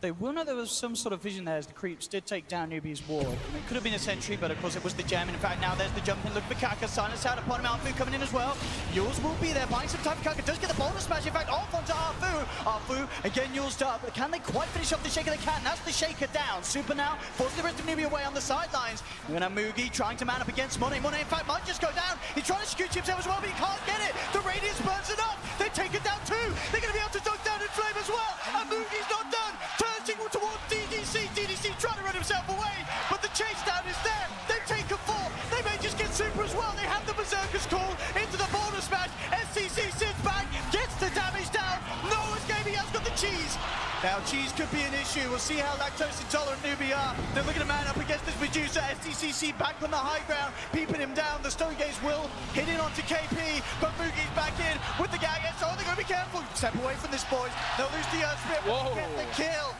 They will know there was some sort of vision there as the creeps did take down Newbee's ward. I mean, it could have been a sentry, but of course it was the gem. In fact, now there's the jump in. Look for Kaka. Silence out upon him. Arfu coming in as well. Yules will be there, buying some time. Kaka does get the boulder smash. In fact, off onto Arfu. Arfu, again, Yules up. But can they quite finish off the Shaker? They can. That's the Shaker down. Super now forces the rest of Newbie away on the sidelines. We're going to have Mugi trying to man up against Monet. Monet, in fact, might just go down. He's trying to scoot himself as well, but he can't get it. The Radiance burns enough. They take it down too. They're going to be able to dunk down in Flame as well. And Mugi's not done. Turning towards DDC. DDC trying to run himself away, but the chase down is there. They've taken 4. They may just get Super as well. They have the Berserker's call into the boulder smash. SCC sits back, gets the damage down. Noah's Gaming has got the cheese. Now cheese could be an issue. We'll see how lactose intolerant Newbie are. They're looking to man up against this Medusa. SDCC back on the high ground, peeping him down. The Stone Gaze will hit in onto KP, but Mugi's back in with the gag. So they're going to be careful. Step away from this, boys. They'll lose the Earth Spirit, but get the kill.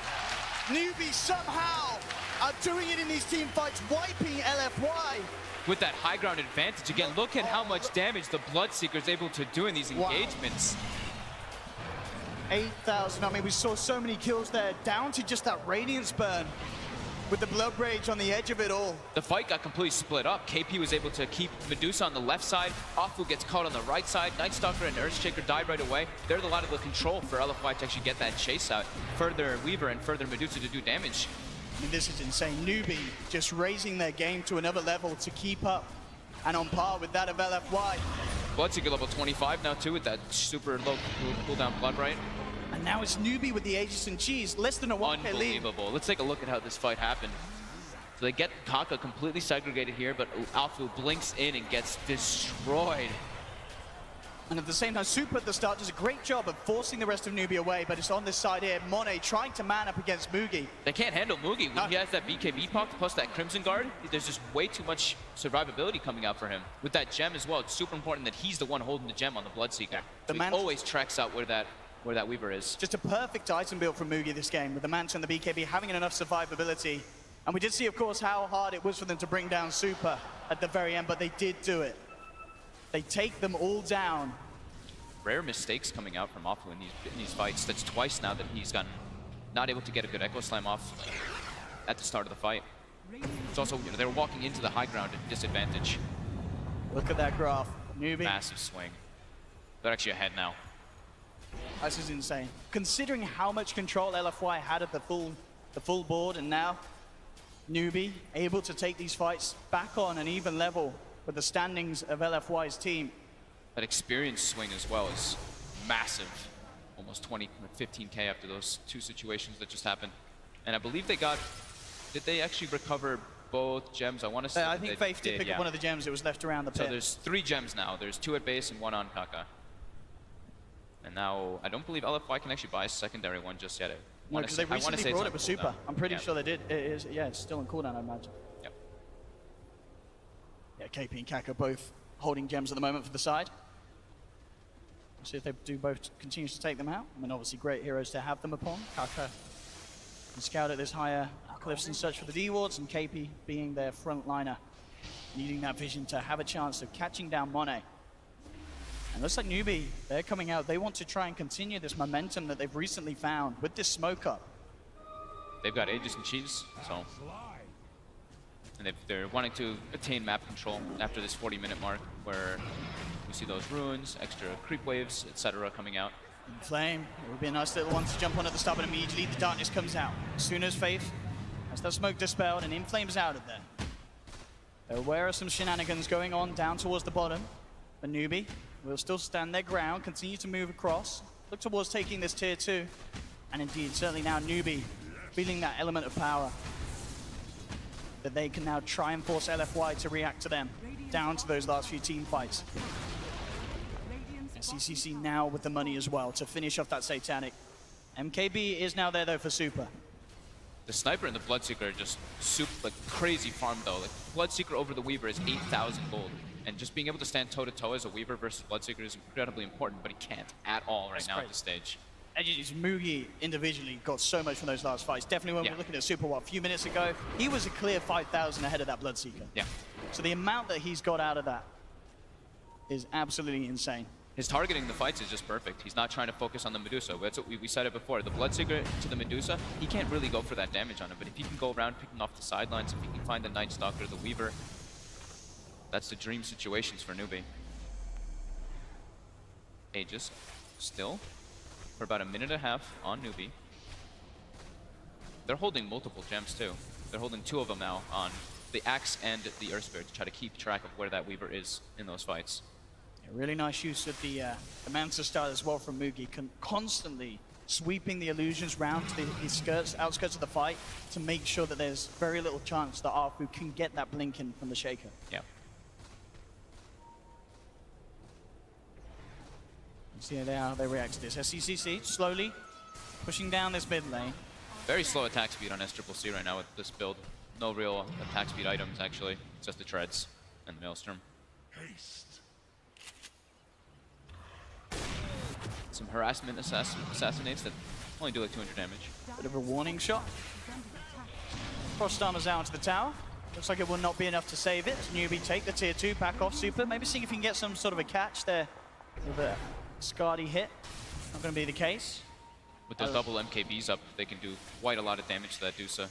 Newbie somehow are doing it in these team fights, wiping LFY. With that high ground advantage, again, look at how much damage the Bloodseeker is able to do in these engagements. 8,000, I mean, we saw so many kills there, down to just that Radiance burn with the Blood Rage on the edge of it all. The fight got completely split up. KP was able to keep Medusa on the left side. Afu gets caught on the right side. Nightstalker and Earthshaker die right away. There's a lot of the control for LFY to actually get that chase out. Further Weaver and further Medusa to do damage. I mean, this is insane. Newbie just raising their game to another level to keep up and on par with that of LFY. Bloodseeker level 25 now too with that super low cooldown Blood Right. And now it's Newbie with the Aegis and Cheese, less than a 1k lead. Unbelievable. Let's take a look at how this fight happened. So they get Kaka completely segregated here, but Alfu blinks in and gets destroyed. And at the same time, Super at the start does a great job of forcing the rest of Newbie away, but it's on this side here. Monet trying to man up against Mugi. They can't handle Mugi. When he has that BKB pop plus that Crimson Guard, there's just way too much survivability coming out for him. With that gem as well, it's super important that he's the one holding the gem on the Bloodseeker. So he always tracks out where that Weaver is. Just a perfect item build from Mugi this game, with the Manta and the BKB having enough survivability. And we did see, of course, how hard it was for them to bring down Super at the very end, but they did do it. They take them all down. Rare mistakes coming out from Afu in these fights. That's twice now that he's gotten not able to get a good Echo Slam off at the start of the fight. It's also, you know, they were walking into the high ground at disadvantage. Look at that graph. Newbie. Massive swing. They're actually ahead now. This is insane. Considering how much control LFY had at the full board, and now Newbie able to take these fights back on an even level with the standings of LFY's team. That experience swing as well is massive. Almost 15k after those 2 situations that just happened. And I believe they got, did they actually recover both gems? I want to say I think Faith did pick up one of the gems that was left around the pit. So there's 3 gems now. There's 2 at base and 1 on Kaka. And now, I don't believe LFY can actually buy a secondary one just yet. No, because they recently brought it with Super. I'm pretty sure they did. It is, yeah, it's still on cooldown, I imagine. Yep. Yeah, KP and Kaka both holding gems at the moment for the side. We'll see if they do both continue to take them out. I mean, obviously great heroes to have them upon. Kaka can scout at this higher cliffs and search for the D-wards, and KP being their front liner, needing that vision to have a chance of catching down Monet. And looks like Newbie, they're coming out. They want to try and continue this momentum that they've recently found with this smoke up. They've got Aegis and Cheese, so. And they're wanting to attain map control after this 40-minute mark, where we see those runes, extra creep waves, etc. coming out. Flame, it would be a nice little one to jump on at the start, but immediately the darkness comes out. As soon as Faith has that smoke dispelled and Inflame's out of there. They're aware of some shenanigans going on down towards the bottom. But Newbie will still stand their ground, continue to move across, look towards taking this tier 2. And indeed, certainly now Newbie feeling that element of power, that they can now try and force LFY to react to them down to those last few team fights. CCC now with the money as well to finish off that Satanic. MKB is now there though for Super. The Sniper and the Bloodseeker are just super, like crazy farm though. Like Bloodseeker over the Weaver is 8,000 gold. And just being able to stand toe-to-toe as a Weaver versus Bloodseeker is incredibly important, but he can't at all right now at this stage. And Mugi individually got so much from those last fights. Definitely when we were looking at Super, what, a few minutes ago, he was a clear 5,000 ahead of that Bloodseeker. Yeah. So the amount that he's got out of that is absolutely insane. His targeting the fights is just perfect. He's not trying to focus on the Medusa. That's what we said it before. The Bloodseeker to the Medusa, he can't really go for that damage on it. But if he can go around picking off the sidelines, if he can find the Night Stalker, the Weaver, that's the dream situations for Newbie. Aegis still for about a minute and a half on Newbie. They're holding multiple gems too. They're holding 2 of them now on the Axe and the Earth Spirit to try to keep track of where that Weaver is in those fights. Really nice use of the Manta style as well from Mugi, constantly sweeping the illusions round to the outskirts of the fight to make sure that there's very little chance that Arfu can get that blink in from the Shaker. Yeah. See how they react to this. SCCC slowly pushing down this mid lane. Very slow attack speed on SCCC right now with this build. No real attack speed items actually, just the treads and the Maelstrom. Haste. Some harassment assassinates that only do like 200 damage. Bit of a warning shot. Frost armor's out to the tower. Looks like it will not be enough to save it. Newbie take the tier 2, back off Super. Maybe see if he can get some sort of a catch there with a Scardy hit. Not going to be the case. With those double MKBs up, they can do quite a lot of damage to that Dusa.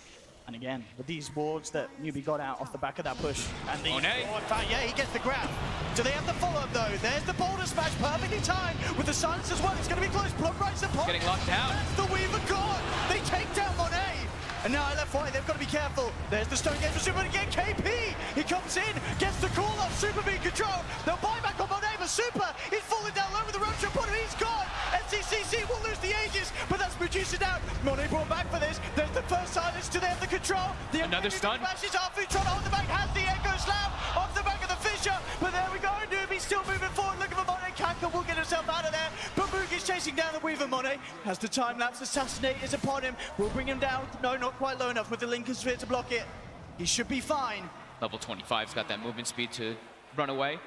And again, with these wards that Newbie got out off the back of that push. And the Monet. Yeah, he gets the grab. Do they have the follow-up though? There's the boulder smash, perfectly timed with the silence as well. It's going to be close. Block rights the pot. Getting locked down. That's the Weaver gone. They take down Monet. And now LFY, they've got to be careful. There's the stone game for Super again. KP, he comes in, gets the call up. Super being controlled. They'll buy back on Monet, but Super, he's falling down low with the rope shot. He's gone. SCCC will lose the Aegis, but that's Medusa down. Monet brought back for this. There's the first silence. Do they have the control? Another stun. Flashes Arfu trying to hold the back, has the Echo Slam off the back of the Fisher. But there we go. Newbie still moving forward, looking for Monet. Kaka will get himself out of there. But Mugi's chasing down the Weaver. Monet has the time lapse. Assassinate is upon him. Will bring him down. No, not quite low enough with the Lincoln Sphere to block it. He should be fine. Level 25's got that movement speed to run away.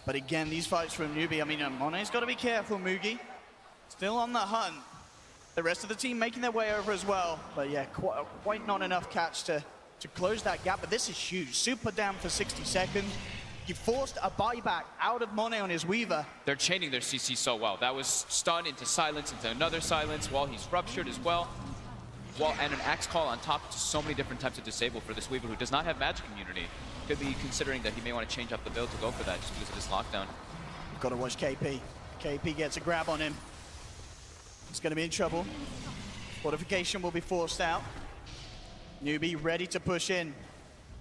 But again, these fights from Newbie, I mean, Monet's got to be careful, Mugi. Still on the hunt. The rest of the team making their way over as well. But yeah, quite not enough catch to close that gap. But this is huge. Super down for 60 seconds. He forced a buyback out of Monet on his Weaver. They're chaining their CC so well. That was stun into silence, into another silence, while he's ruptured as well. And an Axe Call on top to so many different types of disable for this Weaver who does not have magic immunity. Could be considering that he may want to change up the build to go for that just because of this lockdown. You've got to watch KP. KP gets a grab on him. He's going to be in trouble. Fortification will be forced out. Newbie ready to push in.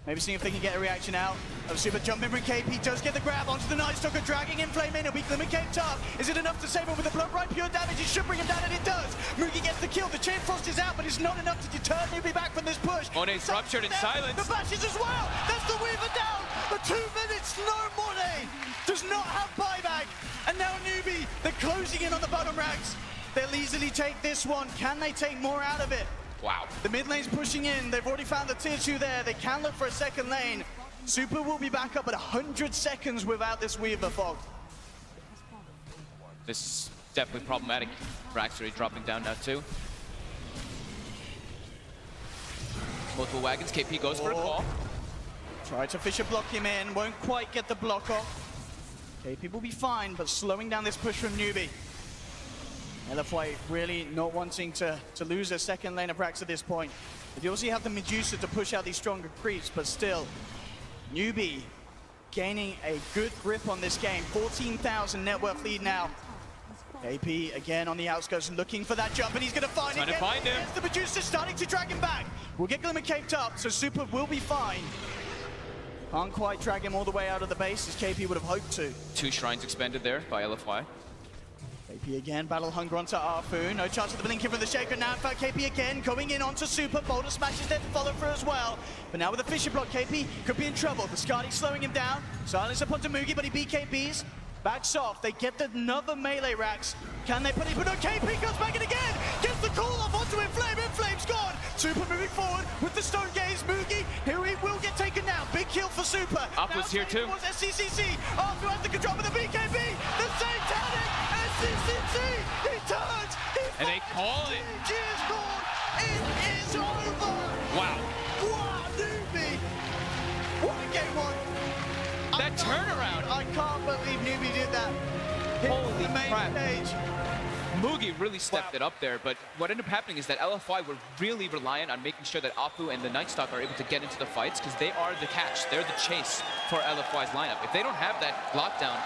Maybe see if they can get a reaction out. Super jumping from KP, does get the grab onto the Night Stalker, dragging in Flame in, a weak limit came up. Is it enough to save him with the blood right? Pure damage, it should bring him down, and it does. Mugi gets the kill, the Chain Frost is out, but it's not enough to deter Newbie back from this push. Monet's ruptured in silence. The bashes as well, that's the Weaver down. For 2 minutes, no Monet. Does not have buyback. And now Newbie, they're closing in on the bottom ranks. They'll easily take this one. Can they take more out of it? Wow. The mid lane's pushing in. They've already found the tier 2 there. They can look for a second lane. Super will be back up at 100 seconds without this Weaver fog. This is definitely problematic. Braxtery dropping down now too. Multiple wagons. KP goes for a call. Try to Fisher block him in. Won't quite get the block off. KP will be fine, but slowing down this push from Newbie. LFY really not wanting to lose a second lane of Brax at this point. But you also have the Medusa to push out these stronger creeps, but still, Newbie gaining a good grip on this game. 14,000 net worth lead now. KP again on the outskirts looking for that jump, and he's going to find it. Trying to find him. The Medusa starting to drag him back. We'll get Glimmer caped up, so Super will be fine. Can't quite drag him all the way out of the base as KP would have hoped to. 2 shrines expended there by LFY. KP again, Battle Hunger onto Arfu. No chance of the blinking from the Shaker now. In fact, KP again going in onto Super. Boulder smashes there to follow through as well. But now with the Fisher block, KP could be in trouble. The Scardy slowing him down. Silence upon Mugi, but he beat KP's. Backs off. They get another melee racks. Can they put it? But no, KP comes back in again. Gets the call off onto Inflame. Inflame's gone. Super moving forward with the Stone Gaze. Mugi, here he will get taken down. Big kill for Super. Up was here too. SCCC. Arfu has the control with the BKB. The same tactic. SCCC. He turns. And they call it. Cheers called. It is over. Wow. Wow, Newbie. What a game one. That turnaround. I can't believe Newbie did that. trap. Mugi really stepped it up there, but what ended up happening is that LFY were really reliant on making sure that Apu and the Nightstalker are able to get into the fights, because they are the catch. They're the chase for LFY's lineup. If they don't have that lockdown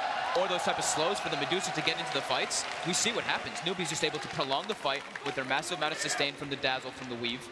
or those type of slows for the Medusa to get into the fights, we see what happens. Newbee's just able to prolong the fight with their massive amount of sustain from the dazzle, from the weave.